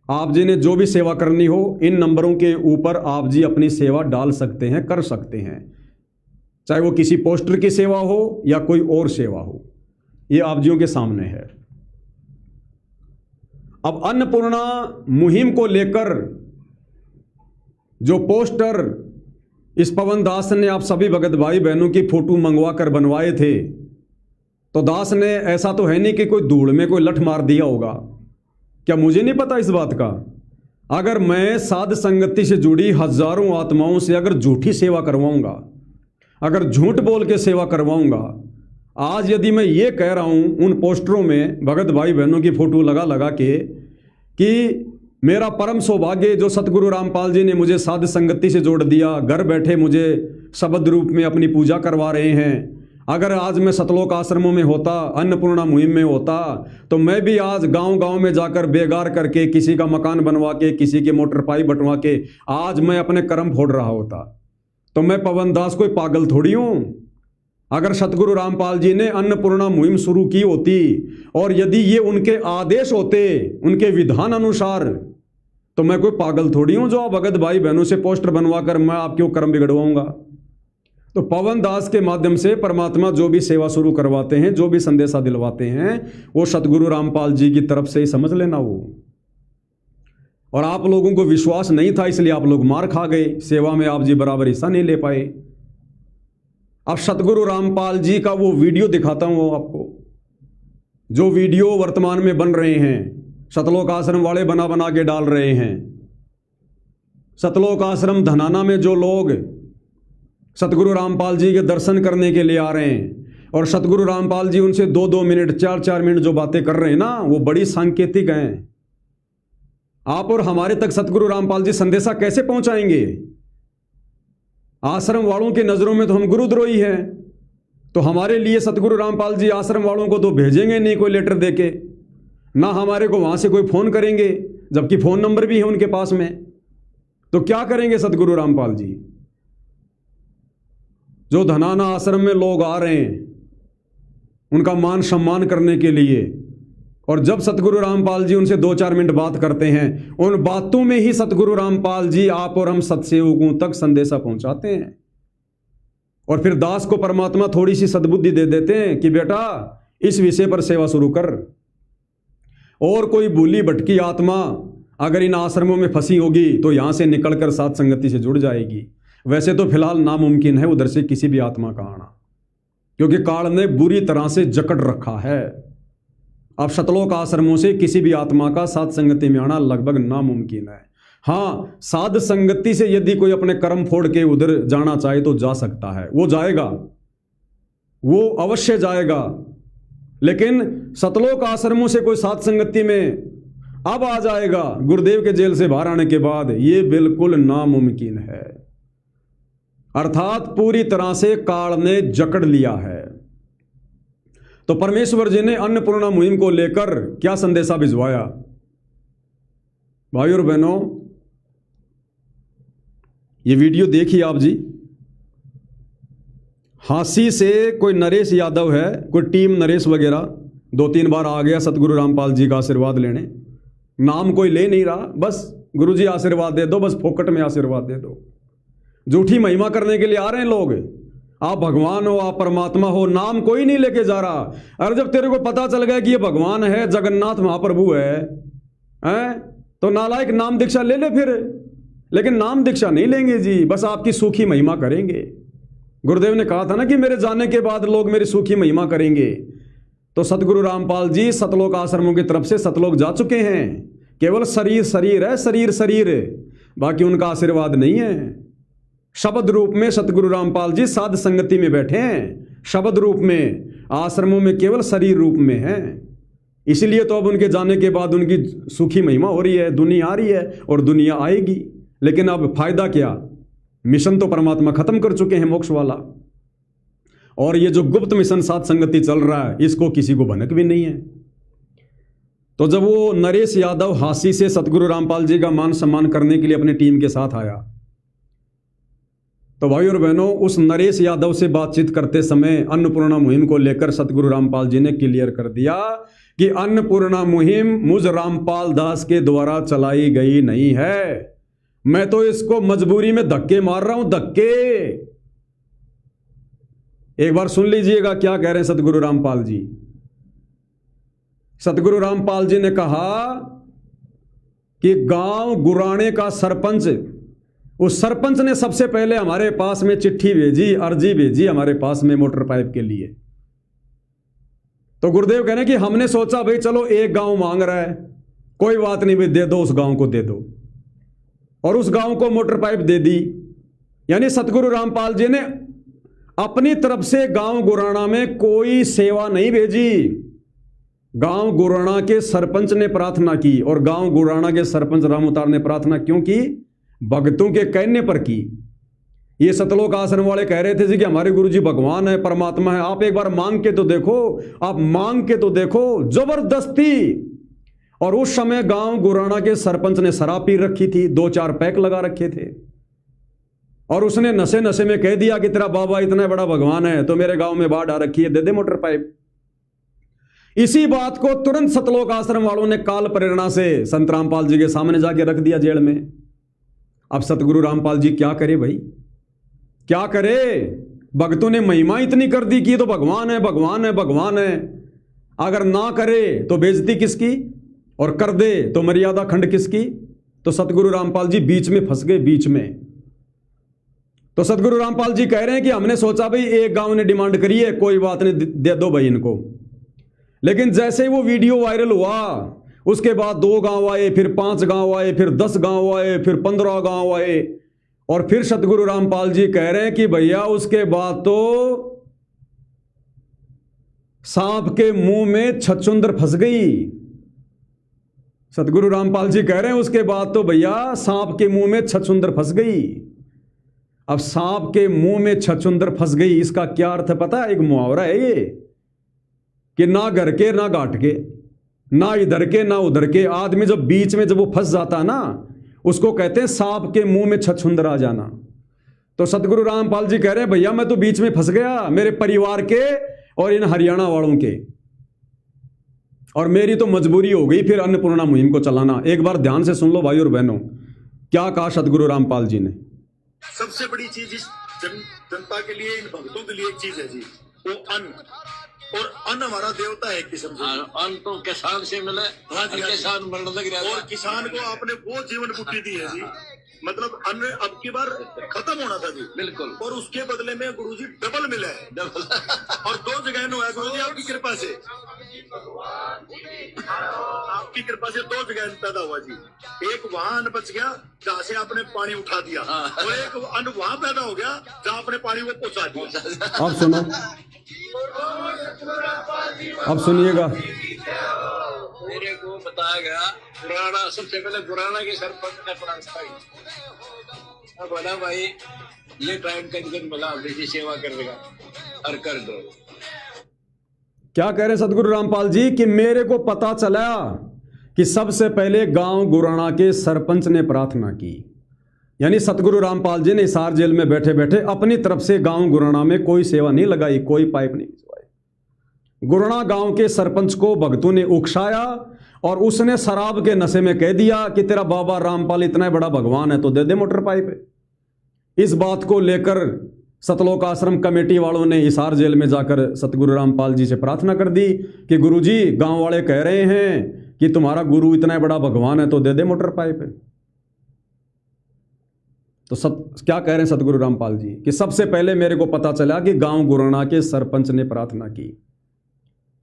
आप जी ने जो भी सेवा करनी हो इन नंबरों के ऊपर आप जी अपनी सेवा डाल सकते हैं, कर सकते हैं, चाहे वो किसी पोस्टर की सेवा हो या कोई और सेवा हो। ये आप जियों के सामने है। अब अन्नपूर्णा मुहिम को लेकर जो पोस्टर इस पवन दास ने आप सभी भगत भाई बहनों की फोटो मंगवा कर बनवाए थे, तो दास ने ऐसा तो है नहीं कि कोई धूल में कोई लठ मार दिया होगा। क्या मुझे नहीं पता इस बात का? अगर मैं साध संगति से जुड़ी हजारों आत्माओं से अगर झूठी सेवा करवाऊंगा, अगर झूठ बोल के सेवा करवाऊंगा, आज यदि मैं ये कह रहा हूं उन पोस्टरों में भगत भाई बहनों की फोटो लगा लगा के कि मेरा परम सौभाग्य जो सतगुरु रामपाल जी ने मुझे साध संगति से जोड़ दिया, घर बैठे मुझे शब्द रूप में अपनी पूजा करवा रहे हैं, अगर आज मैं सतलोक आश्रमों में होता, अन्नपूर्णा मुहिम में होता, तो मैं भी आज गांव-गांव में जाकर बेगार करके किसी का मकान बनवा के, किसी के मोटर पाइप बंटवा के आज मैं अपने कर्म फोड़ रहा होता। तो मैं पवन दास कोई पागल थोड़ी हूं। अगर सतगुरु रामपाल जी ने अन्नपूर्णा मुहिम शुरू की होती और यदि ये उनके आदेश होते, उनके विधान अनुसार, तो मैं कोई पागल थोड़ी हूं जो भगत भाई बहनों से पोस्टर बनवा कर मैं आपके कर्म बिगड़वाऊंगा। तो पवन दास के माध्यम से परमात्मा जो भी सेवा शुरू करवाते हैं, जो भी संदेशा दिलवाते हैं, वो सतगुरु रामपाल जी की तरफ से ही समझ लेना वो। और आप लोगों को विश्वास नहीं था इसलिए आप लोग मार खा गए, सेवा में आप जी बराबर हिस्सा नहीं ले पाए। अब सतगुरु रामपाल जी का वो वीडियो दिखाता हूं आपको, जो वीडियो वर्तमान में बन रहे हैं, सतलोक आश्रम वाले बना बना के डाल रहे हैं। सतलोक आश्रम धनाना में जो लोग सतगुरु रामपाल जी के दर्शन करने के लिए आ रहे हैं और सतगुरु रामपाल जी उनसे 2-2 मिनट 4-4 मिनट जो बातें कर रहे हैं ना, वो बड़ी सांकेतिक हैं। आप और हमारे तक सतगुरु रामपाल जी संदेशा कैसे पहुंचाएंगे? आश्रम वालों की नजरों में तो हम गुरुद्रोही हैं, तो हमारे लिए सतगुरु रामपाल जी आश्रम वालों को तो भेजेंगे नहीं कोई लेटर देके, ना हमारे को वहां से कोई फोन करेंगे, जबकि फोन नंबर भी है उनके पास में। तो क्या करेंगे सतगुरु रामपाल जी? जो धनाना आश्रम में लोग आ रहे हैं उनका मान सम्मान करने के लिए, और जब सतगुरु रामपाल जी उनसे 2-4 मिनट बात करते हैं, उन बातों में ही सतगुरु रामपाल जी आप और हम सत्सेवकों तक संदेशा पहुंचाते हैं। और फिर दास को परमात्मा थोड़ी सी सद्बुद्धि दे देते हैं कि बेटा इस विषय पर सेवा शुरू कर। और कोई भूली भटकी आत्मा अगर इन आश्रमों में फंसी होगी तो यहां से निकलकर साध संगति से जुड़ जाएगी। वैसे तो फिलहाल नामुमकिन है उधर से किसी भी आत्मा का आना। क्योंकि काल ने बुरी तरह से जकड़ रखा है। अब सतलोक आश्रमों से किसी भी आत्मा का साध संगति में आना लगभग नामुमकिन है। हाँ, साध संगति से यदि कोई अपने कर्म फोड़ के उधर जाना चाहे तो जा सकता है, वो जाएगा, वो अवश्य जाएगा। लेकिन सतलोक आश्रमों से कोई साध संगति में अब आ जाएगा गुरुदेव के जेल से बाहर आने के बाद, ये बिल्कुल नामुमकिन है। अर्थात पूरी तरह से काल ने जकड़ लिया है। तो परमेश्वर जी ने अन्नपूर्णा मुहिम को लेकर क्या संदेशा भिजवाया? भाइयों और बहनों, ये वीडियो देखिए आप जी। हांसी से कोई नरेश यादव है, कोई टीम नरेश वगैरह 2-3 बार आ गया सतगुरु रामपाल जी का आशीर्वाद लेने, नाम कोई ले नहीं रहा, बस गुरु जी आशीर्वाद दे दो, बस फोकट में आशीर्वाद दे दो। झूठी महिमा करने के लिए आ रहे हैं लोग। आप भगवान हो, आप परमात्मा हो, नाम कोई नहीं लेके जा रहा। अरे जब तेरे को पता चल गया कि ये भगवान है, जगन्नाथ महाप्रभु है, तो नालायक नाम दीक्षा ले ले फिर। लेकिन नाम दीक्षा नहीं लेंगे जी, बस आपकी सूखी महिमा करेंगे। गुरुदेव ने कहा था ना कि मेरे जाने के बाद लोग मेरी सूखी महिमा करेंगे। तो सतगुरु रामपाल जी सतलोक आश्रमों की तरफ से सतलोक जा चुके हैं। केवल शरीर शरीर है, शरीर शरीर, बाकी उनका आशीर्वाद नहीं है। शब्द रूप में सतगुरु रामपाल जी साध संगति में बैठे हैं, शब्द रूप में, आश्रमों में केवल शरीर रूप में है। इसीलिए तो अब उनके जाने के बाद उनकी सूखी महिमा हो रही है, दुनिया आ रही है और दुनिया आएगी। लेकिन अब फायदा क्या? मिशन तो परमात्मा खत्म कर चुके हैं, मोक्ष वाला। और ये जो गुप्त मिशन साध संगति चल रहा है, इसको किसी को भनक भी नहीं है। तो जब वो नरेश यादव हांसी से सतगुरु रामपाल जी का मान सम्मान करने के लिए अपनी टीम के साथ आया, तो भाई और बहनों, उस नरेश यादव से बातचीत करते समय अन्नपूर्णा मुहिम को लेकर सतगुरु रामपाल जी ने क्लियर कर दिया कि अन्नपूर्णा मुहिम मुझ रामपाल दास के द्वारा चलाई गई नहीं है। मैं तो इसको मजबूरी में धक्के मार रहा हूं, धक्के। एक बार सुन लीजिएगा क्या कह रहे हैं सतगुरु रामपाल जी। सतगुरु रामपाल जी ने कहा कि गांव गुराणे का सरपंच, उस सरपंच ने सबसे पहले हमारे पास में चिट्ठी भेजी, अर्जी भेजी हमारे पास में मोटर पाइप के लिए। तो गुरुदेव कहने कि हमने सोचा भाई चलो एक गांव मांग रहा है, कोई बात नहीं भाई, दे दो, उस गांव को दे दो। और उस गांव को मोटर पाइप दे दी। यानी सतगुरु रामपाल जी ने अपनी तरफ से गांव गुराणा में कोई सेवा नहीं भेजी। गांव गुराणा के सरपंच ने प्रार्थना की, और गांव गुराणा के सरपंच रामउतार ने प्रार्थना क्यों की? भक्तों के कहने पर की। ये सतलोक आश्रम वाले कह रहे थे जी कि हमारे गुरुजी भगवान है, परमात्मा है, आप एक बार मांग के तो देखो, आप मांग के तो देखो, जबरदस्ती। और उस समय गांव गुराणा के सरपंच ने शराब पी रखी थी, 2-4 पैक लगा रखे थे, और उसने नशे नशे में कह दिया कि तेरा बाबा इतना बड़ा भगवान है तो मेरे गांव में बाढ़ आ रखी है, दे दे मोटर पाइप। इसी बात को तुरंत सतलोक आश्रम वालों ने काल प्रेरणा से संत रामपाल जी के सामने जाके रख दिया जेल में। अब सतगुरु रामपाल जी क्या करे भाई, क्या करे? भक्तों ने महिमा इतनी कर दी कि ये तो भगवान है, भगवान है, भगवान है। अगर ना करे तो बेइज्जती किसकी, और कर दे तो मर्यादा खंड किसकी? तो सतगुरु रामपाल जी बीच में फंस गए, बीच में। तो सतगुरु रामपाल जी कह रहे हैं कि हमने सोचा भाई एक गांव ने डिमांड करी है, कोई बात नहीं, दे दो भाई इनको। लेकिन जैसे ही वो वीडियो वायरल हुआ, उसके बाद 2 गांव आए, फिर 5 गांव आए, फिर 10 गांव आए, फिर 15 गांव आए, और फिर सतगुरु रामपाल जी कह रहे हैं कि भैया उसके बाद तो सांप के मुंह में छछूंदर फंस गई। सतगुरु रामपाल जी कह रहे हैं उसके बाद तो भैया सांप के मुंह में छछूंदर फंस गई। अब सांप के मुंह में छछूंदर फंस गई, इसका क्या अर्थ पता है? एक मुहावरा है ये कि ना घर के ना घाट के, ना इधर के ना उधर के, आदमी जब बीच में जब वो फंस जाता है ना, उसको कहते हैं सांप के मुंह में छछूंदर आ जाना। तो सतगुरु रामपाल जी कह रहे हैं भैया मैं तो बीच में फंस गया, मेरे परिवार के और इन हरियाणा वालों के, और मेरी तो मजबूरी हो गई फिर अन्नपूर्णा मुहिम को चलाना। एक बार ध्यान से सुन लो भाई और बहनों, क्या कहा सतगुरु रामपाल जी ने। सबसे बड़ी चीज इस जनता के लिए, इन भक्तों के लिए एक चीज है जी, वो अन्न। और अन्न हमारा देवता है एक किस्म से। अन्न तो किसान से मिले, हाँ जी, किसान मरने लग रहा है। और किसान को आपने वो जीवन बुद्धि दी है जी मतलब अन्न अब की बार खत्म होना था जी, बिल्कुल। और उसके बदले में गुरुजी डबल मिला है, डबल। और 2 जगह हुआ है गुरुजी आपकी कृपा से, आपकी कृपा से 2 जगह पैदा हुआ जी। एक वहां अन्न बच गया जहाँ से आपने पानी उठा दिया, और एक अन्न वहां पैदा हो गया जहाँ आपने पानी को पहुंचा दिया। अब सुनो, अब सुनिएगा। मेरे को बताया गया पुराना, सबसे पहले पुराना के सरपंच ने अब बोला भाई ये टाइम कहीं मिला बेटी सेवा करने का और कर दो। क्या कह रहे सतगुरु रामपाल जी कि मेरे को पता चला कि सबसे पहले गांव गुराना के सरपंच ने प्रार्थना की, यानी सतगुरु रामपाल जी ने हिसार जेल में बैठे बैठे अपनी तरफ से गांव गुराना में कोई सेवा नहीं लगाई, कोई पाइप नहीं भिजवाई। गुराना गांव के सरपंच को भक्तों ने उकसाया और उसने शराब के नशे में कह दिया कि तेरा बाबा रामपाल इतना बड़ा भगवान है तो दे दे मोटर पाइप। इस बात को लेकर सतलोक आश्रम कमेटी वालों ने हिसार जेल में जाकर सतगुरु रामपाल जी से प्रार्थना कर दी कि गुरुजी गांव वाले कह रहे हैं कि तुम्हारा गुरु इतना बड़ा भगवान है तो दे दे मोटर पाइप। तो क्या कह रहे हैं सतगुरु रामपाल जी कि सबसे पहले मेरे को पता चला कि गांव गुराना के सरपंच ने प्रार्थना की।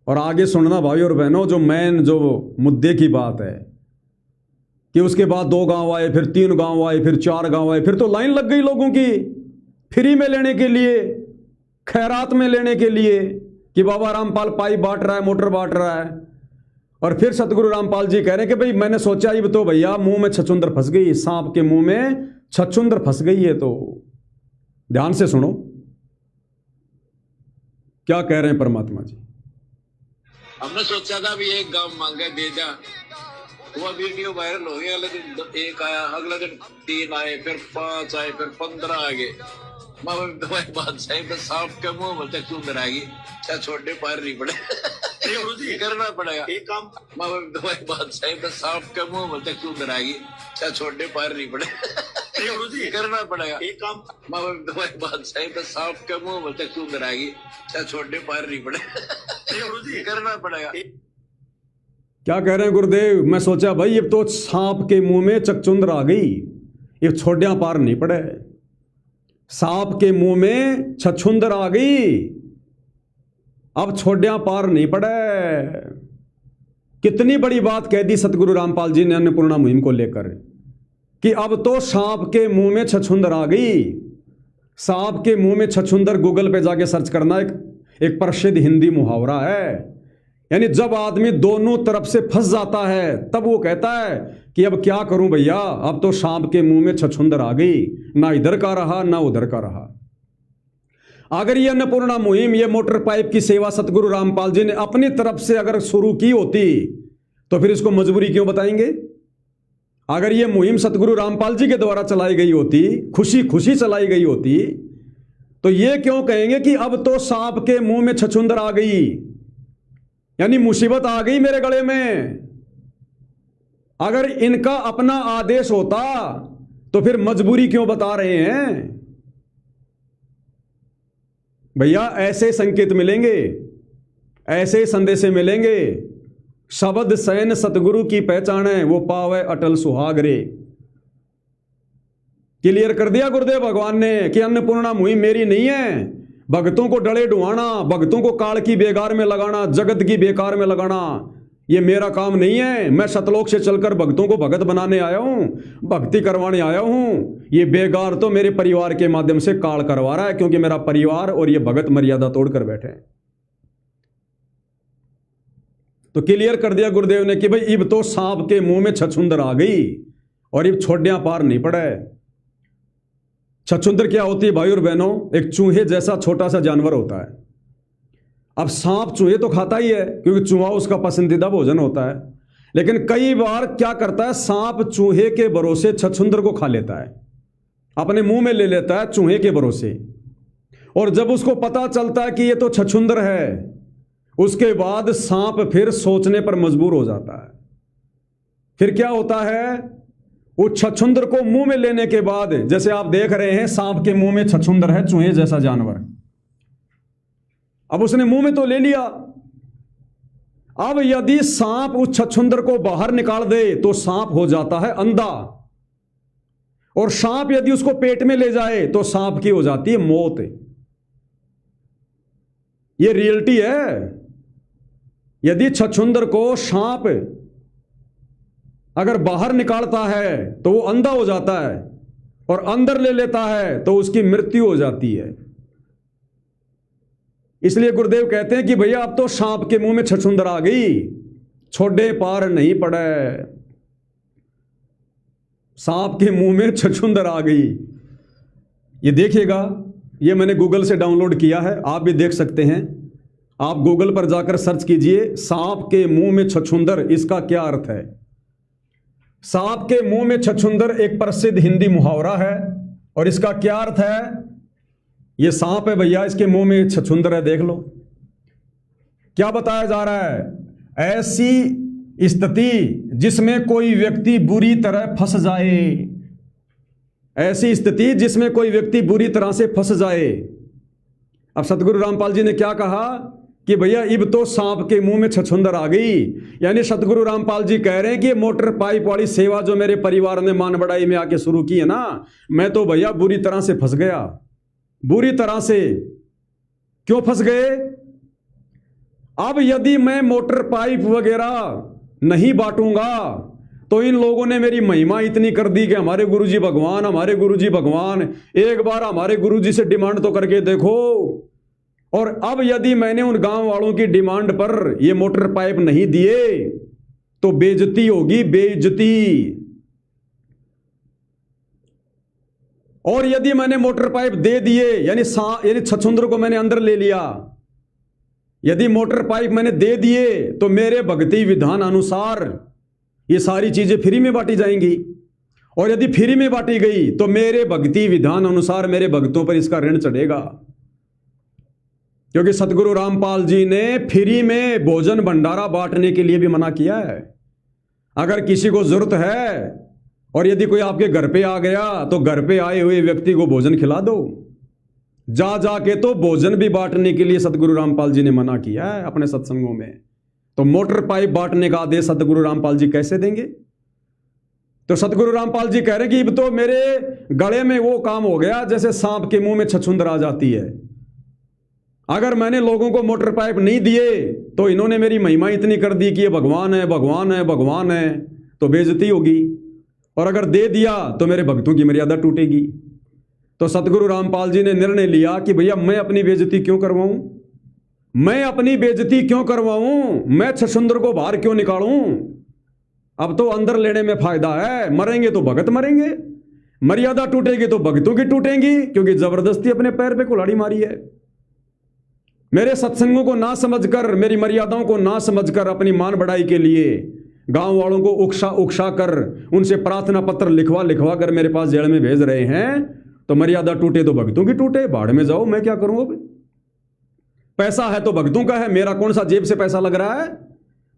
और आगे सुनना भाई और बहनों, जो मुद्दे की बात है कि उसके बाद 2 गांव आए, फिर 3 गांव आए, फिर 4 गांव आए, फिर तो लाइन लग गई लोगों की फ्री में लेने के लिए, खैरात में लेने के लिए कि बाबा रामपाल पाइप बांट रहा है, मोटर बांट रहा है। और फिर सतगुरु रामपाल जी कह रहे हैं कि भाई मैंने सोचा ये तो भैया मुंह में छछूंदर फंस गई, सांप के मुंह में छछूंदर फंस गई है। तो ध्यान से सुनो क्या कह रहे हैं परमात्मा जी। हमने सोचा था भी एक गांव मांगे दे जा, वो वीडियो वायरल हो गया। अगले दिन 1 आया, अगले दिन 3 आए, फिर 5 आए, फिर 15 आ गए। दवाई बादशाही में सांप के मुंह में चूंदर आएगी, क्या छोटे पैर नहीं पड़े करना पड़ेगा एक काम। दवाई बादशाही में सांप के मुंह में चूंदर आएगी, क्या छोटे पैर नहीं पड़े करना पड़ेगा एक काम। दवाई बादशाही में सांप के मुंह में चूंदर आएगी, क्या छोटे पैर नहीं पड़े करना पड़ेगा। क्या कह रहे हैं गुरुदेव? मैं सोचा भाई ये तो सांप के मुंह में चकचुंदर आ गई, ये छोड़िया पार नहीं पड़े। सांप के मुंह में छछुंदर आ गई, अब छोड़िया पार नहीं पड़े। कितनी बड़ी बात कह दी सतगुरु रामपाल जी ने अन्नपूर्णा मुहिम को लेकर कि अब तो सांप के मुंह में छछुंदर आ गई। सांप के मुंह में छछुंदर गूगल पे जाके सर्च करना, एक प्रसिद्ध हिंदी मुहावरा है। यानी जब आदमी दोनों तरफ से फंस जाता है तब वो कहता है कि अब क्या करूं भैया, अब तो सांप के मुंह में छछुंदर आ गई, ना इधर का रहा ना उधर का रहा। अगर ये अन्नपूर्णा मुहिम, ये मोटर पाइप की सेवा सतगुरु रामपाल जी ने अपनी तरफ से अगर शुरू की होती तो फिर इसको मजबूरी क्यों बताएंगे? अगर ये मुहिम सतगुरु रामपाल जी के द्वारा चलाई गई होती, खुशी खुशी चलाई गई होती, तो ये क्यों कहेंगे कि अब तो सांप के मुंह में छछुंदर आ गई, यानी मुसीबत आ गई मेरे गले में। अगर इनका अपना आदेश होता तो फिर मजबूरी क्यों बता रहे हैं? भैया ऐसे संकेत मिलेंगे, ऐसे संदेश मिलेंगे। शब्द सैन सतगुरु की पहचान है, वो पावे अटल सुहाग रे। क्लियर कर दिया गुरुदेव भगवान ने कि अन्नपूर्णा मुहिम मेरी नहीं है। भक्तों को डले ढुआना, भक्तों को काल की बेकार में लगाना, जगत की बेकार में लगाना, ये मेरा काम नहीं है। मैं सतलोक से चलकर भक्तों को भगत बनाने आया हूं, भक्ति करवाने आया हूं। ये बेगार तो मेरे परिवार के माध्यम से काल करवा रहा है, क्योंकि मेरा परिवार और ये भगत मर्यादा तोड़कर बैठे हैं। तो क्लियर कर दिया गुरुदेव ने कि भाई इब तो सांप के मुंह में छछुंदर आ गई और इब छोड़िया पार नहीं पड़े। छछुंदर क्या होती है भाई और बहनों? एक चूहे जैसा छोटा सा जानवर होता है। अब सांप चूहे तो खाता ही है क्योंकि चूहा उसका पसंदीदा भोजन होता है, लेकिन कई बार क्या करता है, सांप चूहे के भरोसे छछुंदर को खा लेता है, अपने मुंह में ले लेता है चूहे के भरोसे। और जब उसको पता चलता है कि ये तो छछुंदर है, उसके बाद सांप फिर सोचने पर मजबूर हो जाता है। फिर क्या होता है, वो छछुंदर को मुंह में लेने के बाद, जैसे आप देख रहे हैं सांप के मुंह में छछुंदर है, चूहे जैसा जानवर। अब उसने मुंह में तो ले लिया, अब यदि सांप उस छछुंदर को बाहर निकाल दे तो सांप हो जाता है अंधा। और सांप यदि उसको पेट में ले जाए तो सांप की हो जाती है मौत। ये रियलिटी है। यदि छछूंदर को सांप अगर बाहर निकालता है तो वो अंधा हो जाता है, और अंदर ले लेता है तो उसकी मृत्यु हो जाती है। इसलिए गुरुदेव कहते हैं कि भैया अब तो सांप के मुंह में छछूंदर आ गई, छोड़े पार नहीं पड़े। सांप के मुंह में छछूंदर आ गई। ये देखिएगा, ये मैंने गूगल से डाउनलोड किया है, आप भी देख सकते हैं। आप गूगल पर जाकर सर्च कीजिए सांप के मुंह में छछूंदर, इसका क्या अर्थ है। सांप के मुंह में छछूंदर एक प्रसिद्ध हिंदी मुहावरा है, और इसका क्या अर्थ है। ये सांप है भैया, इसके मुंह में छछूंदर है, देख लो। क्या बताया जा रहा है, ऐसी स्थिति जिसमें कोई व्यक्ति बुरी तरह फंस जाए, ऐसी स्थिति जिसमें कोई व्यक्ति बुरी तरह से फंस जाए। अब सतगुरु रामपाल जी ने क्या कहा कि भैया इब तो सांप के मुंह में छछूंदर आ गई। यानी सतगुरु रामपाल जी कह रहे हैं कि मोटर पाइप वाली सेवा जो मेरे परिवार ने मान बढ़ाई में आके शुरू की है ना, मैं तो भैया बुरी तरह से फंस गया। बुरी तरह से क्यों फंस गए। अब यदि मैं मोटर पाइप वगैरह नहीं बांटूंगा तो इन लोगों ने मेरी महिमा इतनी कर दी कि हमारे गुरुजी भगवान, हमारे गुरुजी भगवान, एक बार हमारे गुरुजी से डिमांड तो करके देखो। और अब यदि मैंने उन गांव वालों की डिमांड पर ये मोटर पाइप नहीं दिए तो बेइज्जती होगी, बेइज्जती। और यदि मैंने मोटर पाइप दे दिए, यानी छछूंदर को मैंने अंदर ले लिया, यदि मोटर पाइप मैंने दे दिए तो मेरे भक्ति विधान अनुसार ये सारी चीजें फ्री में बांटी जाएंगी। और यदि फ्री में बांटी गई तो मेरे भक्ति विधान अनुसार मेरे भक्तों पर इसका ऋण चढ़ेगा। क्योंकि सतगुरु रामपाल जी ने फ्री में भोजन भंडारा बांटने के लिए भी मना किया है। अगर किसी को जरूरत है और यदि कोई आपके घर पे आ गया तो घर पे आए हुए व्यक्ति को भोजन खिला दो। जा जाके तो भोजन भी बांटने के लिए सतगुरु रामपाल जी ने मना किया है अपने सत्संगों में। तो मोटर पाइप बांटने का आदेश सतगुरु रामपाल जी कैसे देंगे। तो सतगुरु रामपाल जी कह रहे हैं कि अब तो मेरे गले में वो काम हो गया जैसे सांप के मुंह में छछूंदर आ जाती है। अगर मैंने लोगों को मोटर पाइप नहीं दिए तो इन्होंने मेरी महिमा इतनी कर दी कि ये भगवान है, भगवान है, भगवान है, तो बेइज्जती होगी। और अगर दे दिया तो मेरे भक्तों की मर्यादा टूटेगी। तो सतगुरु रामपाल जी ने निर्णय लिया कि भैया मैं अपनी बेइज्जती क्यों करवाऊं, मैं अपनी बेइज्जती क्यों करवाऊं, मैं छछूंदर को बाहर क्यों निकालूं। अब तो अंदर लेने में फायदा है, मरेंगे तो भगत मरेंगे, मर्यादा टूटेगी तो भक्तों की टूटेंगी, क्योंकि जबरदस्ती अपने पैर पे कुल्हाड़ी मारी है। मेरे सत्संगों को ना समझकर, मेरी मर्यादाओं को ना समझकर अपनी मान बढ़ाई के लिए गांव वालों को उकसा कर उनसे प्रार्थना पत्र लिखवा कर मेरे पास जेल में भेज रहे हैं। तो मर्यादा टूटे तो भक्तों की टूटे, बाढ़ में जाओ, मैं क्या करूं। अब पैसा है तो भक्तों का है, मेरा कौन सा जेब से पैसा लग रहा है।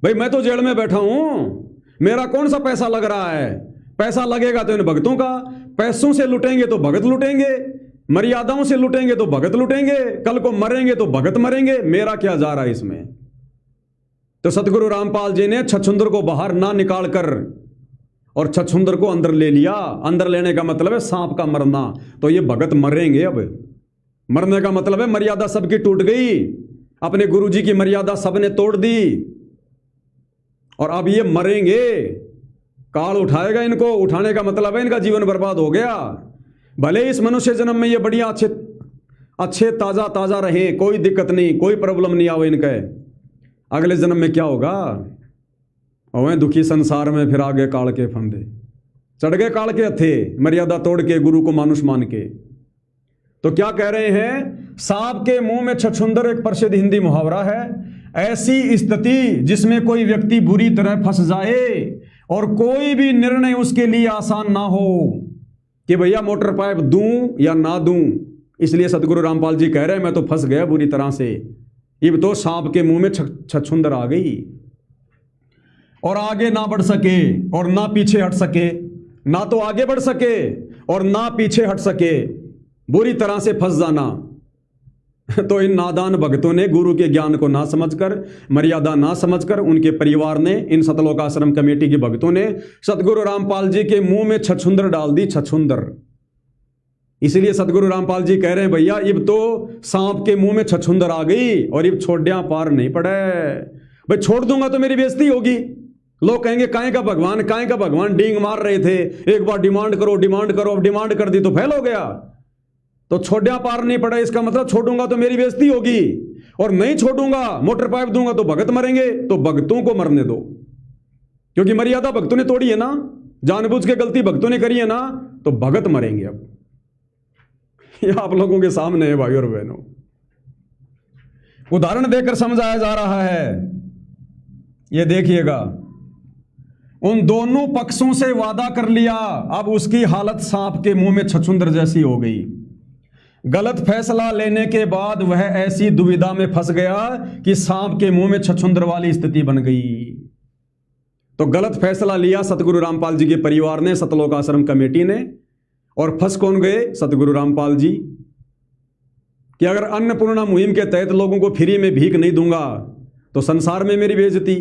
भाई मैं तो जेल में बैठा हूं, मेरा कौन सा पैसा लग रहा है। पैसा लगेगा तो इन भक्तों का, पैसों से लुटेंगे तो भगत लुटेंगे, मर्यादाओं से लुटेंगे तो भगत लुटेंगे, कल को मरेंगे तो भगत मरेंगे, मेरा क्या जा रहा है इसमें। तो सतगुरु रामपाल जी ने छछूंदर को बाहर ना निकाल कर और छछूंदर को अंदर ले लिया। अंदर लेने का मतलब है सांप का मरना। तो ये भगत मरेंगे। अब मरने का मतलब है मर्यादा सबकी टूट गई, अपने गुरुजी की मर्यादा सबने तोड़ दी और अब ये मरेंगे। काल उठाएगा इनको, उठाने का मतलब है इनका जीवन बर्बाद हो गया। भले इस मनुष्य जन्म में ये बढ़िया अच्छे ताजा रहे, कोई दिक्कत नहीं, कोई प्रॉब्लम नहीं आवे इनके, अगले जन्म में क्या होगा। और दुखी संसार में फिर आगे काल के फंदे, चढ़ गए काल के हथे, मर्यादा तोड़ के गुरु को मानुष मान के। तो क्या कह रहे हैं, सांप के मुंह में छछूंदर एक प्रसिद्ध हिंदी मुहावरा है। ऐसी स्थिति जिसमें कोई व्यक्ति बुरी तरह फंस जाए और कोई भी निर्णय उसके लिए आसान ना हो कि भैया मोटर पाइप दूं या ना दूं। इसलिए सतगुरु रामपाल जी कह रहे हैं मैं तो फंस गया बुरी तरह से। अब तो सांप के मुंह में छछूंदर आ गई और आगे ना बढ़ सके और ना पीछे हट सके, ना तो आगे बढ़ सके और ना पीछे हट सके, बुरी तरह से फंस जाना। तो इन नादान भक्तों ने गुरु के ज्ञान को ना समझकर, मर्यादा ना समझकर, उनके परिवार ने, इन सतलोक आश्रम कमेटी के भक्तों ने सतगुरु रामपाल जी के मुंह में छछुंदर डाल दी, छछुंदर। इसलिए सतगुरु रामपाल जी कह रहे हैं, भैया इब तो सांप के मुंह में छछुंदर आ गई और इब छोड़िया पार नहीं पड़े। भाई छोड़ दूंगा तो मेरी बेइज्जती होगी, लोग कहेंगे काहे का भगवान, काहे का भगवान, डींग मार रहे थे, एक बार डिमांड करो डिमांड करो, अब डिमांड कर दी तो फेल हो गया। तो छोड़िया पार नहीं पड़ा, इसका मतलब छोड़ूंगा तो मेरी बेइज्जती होगी, और नहीं छोड़ूंगा, मोटर पाइप दूंगा तो भगत मरेंगे। तो भक्तों को मरने दो, क्योंकि मर्यादा भक्तों ने तोड़ी है ना, जानबूझ के गलती भक्तों ने करी है ना, तो भगत मरेंगे। अब ये आप लोगों के सामने है भाई और बहनों, उदाहरण देकर समझाया जा रहा है। ये देखिएगा, उन दोनों पक्षों से वादा कर लिया, अब उसकी हालत सांप के मुंह में छछुंदर जैसी हो गई। गलत फैसला लेने के बाद वह ऐसी दुविधा में फंस गया कि सांप के मुंह में छछुंदर वाली स्थिति बन गई। तो गलत फैसला लिया सतगुरु रामपाल जी के परिवार ने, सतलोक आश्रम कमेटी ने, और फंस कौन गए? सतगुरु रामपाल जी। कि अगर अन्नपूर्णा मुहिम के तहत लोगों को फ्री में भीख नहीं दूंगा तो संसार में मेरी बेइज्जती,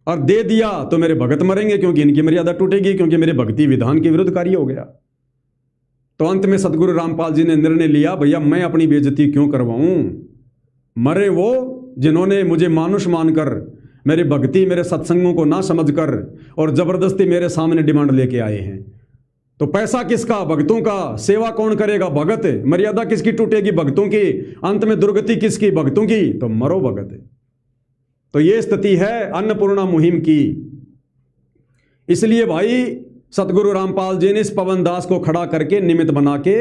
और दे दिया तो मेरे भगत मरेंगे, क्योंकि इनकी मर्यादा टूटेगी, क्योंकि मेरे भक्ति विधान के विरुद्ध कार्य हो गया। तो अंत में सतगुरु रामपाल जी ने निर्णय लिया, भैया मैं अपनी बेइज्जती क्यों करवाऊं, मरे वो जिन्होंने मुझे मानुष मानकर, मेरी भक्ति मेरे सत्संगों को ना समझकर और जबरदस्ती मेरे सामने डिमांड लेके आए हैं। तो पैसा किसका? भक्तों का। सेवा कौन करेगा? भगत। मर्यादा किसकी टूटेगी? भक्तों की। अंत में दुर्गति किसकी? भक्तों की। तो मरो भगत। तो ये स्थिति है अन्नपूर्णा मुहिम की। इसलिए भाई सतगुरु रामपाल जी ने इस पवन दास को खड़ा करके निमित्त बना के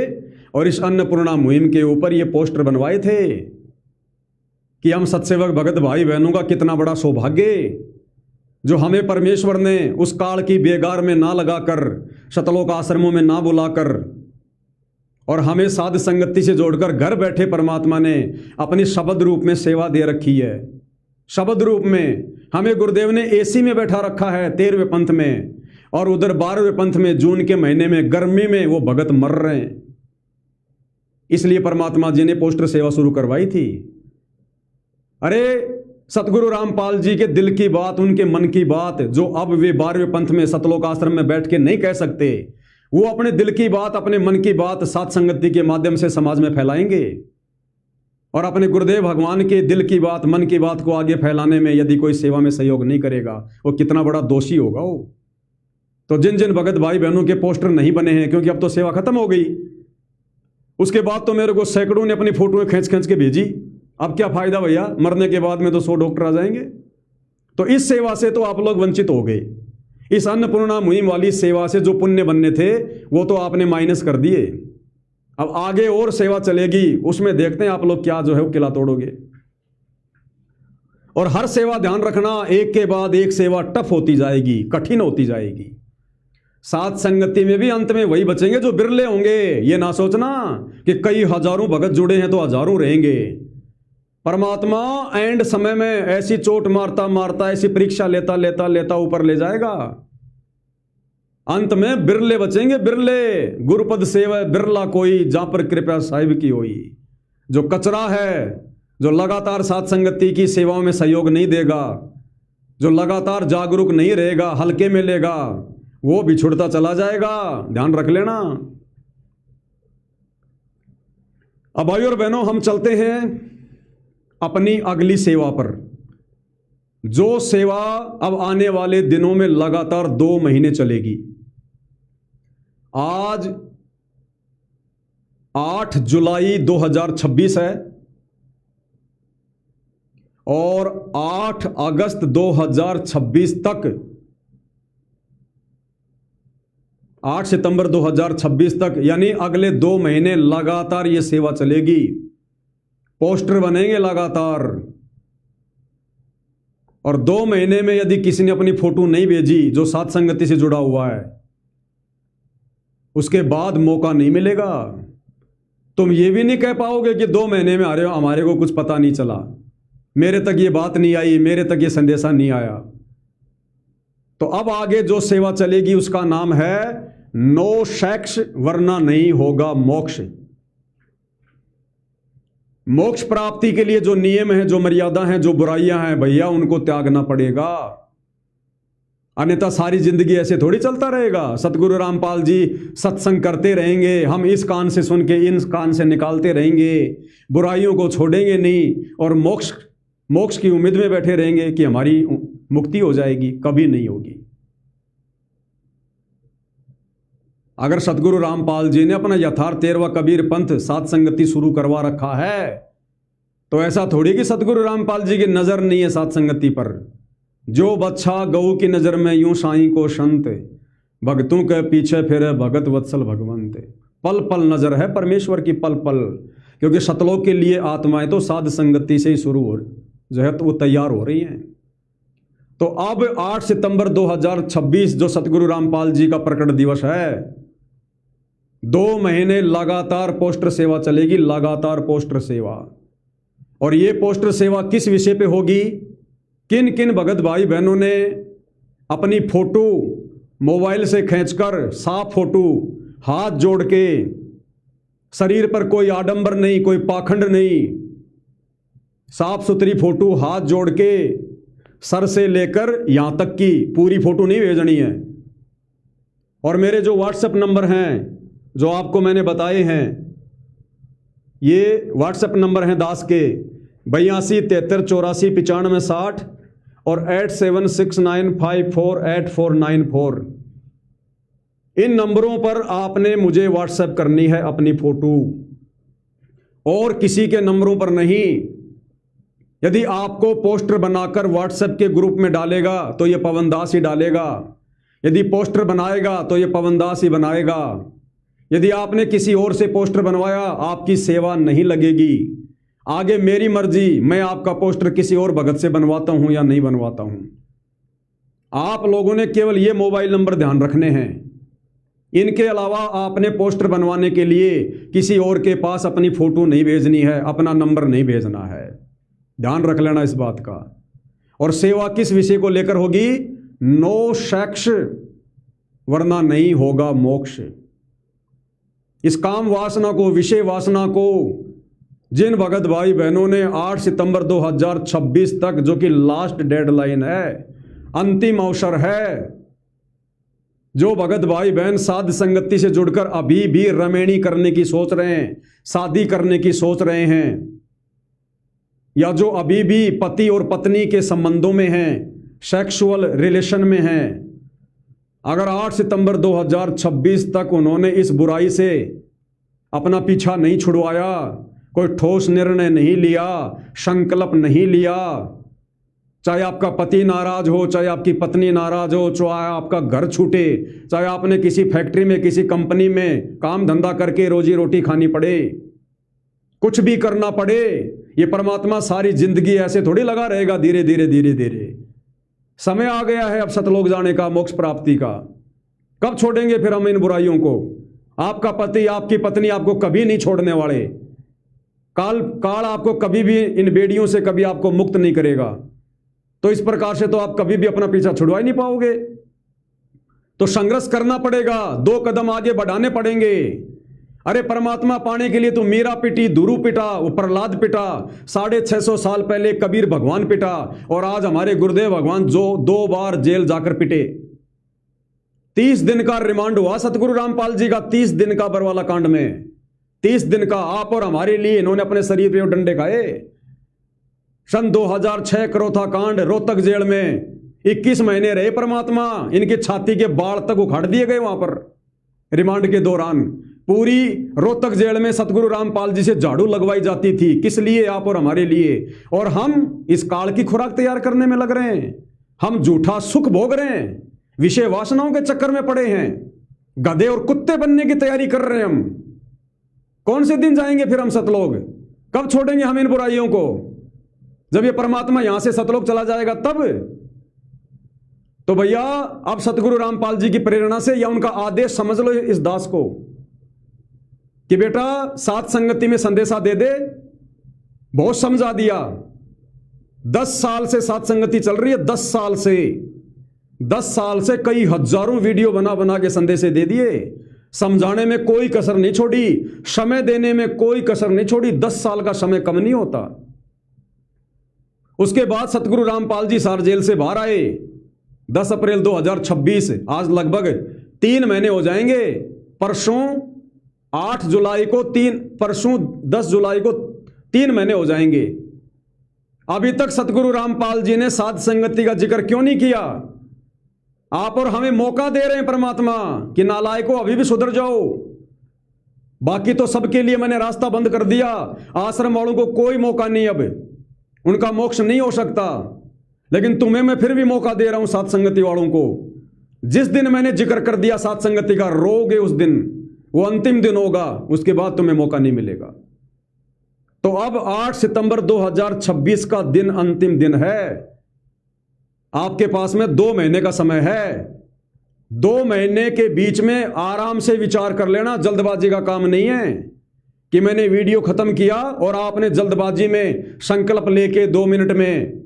और इस अन्नपूर्णा मुहिम के ऊपर ये पोस्टर बनवाए थे कि हम सत्सेवक भगत भाई बहनों का कितना बड़ा सौभाग्य, जो हमें परमेश्वर ने उस काल की बेगार में ना लगाकर, सतलोक आश्रमों में ना बुलाकर, और हमें साध संगति से जोड़कर घर बैठे परमात्मा ने अपनी शब्द रूप में सेवा दे रखी है। शब्द रूप में हमें गुरुदेव ने एसी में बैठा रखा है 13वें पंथ में, और उधर 12वें पंथ में जून के महीने में गर्मी में वो भगत मर रहे हैं। इसलिए परमात्मा जी ने पोस्टर सेवा शुरू करवाई थी। अरे सतगुरु रामपाल जी के दिल की बात, उनके मन की बात, जो अब वे 12वें पंथ में सतलोक आश्रम में बैठ के नहीं कह सकते, वो अपने दिल की बात, अपने मन की बात साध संगति के माध्यम से समाज में फैलाएंगे। और अपने गुरुदेव भगवान के दिल की बात, मन की बात को आगे फैलाने में यदि कोई सेवा में सहयोग नहीं करेगा, वो कितना बड़ा दोषी होगा वो। तो जिन जिन भगत भाई बहनों के पोस्टर नहीं बने हैं, क्योंकि अब तो सेवा खत्म हो गई, उसके बाद तो मेरे को सैकड़ों ने अपनी फोटो खींच खींच के भेजी। अब क्या फायदा भैया, मरने के बाद में तो 100 डॉक्टर आ जाएंगे। तो इस सेवा से तो आप लोग वंचित हो गए। इस अन्नपूर्णा मुहिम वाली सेवा से जो पुण्य बनने थे वो तो आपने माइनस कर दिए। अब आगे और सेवा चलेगी, उसमें देखते हैं आप लोग क्या जो है वो किला तोड़ोगे। और हर सेवा ध्यान रखना, एक के बाद एक सेवा टफ होती जाएगी, कठिन होती जाएगी। साथ संगति में भी अंत में वही बचेंगे जो बिरले होंगे। ये ना सोचना कि कई हजारों भगत जुड़े हैं तो हजारों रहेंगे। परमात्मा एंड समय में ऐसी चोट मारता मारता, ऐसी परीक्षा लेता लेता लेता ऊपर ले जाएगा। अंत में बिरले बचेंगे, बिरले। गुरुपद सेवा बिरला कोई, जहां पर कृपया साहिब की होई। जो कचरा है, जो लगातार साथ संगति की सेवाओं में सहयोग नहीं देगा, जो लगातार जागरूक नहीं रहेगा, हल्के में लेगा, वो बिछुड़ता चला जाएगा। ध्यान रख लेना। अब भाई और बहनों, हम चलते हैं अपनी अगली सेवा पर, जो सेवा अब आने वाले दिनों में लगातार 2 महीने चलेगी। आज 8 जुलाई 2026 है और 8 अगस्त 2026 तक, 8 सितंबर 2026 तक, यानी अगले 2 महीने लगातार ये सेवा चलेगी। पोस्टर बनेंगे लगातार। और 2 महीने में यदि किसी ने अपनी फोटो नहीं भेजी जो साथ संगति से जुड़ा हुआ है, उसके बाद मौका नहीं मिलेगा। तुम ये भी नहीं कह पाओगे कि 2 महीने में आ रहे हो, हमारे को कुछ पता नहीं चला, मेरे तक ये बात नहीं आई, मेरे तक ये संदेशा नहीं आया। तो अब आगे जो सेवा चलेगी उसका नाम है नो सेक्स वरना नहीं होगा मोक्ष। मोक्ष प्राप्ति के लिए जो नियम है, जो मर्यादा है, जो बुराइयां हैं भैया, उनको त्यागना पड़ेगा, अन्यथा सारी जिंदगी ऐसे थोड़ी चलता रहेगा। सतगुरु रामपाल जी सत्संग करते रहेंगे, हम इस कान से सुन के इन कान से निकालते रहेंगे, बुराइयों को छोड़ेंगे नहीं और मोक्ष की उम्मीद में बैठे रहेंगे कि हमारी मुक्ति हो जाएगी। कभी नहीं होगी। अगर सतगुरु रामपाल जी ने अपना यथार्थ 13वां कबीर पंथ सात संगति शुरू करवा रखा है तो ऐसा थोड़ी कि सतगुरु रामपाल जी की नजर नहीं है सात संगति पर। जो बच्चा गऊ की नजर में यूं साईं को संत, भक्तों के पीछे फिरे भगत वत्सल भगवंत। पल पल नजर है परमेश्वर की, पल पल, क्योंकि सतलोक के लिए आत्माएं तो साध संगति से ही शुरू हो जो है तो वो तैयार हो रही हैं। तो अब 8 सितंबर 2026 जो सतगुरु रामपाल जी का प्रकट दिवस है, 2 महीने लगातार पोस्टर सेवा चलेगी, लगातार पोस्टर सेवा। और ये पोस्टर सेवा किस विषय पे होगी? किन किन भगत भाई बहनों ने अपनी फोटो मोबाइल से खींचकर, साफ फोटो, हाथ जोड़ के, शरीर पर कोई आडंबर नहीं, कोई पाखंड नहीं, साफ सुथरी फोटो हाथ जोड़ के सर से लेकर यहां तक की पूरी फोटो नहीं भेजनी है। और मेरे जो व्हाट्सएप नंबर हैं जो आपको मैंने बताए हैं, ये व्हाट्सएप नंबर हैं दास के 82 73 84 95 60 और 8769548494। इन नंबरों पर आपने मुझे व्हाट्सएप करनी है अपनी फोटो, और किसी के नंबरों पर नहीं। यदि आपको पोस्टर बनाकर व्हाट्सएप के ग्रुप में डालेगा तो ये पवन दास ही डालेगा, यदि पोस्टर बनाएगा तो ये पवन दास ही बनाएगा। यदि आपने किसी और से पोस्टर बनवाया, आपकी सेवा नहीं लगेगी। आगे मेरी मर्जी, मैं आपका पोस्टर किसी और भगत से बनवाता हूं या नहीं बनवाता हूं। आप लोगों ने केवल ये मोबाइल नंबर ध्यान रखने हैं। इनके अलावा आपने पोस्टर बनवाने के लिए किसी और के पास अपनी फोटो नहीं भेजनी है, अपना नंबर नहीं भेजना है। ध्यान रख लेना इस बात का। और सेवा किस विषय को लेकर होगी? नो सेक्स, वरना नहीं होगा मोक्ष। इस काम वासना को, विषय वासना को जिन भगत भाई बहनों ने 8 सितंबर 2026 तक, जो कि लास्ट डेडलाइन है, अंतिम अवसर है, जो भगत भाई बहन साध संगति से जुड़कर अभी भी रमेणी करने की सोच रहे हैं, शादी करने की सोच रहे हैं, या जो अभी भी पति और पत्नी के संबंधों में हैं, सेक्सुअल रिलेशन में हैं, अगर 8 सितंबर 2026 तक उन्होंने इस बुराई से अपना पीछा नहीं छुड़वाया, कोई ठोस निर्णय नहीं लिया, संकल्प नहीं लिया, चाहे आपका पति नाराज हो, चाहे आपकी पत्नी नाराज हो, चाहे आपका घर छूटे, चाहे आपने किसी फैक्ट्री में, किसी कंपनी में काम धंधा करके रोजी रोटी खानी पड़े, कुछ भी करना पड़े, ये परमात्मा सारी जिंदगी ऐसे थोड़ी लगा रहेगा। धीरे धीरे धीरे धीरे समय आ गया है अब सतलोक जाने का, मोक्ष प्राप्ति का। कब छोड़ेंगे फिर हम इन बुराइयों को? आपका पति, आपकी पत्नी आपको कभी नहीं छोड़ने वाले। काल आपको कभी भी इन बेड़ियों से कभी आपको मुक्त नहीं करेगा। तो इस प्रकार से तो आप कभी भी अपना पीछा छुड़वा ही नहीं पाओगे। तो संघर्ष करना पड़ेगा, 2 कदम आगे बढ़ाने पड़ेंगे। अरे परमात्मा पाने के लिए तो मीरा पिटी, दुरु पिटा, वो प्रहलाद पिटा, 650 साल पहले कबीर भगवान पिटा, और आज हमारे गुरुदेव भगवान जो 2 बार जेल जाकर पिटे। 30 दिन का रिमांड हुआ सतगुरु रामपाल जी का, 30 दिन का बरवाला कांड में, 30 दिन का आप और हमारे लिए इन्होंने अपने शरीर पे डंडे खाए। सन 2006 करोथा कांड, रोहतक जेल में 21 महीने रहे परमात्मा, इनकी छाती के बाल तक उखाड़ दिए गए वहां पर रिमांड के दौरान। पूरी रोहतक जेल में सतगुरु रामपाल जी से झाड़ू लगवाई जाती थी। किस लिए? आप और हमारे लिए। और हम इस काल की खुराक तैयार करने में लग रहे हैं। हम झूठा सुख भोग रहे हैं, विषय वासनाओं के चक्कर में पड़े हैं, गधे और कुत्ते बनने की तैयारी कर रहे हैं हम। कौन से दिन जाएंगे फिर हम सतलोक? कब छोड़ेंगे हम इन बुराइयों को? जब ये परमात्मा यहां से सतलोक चला जाएगा तब। तो भैया अब सतगुरु रामपाल जी की प्रेरणा से या उनका आदेश समझ लो इस दास को कि बेटा सात संगति में संदेशा दे दे। बहुत समझा दिया। 10 साल से सात संगति चल रही है, 10 साल से कई हजारों वीडियो बना बना के संदेशे दे दिए। समझाने में कोई कसर नहीं छोड़ी, समय देने में कोई कसर नहीं छोड़ी। 10 साल का समय कम नहीं होता। उसके बाद सतगुरु रामपाल जी सार जेल से बाहर आए 10 अप्रैल 2026। आज लगभग 3 महीने हो जाएंगे। परसों 8 जुलाई को परसों 10 जुलाई को 3 महीने हो जाएंगे। अभी तक सतगुरु रामपाल जी ने साध संगति का जिक्र क्यों नहीं किया? आप और हमें मौका दे रहे हैं परमात्मा कि नालायकों अभी भी सुधर जाओ। बाकी तो सबके लिए मैंने रास्ता बंद कर दिया। आश्रम वालों को कोई मौका नहीं, अब उनका मोक्ष नहीं हो सकता। लेकिन तुम्हें मैं फिर भी मौका दे रहा हूं साध संगति वालों को। जिस दिन मैंने जिक्र कर दिया साध संगति का, रोगे उस दिन, वो अंतिम दिन होगा, उसके बाद तुम्हें मौका नहीं मिलेगा। तो अब 8 सितंबर 2026 का दिन अंतिम दिन है। आपके पास में 2 महीने का समय है। 2 महीने के बीच में आराम से विचार कर लेना। जल्दबाजी का काम नहीं है कि मैंने वीडियो खत्म किया और आपने जल्दबाजी में संकल्प लेके 2 मिनट में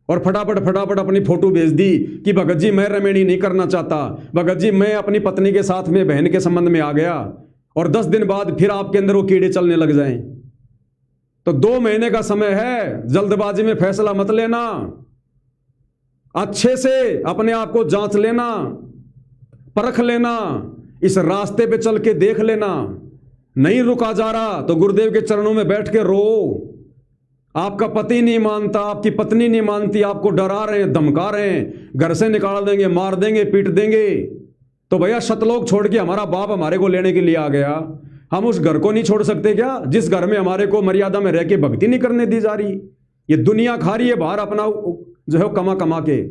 और फटाफट अपनी फोटो भेज दी कि भगत जी मैं रमेणी नहीं करना चाहता, भगत जी मैं अपनी पत्नी के साथ में बहन के संबंध में आ गया, और 10 दिन बाद फिर आपके अंदर वो कीड़े चलने लग जाएं। तो 2 महीने का समय है। जल्दबाजी में फैसला मत लेना। अच्छे से अपने आप को जांच लेना, परख लेना, इस रास्ते पे चल के देख लेना। नहीं रुका जा रहा तो गुरुदेव के चरणों में बैठ के रो। आपका पति नहीं मानता, आपकी पत्नी नहीं मानती, आपको डरा रहे हैं, धमका रहे हैं, घर से निकाल देंगे, मार देंगे, पीट देंगे, तो भैया शतलोक छोड़ के हमारा बाप हमारे को लेने के लिए आ गया। हम उस घर को नहीं छोड़ सकते क्या, जिस घर में हमारे को मर्यादा में रह के भक्ति नहीं करने दी जा रही? ये दुनिया खा रही है बाहर अपना जो है कमा कमा के।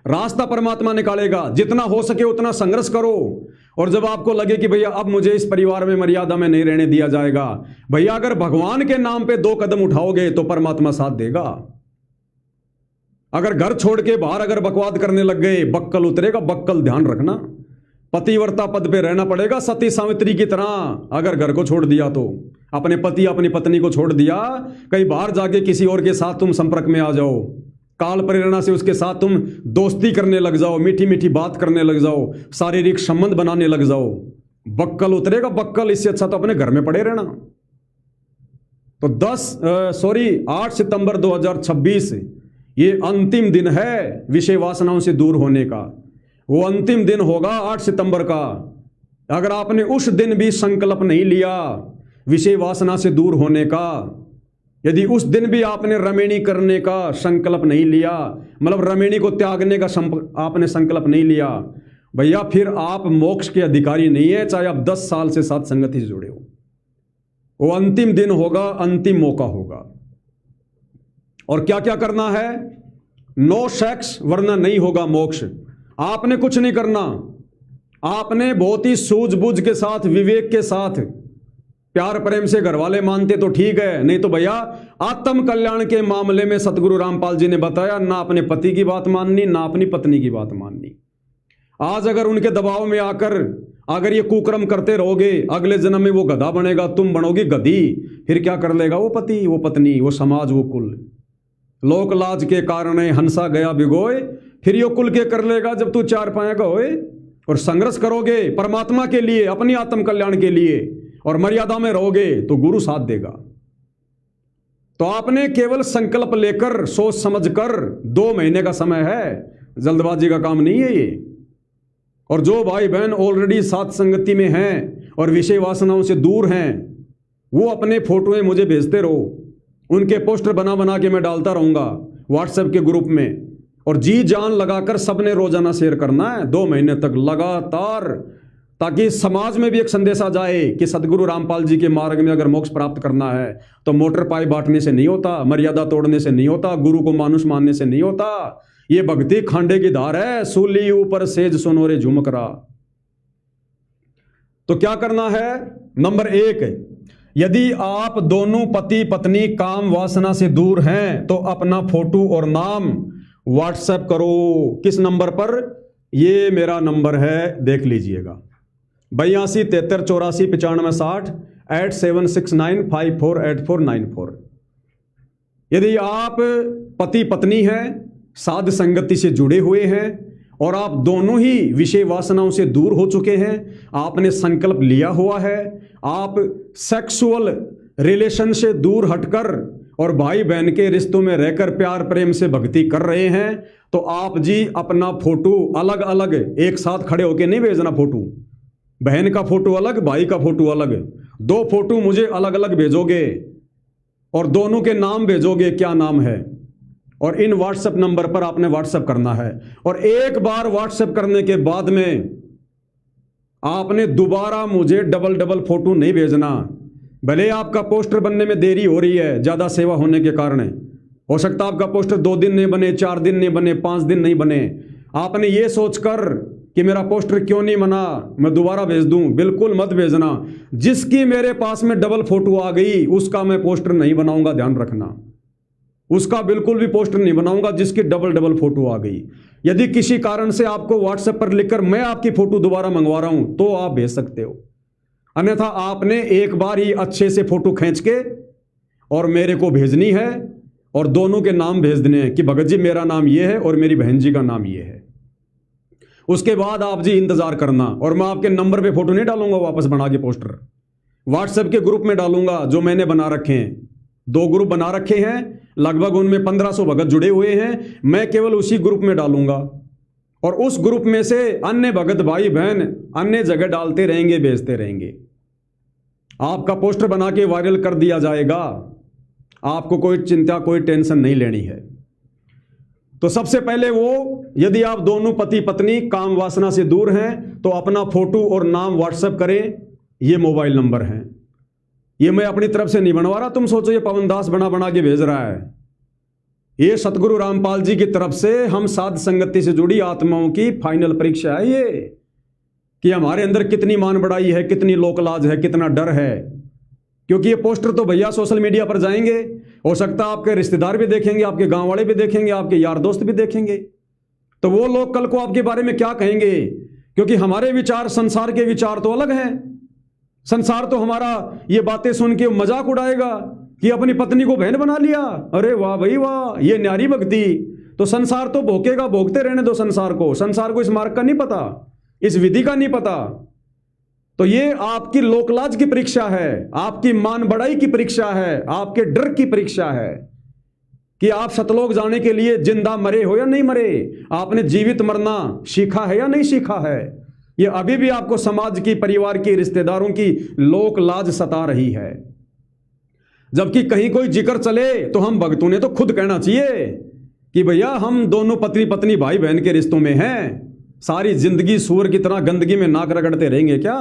रास्ता परमात्मा निकालेगा। जितना हो सके उतना संघर्ष करो। और जब आपको लगे कि भैया अब मुझे इस परिवार में मर्यादा में नहीं रहने दिया जाएगा, भैया अगर भगवान के नाम पे 2 कदम उठाओगे तो परमात्मा साथ देगा। अगर घर छोड़ के बाहर अगर बकवाद करने लग गए, बक्कल उतरेगा। बक्कल ध्यान रखना, पतिव्रता पद पे रहना पड़ेगा सती सावित्री की तरह। अगर घर को छोड़ दिया तो अपने पति अपनी पत्नी को छोड़ दिया, कहीं बाहर जाके किसी और के साथ तुम संपर्क में आ जाओ, काल प्रेरणा से उसके साथ तुम दोस्ती करने लग जाओ, मीठी मीठी बात करने लग जाओ, शारीरिक संबंध बनाने लग जाओ, बक्कल उतरेगा बक्कल। इससे अच्छा तो अपने घर में पड़े रहना। तो 8 सितंबर 2026 ये अंतिम दिन है विषय वासनाओं से दूर होने का। वो अंतिम दिन होगा 8 सितंबर का। अगर आपने उस दिन भी संकल्प नहीं लिया विषय वासना से दूर होने का, यदि उस दिन भी आपने रमेणी करने का संकल्प नहीं लिया, मतलब रमेणी को त्यागने का आपने संकल्प नहीं लिया, भैया फिर आप मोक्ष के अधिकारी नहीं है, चाहे आप 10 साल से साथ संगति से जुड़े हो। वो अंतिम दिन होगा, अंतिम मौका होगा। और क्या क्या करना है? नो सेक्स, वरना नहीं होगा मोक्ष। आपने कुछ नहीं करना। आपने बहुत ही सूझबूझ के साथ, विवेक के साथ, प्यार प्रेम से घर वाले मानते तो ठीक है, नहीं तो भैया आत्म कल्याण के मामले में सतगुरु रामपाल जी ने बताया, ना अपने पति की बात माननी, ना अपनी पत्नी की बात माननी। आज अगर उनके दबाव में आकर अगर ये कुकर्म करते रहोगे, अगले जन्म में वो गधा बनेगा, तुम बनोगी गधी। फिर क्या कर लेगा वो पति, वो पत्नी, वो समाज, वो कुल। लोक लाज के कारण हंसा गया भिगोए, फिर यो कुल के कर लेगा जब तू 4 पाए का होए। और संघर्ष करोगे परमात्मा के लिए, अपनी आत्म कल्याण के लिए, और मर्यादा में रहोगे तो गुरु साथ देगा। तो आपने केवल संकल्प लेकर, सोच समझकर, 2 महीने का समय है, जल्दबाजी का काम नहीं है ये। और जो भाई बहन ऑलरेडी साथ संगति में हैं और विषय वासनाओं से दूर हैं, वो अपने फोटोएं मुझे भेजते रहो। उनके पोस्टर बना बना के मैं डालता रहूंगा व्हाट्सएप के ग्रुप में। और जी जान लगाकर सबने रोजाना शेयर करना है 2 महीने तक लगातार, ताकि समाज में भी एक संदेश आ जाए कि सदगुरु रामपाल जी के मार्ग में अगर मोक्ष प्राप्त करना है तो मोटर पाई बांटने से नहीं होता, मर्यादा तोड़ने से नहीं होता, गुरु को मानुष मानने से नहीं होता। ये भक्ति खांडे की धार है, सूली ऊपर सेज सोनोरे झुमकरा। तो क्या करना है? नंबर 1, यदि आप दोनों पति पत्नी काम वासना से दूर हैं तो अपना फोटो और नाम व्हाट्सएप करो। किस नंबर पर? ये मेरा नंबर है, देख लीजिएगा, 82 73 84 95 60 8769548494। यदि आप पति पत्नी हैं, साध संगति से जुड़े हुए हैं और आप दोनों ही विषय वासनाओं से दूर हो चुके हैं, आपने संकल्प लिया हुआ है, आप सेक्सुअल रिलेशन से दूर हटकर और भाई बहन के रिश्तों में रहकर प्यार प्रेम से भक्ति कर रहे हैं, तो आप जी अपना फोटो अलग अलग एक साथ खड़े होके नहीं भेजना। फोटो बहन का फोटो अलग, भाई का फोटो अलग, 2 फोटो मुझे अलग अलग भेजोगे और दोनों के नाम भेजोगे, क्या नाम है, और इन व्हाट्सएप नंबर पर आपने व्हाट्सएप करना है। और एक बार व्हाट्सएप करने के बाद में आपने दोबारा मुझे डबल फोटो नहीं भेजना। भले आपका पोस्टर बनने में देरी हो रही है ज़्यादा सेवा होने के कारण, हो सकता है आपका पोस्टर 2 दिन नहीं बने, 4 दिन नहीं बने, 5 दिन नहीं बने, आपने ये सोचकर कि मेरा पोस्टर क्यों नहीं बना, मैं दोबारा भेज दूं, बिल्कुल मत भेजना। जिसकी मेरे पास में डबल फोटो आ गई उसका मैं पोस्टर नहीं बनाऊंगा, ध्यान रखना, उसका बिल्कुल भी पोस्टर नहीं बनाऊंगा जिसकी डबल फोटो आ गई। यदि किसी कारण से आपको व्हाट्सएप पर लिखकर मैं आपकी फोटो दोबारा मंगवा रहा हूं तो आप भेज सकते हो, अन्यथा आपने एक बार ही अच्छे से फोटो खींच के और मेरे को भेजनी है और दोनों के नाम भेज देने हैं कि भगत जी मेरा नाम ये है और मेरी बहन जी का नाम ये है। उसके बाद आप जी इंतजार करना, और मैं आपके नंबर पे फोटो नहीं डालूंगा वापस बना के पोस्टर, व्हाट्सएप के ग्रुप में डालूंगा जो मैंने बना रखे हैं। 2 ग्रुप बना रखे हैं, लगभग उनमें 1500 भगत जुड़े हुए हैं, मैं केवल उसी ग्रुप में डालूंगा और उस ग्रुप में से अन्य भगत भाई बहन अन्य जगह डालते रहेंगे, भेजते रहेंगे। आपका पोस्टर बना के वायरल कर दिया जाएगा, आपको कोई चिंता कोई टेंशन नहीं लेनी है। तो सबसे पहले वो, यदि आप दोनों पति पत्नी काम वासना से दूर हैं तो अपना फोटो और नाम व्हाट्सएप करें, ये मोबाइल नंबर हैं। ये मैं अपनी तरफ से नहीं बनवा रहा, तुम सोचो ये पवन दास बना के भेज रहा है। ये सतगुरु रामपाल जी की तरफ से हम साध संगति से जुड़ी आत्माओं की फाइनल परीक्षा है ये, कि हमारे अंदर कितनी मान बढ़ाई है, कितनी लोकलाज है, कितना डर है। क्योंकि ये पोस्टर तो भैया सोशल मीडिया पर जाएंगे, हो सकता है आपके रिश्तेदार भी देखेंगे, आपके गांव वाले भी देखेंगे, आपके यार दोस्त भी देखेंगे, तो वो लोग कल को आपके बारे में क्या कहेंगे? क्योंकि हमारे विचार संसार के विचार तो अलग हैं। संसार तो हमारा ये बातें सुन के मजाक उड़ाएगा कि अपनी पत्नी को बहन बना लिया, अरे वाह भाई वाह, ये न्यारी भक्ति। तो संसार तो भोंकेगा, भोंकते रहने दो संसार को। संसार को इस मार्ग का नहीं पता, इस विधि का नहीं पता। तो ये आपकी लोकलाज की परीक्षा है, आपकी मान बढ़ाई की परीक्षा है, आपके डर की परीक्षा है कि आप सतलोक जाने के लिए जिंदा मरे हो या नहीं मरे, आपने जीवित मरना सीखा है या नहीं सीखा है। ये अभी भी आपको समाज की, परिवार की, रिश्तेदारों की लोक लाज सता रही है। जबकि कहीं कोई जिक्र चले तो हम भक्तों ने तो खुद कहना चाहिए कि भैया हम दोनों पत्नी पत्नी भाई बहन के रिश्तों में हैं। सारी जिंदगी सूअर की तरह गंदगी में नाक रगड़ते रहेंगे क्या?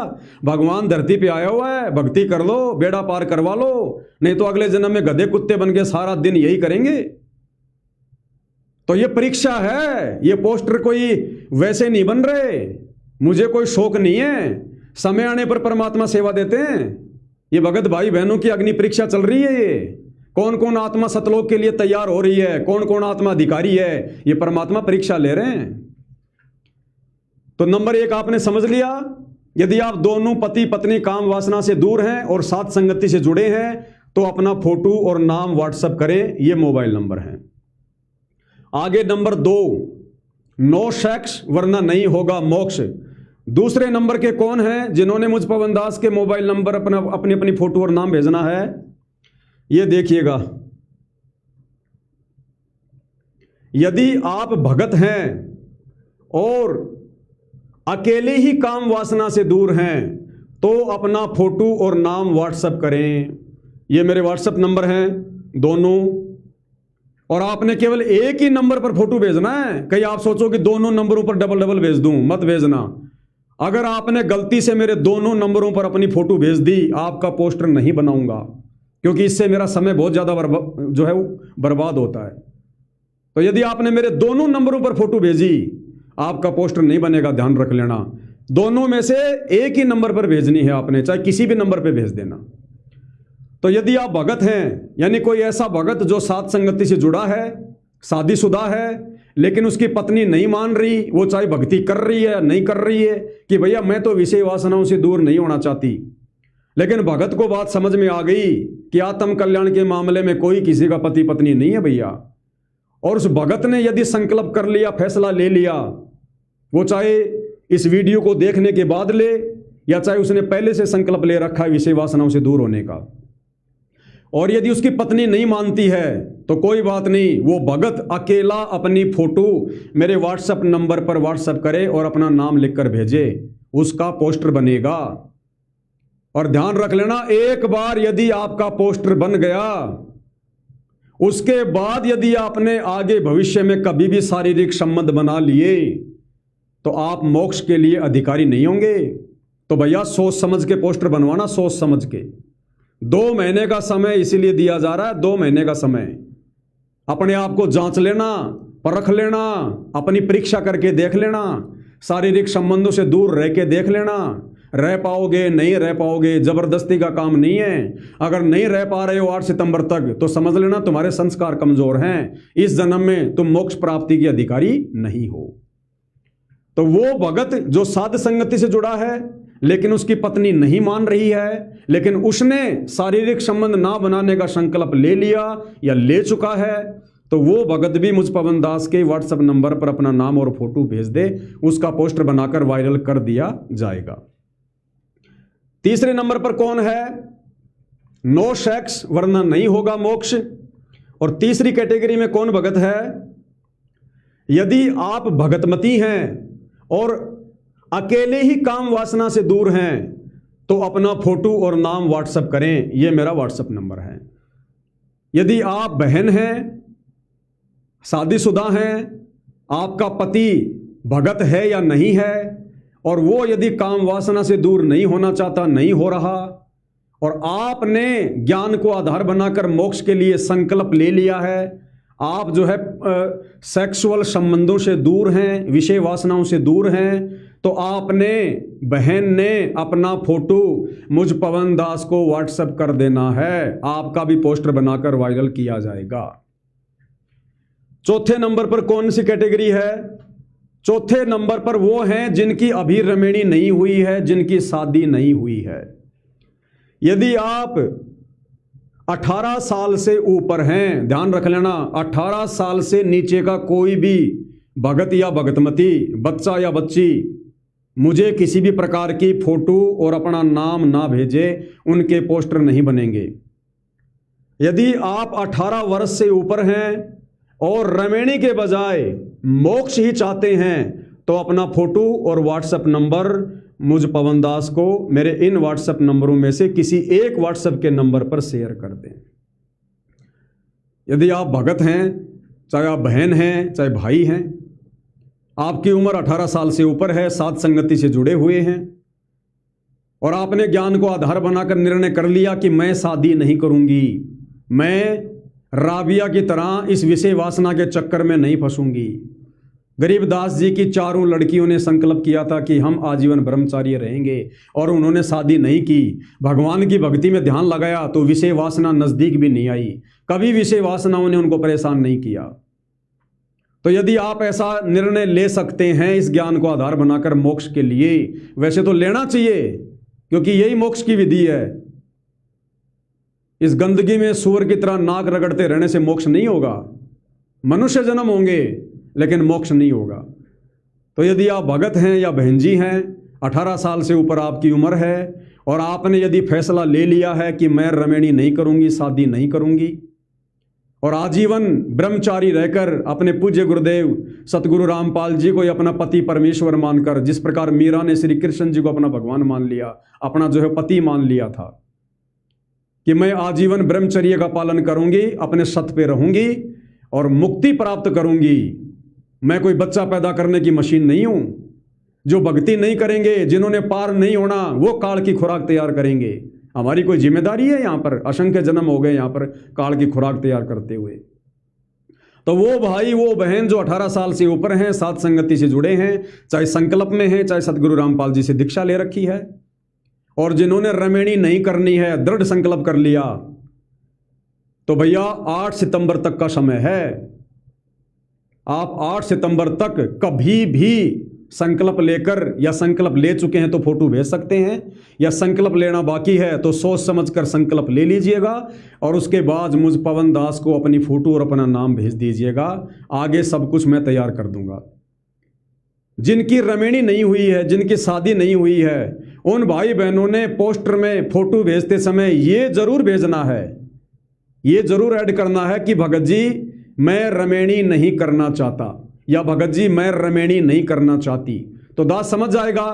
भगवान धरती पे आया हुआ है, भक्ति कर लो, बेड़ा पार करवा लो, नहीं तो अगले जन्म में गधे कुत्ते बन के सारा दिन यही करेंगे। तो ये परीक्षा है, ये पोस्टर कोई वैसे नहीं बन रहे, मुझे कोई शौक नहीं है, समय आने पर परमात्मा सेवा देते हैं। ये भगत भाई बहनों की अग्नि परीक्षा चल रही है। ये कौन कौन आत्मा सतलोक के लिए तैयार हो रही है, कौन कौन आत्मा अधिकारी है, ये परमात्मा परीक्षा ले रहे हैं। तो नंबर 1 आपने समझ लिया, यदि आप दोनों पति पत्नी काम वासना से दूर हैं और साथ संगति से जुड़े हैं तो अपना फोटो और नाम व्हाट्सएप करें, ये मोबाइल नंबर है। आगे नंबर 2, नो सेक्स वरना नहीं होगा मोक्ष। दूसरे नंबर के कौन हैं जिन्होंने मुझ पवन दास के मोबाइल नंबर अपनी अपनी फोटो और नाम भेजना है? ये देखिएगा, यदि आप भगत हैं और अकेले ही काम वासना से दूर हैं तो अपना फोटो और नाम व्हाट्सएप करें। ये मेरे व्हाट्सएप नंबर हैं दोनों, और आपने केवल एक ही नंबर पर फोटो भेजना है। कहीं आप सोचो कि दोनों नंबरों पर डबल भेज दूं, मत भेजना। अगर आपने गलती से मेरे दोनों नंबरों पर अपनी फोटो भेज दी, आपका पोस्टर नहीं बनाऊंगा, क्योंकि इससे मेरा समय बहुत ज्यादा जो है बर्बाद होता है। तो यदि आपने मेरे दोनों नंबरों पर फोटो भेजी, आपका पोस्टर नहीं बनेगा, ध्यान रख लेना। दोनों में से एक ही नंबर पर भेजनी है आपने, चाहे किसी भी नंबर पर भेज देना। तो यदि आप भगत हैं, यानी कोई ऐसा भगत जो साथ संगति से जुड़ा है, शादीशुदा है, लेकिन उसकी पत्नी नहीं मान रही, वो चाहे भक्ति कर रही है या नहीं कर रही है, कि भैया मैं तो विषय वासनाओं से दूर नहीं होना चाहती, लेकिन भगत को बात समझ में आ गई कि आत्म कल्याण के मामले में कोई किसी का पति पत्नी नहीं है भैया। और उस भगत ने यदि संकल्प कर लिया, फैसला ले लिया वो चाहे इस वीडियो को देखने के बाद ले या चाहे उसने पहले से संकल्प ले रखा है विषय वासनाओं से दूर होने का। और यदि उसकी पत्नी नहीं मानती है तो कोई बात नहीं, वो भगत अकेला अपनी फोटो मेरे व्हाट्सएप नंबर पर व्हाट्सएप करे और अपना नाम लिखकर भेजे, उसका पोस्टर बनेगा। और ध्यान रख लेना, एक बार यदि आपका पोस्टर बन गया, उसके बाद यदि आपने आगे भविष्य में कभी भी शारीरिक संबंध बना लिए तो आप मोक्ष के लिए अधिकारी नहीं होंगे। तो भैया सोच समझ के पोस्टर बनवाना, सोच समझ के। 2 महीने का समय इसीलिए दिया जा रहा है, 2 महीने का समय। अपने आप को जांच लेना, परख लेना, अपनी परीक्षा करके देख लेना, शारीरिक संबंधों से दूर रह के देख लेना। रह पाओगे नहीं रह पाओगे, जबरदस्ती का काम नहीं है। अगर नहीं रह पा रहे हो 8 सितंबर तक तो समझ लेना तुम्हारे संस्कार कमजोर हैं, इस जन्म में तुम मोक्ष प्राप्ति के अधिकारी नहीं हो। तो वो भगत जो साध संगति से जुड़ा है लेकिन उसकी पत्नी नहीं मान रही है, लेकिन उसने शारीरिक संबंध ना बनाने का संकल्प ले लिया या ले चुका है, तो वो भगत भी मुझ पवन दास के व्हाट्सएप नंबर पर अपना नाम और फोटो भेज दे, उसका पोस्टर बनाकर वायरल कर दिया जाएगा। तीसरे नंबर पर कौन है? नो सेक्स वरना नहीं होगा मोक्ष। और तीसरी कैटेगरी में कौन भगत है? यदि आप भगतमती हैं और अकेले ही काम वासना से दूर हैं तो अपना फोटो और नाम व्हाट्सएप करें, यह मेरा व्हाट्सएप नंबर है। यदि आप बहन हैं, शादीशुदा हैं, आपका पति भगत है या नहीं है और वो यदि काम वासना से दूर नहीं होना चाहता, नहीं हो रहा, और आपने ज्ञान को आधार बनाकर मोक्ष के लिए संकल्प ले लिया है, आप जो है सेक्सुअल संबंधों से दूर हैं, विषय वासनाओं से दूर हैं, तो आपने, बहन ने अपना फोटो मुझ पवन दास को व्हाट्सएप कर देना है, आपका भी पोस्टर बनाकर वायरल किया जाएगा। चौथे नंबर पर कौन सी कैटेगरी है? चौथे नंबर पर वो हैं जिनकी अभी रमेणी नहीं हुई है, जिनकी शादी नहीं हुई है। यदि आप 18 साल से ऊपर हैं, ध्यान रख लेना, 18 साल से नीचे का कोई भी भगत या भगतमती, बच्चा या बच्ची मुझे किसी भी प्रकार की फोटो और अपना नाम ना भेजे, उनके पोस्टर नहीं बनेंगे। यदि आप 18 वर्ष से ऊपर हैं और रमेणी के बजाय मोक्ष ही चाहते हैं तो अपना फोटो और व्हाट्सएप नंबर मुझ पवन दास को मेरे इन व्हाट्सएप नंबरों में से किसी एक व्हाट्सएप के नंबर पर शेयर कर दें। यदि आप भगत हैं, चाहे आप बहन हैं, चाहे भाई हैं, आपकी उम्र 18 साल से ऊपर है, साध संगति से जुड़े हुए हैं और आपने ज्ञान को आधार बनाकर निर्णय कर लिया कि मैं शादी नहीं करूंगी, मैं राबिया की तरह इस विषय वासना के चक्कर में नहीं फंसूंगी। गरीबदास जी की 4 लड़कियों ने संकल्प किया था कि हम आजीवन ब्रह्मचारी रहेंगे और उन्होंने शादी नहीं की। भगवान की भक्ति में ध्यान लगाया तो विषय वासना नजदीक भी नहीं आई, कभी विषय वासनाओं ने उनको परेशान नहीं किया। तो यदि आप ऐसा निर्णय ले सकते हैं इस ज्ञान को आधार बनाकर मोक्ष के लिए, वैसे तो लेना चाहिए क्योंकि यही मोक्ष की विधि है। इस गंदगी में सूअर की तरह नाक रगड़ते रहने से मोक्ष नहीं होगा। मनुष्य जन्म होंगे लेकिन मोक्ष नहीं होगा। तो यदि आप भगत हैं या बहन जी हैं, 18 साल से ऊपर आपकी उम्र है और आपने यदि फैसला ले लिया है कि मैं रमेणी नहीं करूंगी, शादी नहीं करूंगी और आजीवन ब्रह्मचारी रहकर अपने पूज्य गुरुदेव सतगुरु रामपाल जी को अपना पति परमेश्वर मानकर, जिस प्रकार मीरा ने श्री कृष्ण जी को अपना भगवान मान लिया, अपना जो है पति मान लिया था कि मैं आजीवन ब्रह्मचर्य का पालन करूंगी, अपने सत पे रहूंगी और मुक्ति प्राप्त करूंगी। मैं कोई बच्चा पैदा करने की मशीन नहीं हूं। जो भक्ति नहीं करेंगे, जिन्होंने पार नहीं होना, वो काल की खुराक तैयार करेंगे। हमारी कोई जिम्मेदारी है यहाँ पर? असंख्य जन्म हो गए यहाँ पर काल की खुराक तैयार करते हुए। तो वो भाई वो बहन जो 18 साल से ऊपर हैं, साध संगति से जुड़े हैं, चाहे संकल्प में हैं, चाहे सतगुरु रामपाल जी से दीक्षा ले रखी है और जिन्होंने रमेणी नहीं करनी है, दृढ़ संकल्प कर लिया, तो भैया 8 सितंबर तक का समय है। आप 8 सितंबर तक कभी भी संकल्प लेकर या संकल्प ले चुके हैं तो फोटो भेज सकते हैं, या संकल्प लेना बाकी है तो सोच समझकर संकल्प ले लीजिएगा और उसके बाद मुझ पवन दास को अपनी फोटो और अपना नाम भेज दीजिएगा। आगे सब कुछ मैं तैयार कर दूंगा। जिनकी रमेणी नहीं हुई है, जिनकी शादी नहीं हुई है, उन भाई बहनों ने पोस्टर में फोटो भेजते समय ये जरूर भेजना है, ये जरूर ऐड करना है कि भगत जी मैं रमेणी नहीं करना चाहता, या भगत जी मैं रमेणी नहीं करना चाहती। तो दास समझ जाएगा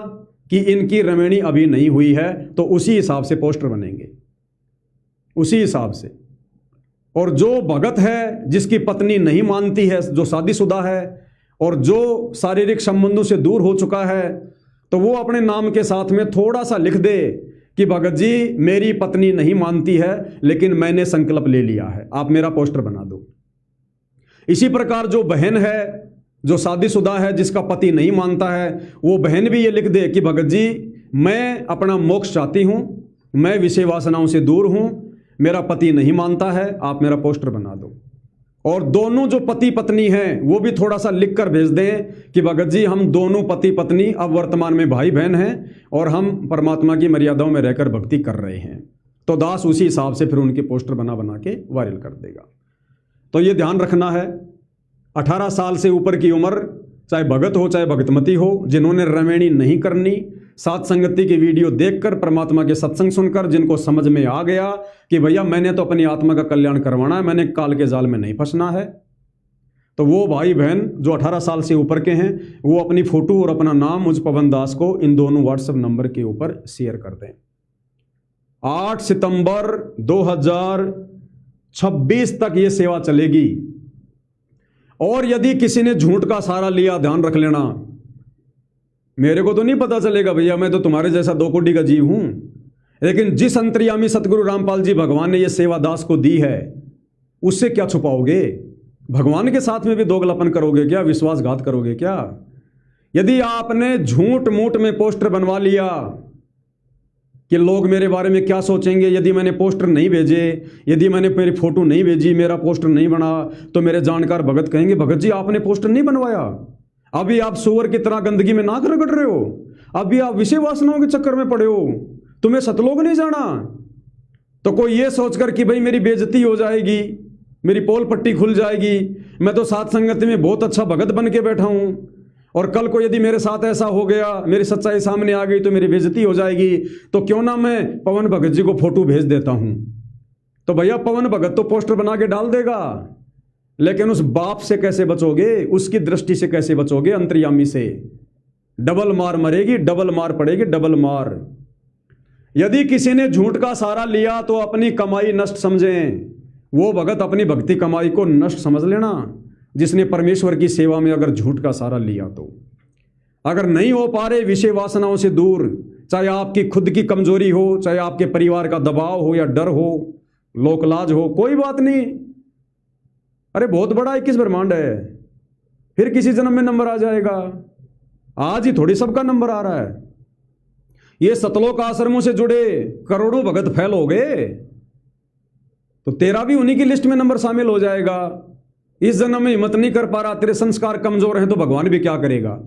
कि इनकी रमेणी अभी नहीं हुई है, तो उसी हिसाब से पोस्टर बनेंगे, उसी हिसाब से। और जो भगत है जिसकी पत्नी नहीं मानती है, जो शादीशुदा है और जो शारीरिक संबंधों से दूर हो चुका है, तो वो अपने नाम के साथ में थोड़ा सा लिख दे कि भगत जी मेरी पत्नी नहीं मानती है लेकिन मैंने संकल्प ले लिया है, आप मेरा पोस्टर बना दो। इसी प्रकार जो बहन है, जो शादीशुदा है, जिसका पति नहीं मानता है, वो बहन भी ये लिख दे कि भगत जी मैं अपना मोक्ष चाहती हूं, मैं विषय वासनाओं से दूर हूं, मेरा पति नहीं मानता है, आप मेरा पोस्टर बना दो। और दोनों जो पति पत्नी हैं वो भी थोड़ा सा लिख कर भेज दें कि भगत जी हम दोनों पति पत्नी अब वर्तमान में भाई बहन हैं और हम परमात्मा की मर्यादाओं में रहकर भक्ति कर रहे हैं। तो दास उसी हिसाब से फिर उनके पोस्टर बना बना के वायरल कर देगा। तो ये ध्यान रखना है, 18 साल से ऊपर की उम्र, चाहे भगत हो चाहे भगतमती हो, जिन्होंने रमेणी नहीं करनी, सात संगति की वीडियो देखकर, परमात्मा के सत्संग सुनकर जिनको समझ में आ गया कि भैया मैंने तो अपनी आत्मा का कल्याण करवाना है, मैंने काल के जाल में नहीं फंसना है, तो वो भाई बहन जो 18 साल से ऊपर के हैं वो अपनी फोटो और अपना नाम मुझ पवन दास को इन दोनों व्हाट्सएप नंबर के ऊपर शेयर कर दें। 8 सितंबर 2026 तक ये सेवा चलेगी। और यदि किसी ने झूठ का सहारा लिया, ध्यान रख लेना, मेरे को तो नहीं पता चलेगा भैया, मैं तो तुम्हारे जैसा 2 कोटि का जीव हूं, लेकिन जिस अंतर्यामी सतगुरु रामपाल जी भगवान ने यह सेवा दास को दी है, उससे क्या छुपाओगे? भगवान के साथ में भी दोगलापन करोगे क्या? विश्वासघात करोगे क्या? यदि आपने झूठ मूठ में पोस्टर बनवा लिया कि लोग मेरे बारे में क्या सोचेंगे, यदि मैंने पोस्टर नहीं भेजे, यदि मैंने मेरी फोटो नहीं भेजी, मेरा पोस्टर नहीं बना, तो मेरे जानकार भगत कहेंगे भगत जी आपने पोस्टर नहीं बनवाया, अभी आप सुअर की तरह गंदगी में नाक रगड़ रहे हो, अभी आप विषय वासनाओं के चक्कर में पड़े हो, तुम्हें सतलोक नहीं जाना। तो कोई ये सोचकर कि भाई मेरी बेइज्जती हो जाएगी, मेरी पोल पट्टी खुल जाएगी, मैं तो सात संगति में बहुत अच्छा भगत बन के बैठा हूं और कल को यदि मेरे साथ ऐसा हो गया, मेरी सच्चाई सामने आ गई तो मेरी बेइज्जती हो जाएगी, तो क्यों ना मैं पवन भगत जी को फोटो भेज देता हूं। तो भैया पवन भगत तो पोस्टर बना के डाल देगा, लेकिन उस बाप से कैसे बचोगे, उसकी दृष्टि से कैसे बचोगे? अंतर्यामी से डबल मार मरेगी, डबल मार पड़ेगी, डबल मार। यदि किसी ने झूठ का सहारा लिया तो अपनी कमाई नष्ट समझें, वो भगत अपनी भक्ति कमाई को नष्ट समझ लेना जिसने परमेश्वर की सेवा में अगर झूठ का सहारा लिया। तो अगर नहीं हो पा रहे विषय वासनाओं से दूर, चाहे आपकी खुद की कमजोरी हो, चाहे आपके परिवार का दबाव हो या डर हो, लोकलाज हो, कोई बात नहीं, अरे बहुत बड़ा 21 ब्रह्मांड है, फिर किसी जन्म में नंबर आ जाएगा। आज ही थोड़ी सबका नंबर आ रहा है। ये सतलोक आश्रमों से जुड़े करोड़ों भगत फैल हो गए, तो तेरा भी उन्हीं की लिस्ट में नंबर शामिल हो जाएगा। इस जन्म में हिम्मत नहीं कर पा रहा, तेरे संस्कार कमजोर हैं, तो भगवान भी क्या करेगा?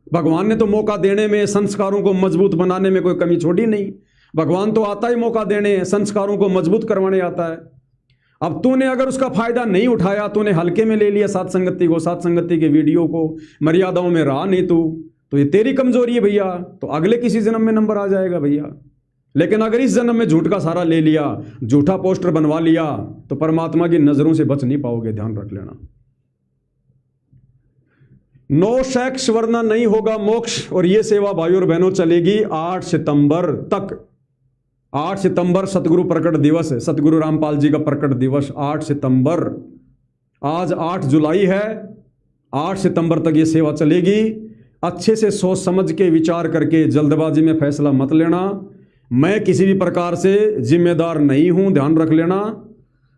भगवान ने तो मौका देने में, संस्कारों को मजबूत बनाने में कोई कमी छोड़ी नहीं। भगवान तो आता ही मौका देने, संस्कारों को मजबूत करवाने आता है। अब तूने अगर उसका फायदा नहीं उठाया, तूने हल्के में ले लिया सात संगति को, सात संगति के वीडियो को, मर्यादाओं में रहा नहीं तू, तो ये तेरी कमजोरी है भैया, तो अगले किसी जन्म में नंबर आ जाएगा भैया। लेकिन अगर इस जन्म में झूठ का सहारा ले लिया, झूठा पोस्टर बनवा लिया, तो परमात्मा की नजरों से बच नहीं पाओगे, ध्यान रख लेना। नो सेक्स वरना नहीं होगा मोक्ष। और ये सेवा भाइयों और बहनों चलेगी 8 सितंबर तक। 8 सितंबर सतगुरु प्रकट दिवस है, सतगुरु रामपाल जी का प्रकट दिवस 8 सितंबर। आज 8 जुलाई है, 8 सितंबर तक ये सेवा चलेगी। अच्छे से सोच समझ के विचार करके जल्दबाजी में फैसला मत लेना। मैं किसी भी प्रकार से जिम्मेदार नहीं हूं, ध्यान रख लेना।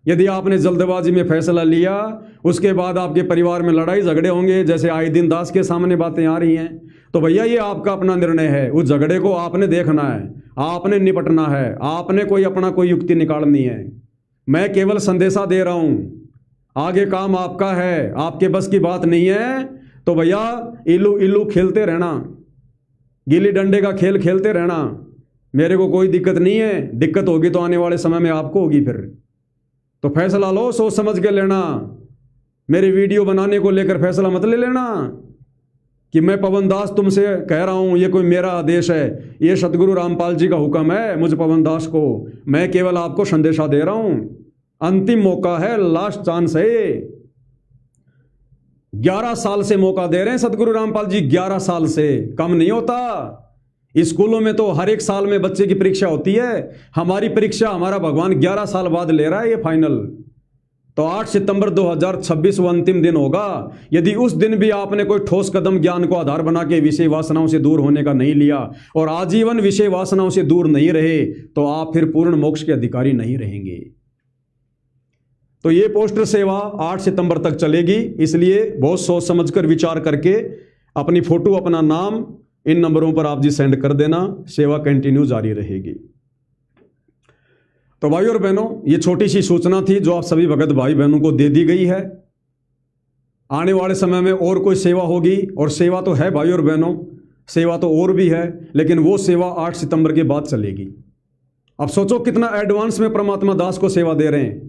यदि आपने जल्दबाजी में फैसला लिया, उसके बाद आपके परिवार में लड़ाई झगड़े होंगे, जैसे आए दिन दास के सामने बातें आ रही हैं, तो भैया ये आपका अपना निर्णय है। उस झगड़े को आपने देखना है, आपने निपटना है, आपने कोई अपना कोई युक्ति निकालनी है। मैं केवल संदेशा दे रहा हूं, आगे काम आपका है, आपके बस की बात नहीं है। तो भैया इल्लू इल्लू खेलते रहना, गिल्ली डंडे का खेल खेलते रहना, मेरे को कोई दिक्कत नहीं है। दिक्कत होगी तो आने वाले समय में आपको होगी। फिर तो फैसला लो, सोच समझ के लेना। मेरे वीडियो बनाने को लेकर फैसला मत ले लेना कि मैं पवन दास तुमसे कह रहा हूं, ये कोई मेरा आदेश है, ये सतगुरु रामपाल जी का हुक्म है मुझ पवन दास को, मैं केवल आपको संदेशा दे रहा हूं। अंतिम मौका है, लास्ट चांस है। 11 साल से मौका दे रहे हैं सतगुरु रामपाल जी, 11 साल से कम नहीं होता। स्कूलों में तो हर एक साल में बच्चे की परीक्षा होती है, हमारी परीक्षा हमारा भगवान 11 साल बाद ले रहा है ये फाइनल। तो 8 सितंबर 2026 वो अंतिम दिन होगा। यदि उस दिन भी आपने कोई ठोस कदम ज्ञान को आधार बना के विषय वासनाओं से दूर होने का नहीं लिया और आजीवन विषय वासनाओं से दूर नहीं रहे, तो आप फिर पूर्ण मोक्ष के अधिकारी नहीं रहेंगे। तो ये पोस्टर सेवा 8 सितंबर तक चलेगी, इसलिए बहुत सोच समझकर विचार करके अपनी फोटो, अपना नाम इन नंबरों पर आप जी सेंड कर देना, सेवा कंटिन्यू जारी रहेगी। तो भाई और बहनों, ये छोटी सी सूचना थी जो आप सभी भगत भाई बहनों को दे दी गई है। आने वाले समय में और कोई सेवा होगी, और सेवा तो है भाई और बहनों, सेवा तो और भी है, लेकिन वो सेवा 8 सितंबर के बाद चलेगी। अब सोचो कितना एडवांस में परमात्मा दास को सेवा दे रहे हैं,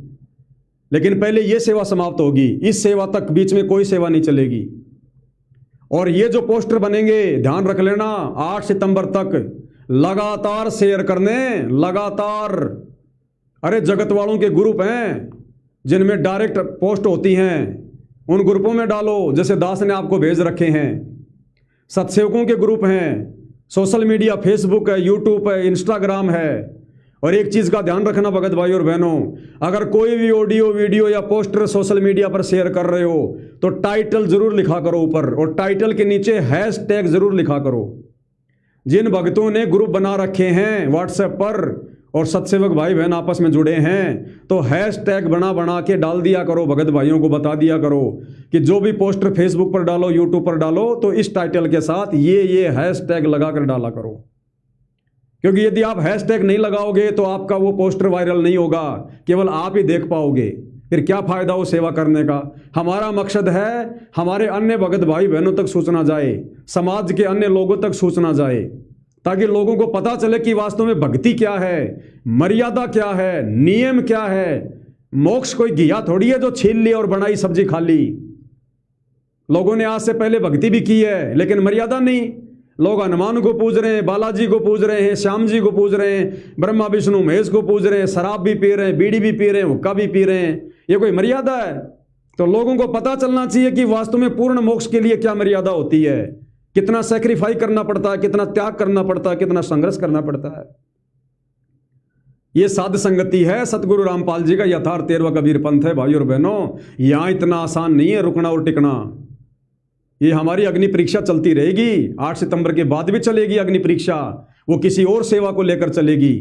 लेकिन पहले ये सेवा समाप्त होगी, इस सेवा तक बीच में कोई सेवा नहीं चलेगी। और ये जो पोस्टर बनेंगे, ध्यान रख लेना, 8 सितंबर तक लगातार शेयर करने, लगातार। अरे जगत वालों के ग्रुप हैं जिनमें डायरेक्ट पोस्ट होती हैं, उन ग्रुपों में डालो जैसे दास ने आपको भेज रखे हैं। सत्सेवकों के ग्रुप हैं, सोशल मीडिया, फेसबुक है, यूट्यूब है, इंस्टाग्राम है। और एक चीज का ध्यान रखना भगत भाई और बहनों, अगर कोई भी ऑडियो, वीडियो या पोस्टर सोशल मीडिया पर शेयर कर रहे हो तो टाइटल जरूर लिखा करो ऊपर, और टाइटल के नीचे हैशटैग जरूर लिखा करो। जिन भक्तों ने ग्रुप बना रखे हैं व्हाट्सएप पर और सत्सेवक भाई बहन आपस में जुड़े हैं, तो हैशटैग बना के डाल दिया करो, भगत भाइयों को बता दिया करो कि जो भी पोस्टर फेसबुक पर डालो, यूट्यूब पर डालो, तो इस टाइटल के साथ ये हैशटैग लगाकर डाला करो। क्योंकि यदि आप हैशटैग नहीं लगाओगे तो आपका वो पोस्टर वायरल नहीं होगा, केवल आप ही देख पाओगे, फिर क्या फायदा वो सेवा करने का। हमारा मकसद है हमारे अन्य भगत भाई बहनों तक सूचना जाए, समाज के अन्य लोगों तक सूचना जाए, ताकि लोगों को पता चले कि वास्तव में भक्ति क्या है, मर्यादा क्या है, नियम क्या है। मोक्ष कोई घिया थोड़ी है जो छील ली और बनाई सब्जी खा ली। लोगों ने आज से पहले भक्ति भी की है, लेकिन मर्यादा नहीं। लोग हनुमान को पूज रहे हैं, बालाजी को पूज रहे हैं, श्याम जी को पूज रहे हैं, ब्रह्मा विष्णु महेश को पूज रहे हैं, शराब भी पी रहे हैं, बीड़ी भी पी रहे हैं, हुक्का भी पी रहे हैं। ये कोई मर्यादा है? तो लोगों को पता चलना चाहिए कि वास्तव में पूर्ण मोक्ष के लिए क्या मर्यादा होती है, कितना सैक्रिफाइस करना पड़ता है, कितना त्याग करना पड़ता है, कितना संघर्ष करना पड़ता है। ये साध संगति है सतगुरु रामपाल जी का यथार्थ 13वां कबीर पंथ है भाई और बहनों। यहां इतना आसान नहीं है रुकना और टिकना। ये हमारी अग्नि परीक्षा चलती रहेगी, 8 सितंबर के बाद भी चलेगी अग्नि परीक्षा, वो किसी और सेवा को लेकर चलेगी।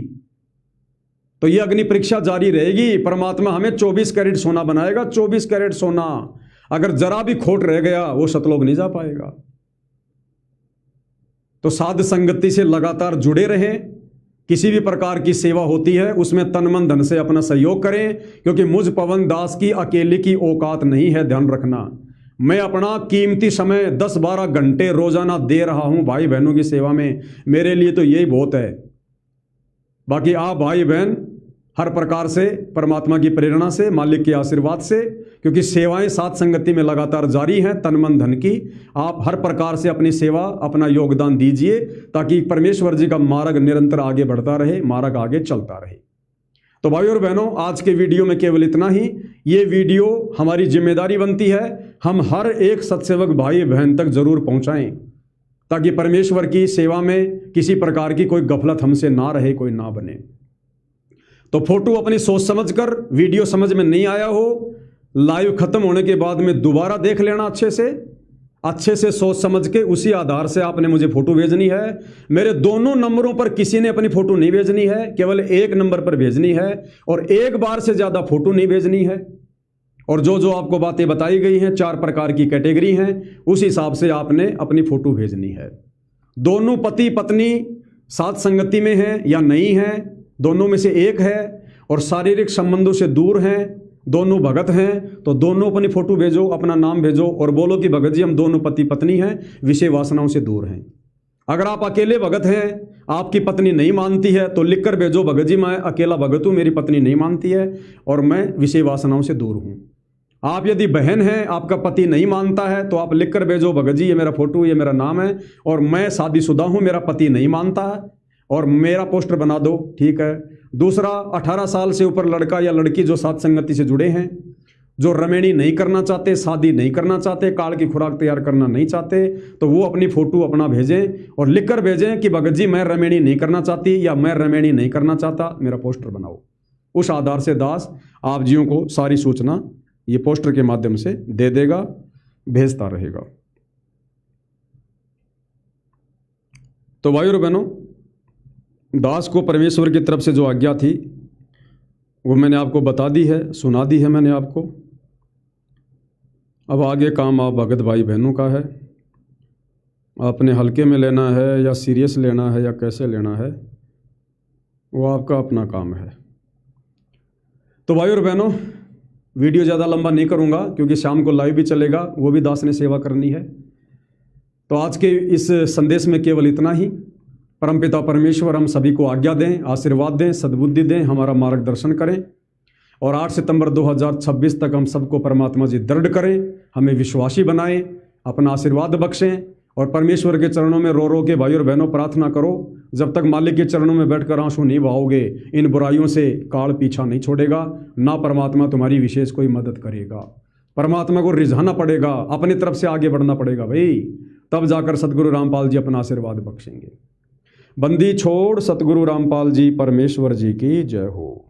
तो ये अग्नि परीक्षा जारी रहेगी। परमात्मा हमें 24 कैरेट सोना बनाएगा, 24 कैरेट सोना। अगर जरा भी खोट रह गया वो सतलोक नहीं जा पाएगा। तो साध संगति से लगातार जुड़े रहें। किसी भी प्रकार की सेवा होती है उसमें तन मन धन से अपना सहयोग करें, क्योंकि मुझ पवन दास की अकेले की औकात नहीं है। ध्यान रखना, मैं अपना कीमती समय 10-12 घंटे रोजाना दे रहा हूं भाई बहनों की सेवा में। मेरे लिए तो यही बहुत है। बाकी आप भाई बहन हर प्रकार से परमात्मा की प्रेरणा से, मालिक के आशीर्वाद से, क्योंकि सेवाएं साथ संगति में लगातार जारी हैं तन मन धन की, आप हर प्रकार से अपनी सेवा, अपना योगदान दीजिए, ताकि परमेश्वर जी का मार्ग निरंतर आगे बढ़ता रहे, मार्ग आगे चलता रहे। तो भाई और बहनों, आज के वीडियो में केवल इतना ही। ये वीडियो हमारी जिम्मेदारी बनती है, हम हर एक सत्सेवक भाई बहन तक जरूर पहुंचाएं, ताकि परमेश्वर की सेवा में किसी प्रकार की कोई गफलत हमसे ना रहे, कोई ना बने। तो फोटो अपनी सोच समझकर, वीडियो समझ में नहीं आया हो, लाइव खत्म होने के बाद में दोबारा देख लेना अच्छे से सोच समझ के, उसी आधार से आपने मुझे फोटो भेजनी है। मेरे दोनों नंबरों पर किसी ने अपनी फोटो नहीं भेजनी है, केवल एक नंबर पर भेजनी है, और एक बार से ज्यादा फोटो नहीं भेजनी है। और जो आपको बातें बताई गई हैं, 4 प्रकार की कैटेगरी हैं, उस हिसाब से आपने अपनी फोटो भेजनी है। दोनों पति पत्नी साथ संगति में हैं या नहीं हैं, दोनों में से एक है, और शारीरिक संबंधों से दूर हैं, दोनों भगत हैं, तो दोनों अपनी फोटो भेजो, अपना नाम भेजो और बोलो कि भगत जी हम दोनों पति पत्नी हैं, विषय वासनाओं से दूर हैं। अगर आप अकेले भगत हैं, आपकी पत्नी नहीं मानती है, तो लिखकर भेजो, भगत जी मैं अकेला भगत हूं, मेरी पत्नी नहीं मानती है और मैं विषय वासनाओं से दूर हूं। आप यदि बहन हैं, आपका पति नहीं मानता है, तो आप लिख कर भेजो, भगत जी ये मेरा फोटो, ये मेरा नाम है और मैं शादीशुदा हूं, मेरा पति नहीं मानता है, और मेरा पोस्टर बना दो, ठीक है। दूसरा, 18 साल से ऊपर लड़का या लड़की जो साथ संगति से जुड़े हैं, जो रमेणी नहीं करना चाहते, शादी नहीं करना चाहते, काल की खुराक तैयार करना नहीं चाहते, तो वो अपनी फोटो अपना भेजें और लिख कर भेजें कि भगत जी मैं रमेणी नहीं करना चाहती या मैं रमेणी नहीं करना चाहता, मेरा पोस्टर बनाओ। उस आधार से दास आप जियों को सारी सूचना ये पोस्टर के माध्यम से दे देगा, भेजता रहेगा। तो भाइयों और बहनों, दास को परमेश्वर की तरफ से जो आज्ञा थी वो मैंने आपको बता दी है, सुना दी है मैंने आपको। अब आगे काम आप भगत भाई बहनों का है, आपने हल्के में लेना है या सीरियस लेना है या कैसे लेना है, वो आपका अपना काम है। तो भाइयों और बहनों, वीडियो ज़्यादा लंबा नहीं करूँगा क्योंकि शाम को लाइव भी चलेगा, वो भी दास ने सेवा करनी है। तो आज के इस संदेश में केवल इतना ही। परमपिता परमेश्वर हम सभी को आज्ञा दें, आशीर्वाद दें, सद्बुद्धि दें, हमारा मार्गदर्शन करें और 8 सितंबर 2026 तक हम सबको परमात्मा जी दृढ़ करें, हमें विश्वासी बनाएं, अपना आशीर्वाद बख्शें और परमेश्वर के चरणों में रो रो के भाइयों और बहनों प्रार्थना करो। जब तक मालिक के चरणों में बैठकर आंसू नहीं बहाओगे, इन बुराइयों से काल पीछा नहीं छोड़ेगा, ना परमात्मा तुम्हारी विशेष कोई मदद करेगा। परमात्मा को रिझाना पड़ेगा, अपनी तरफ से आगे बढ़ना पड़ेगा भाई, तब जाकर सतगुरु रामपाल जी अपना आशीर्वाद बख्शेंगे। बंदी छोड़ सतगुरु रामपाल जी परमेश्वर जी की जय हो।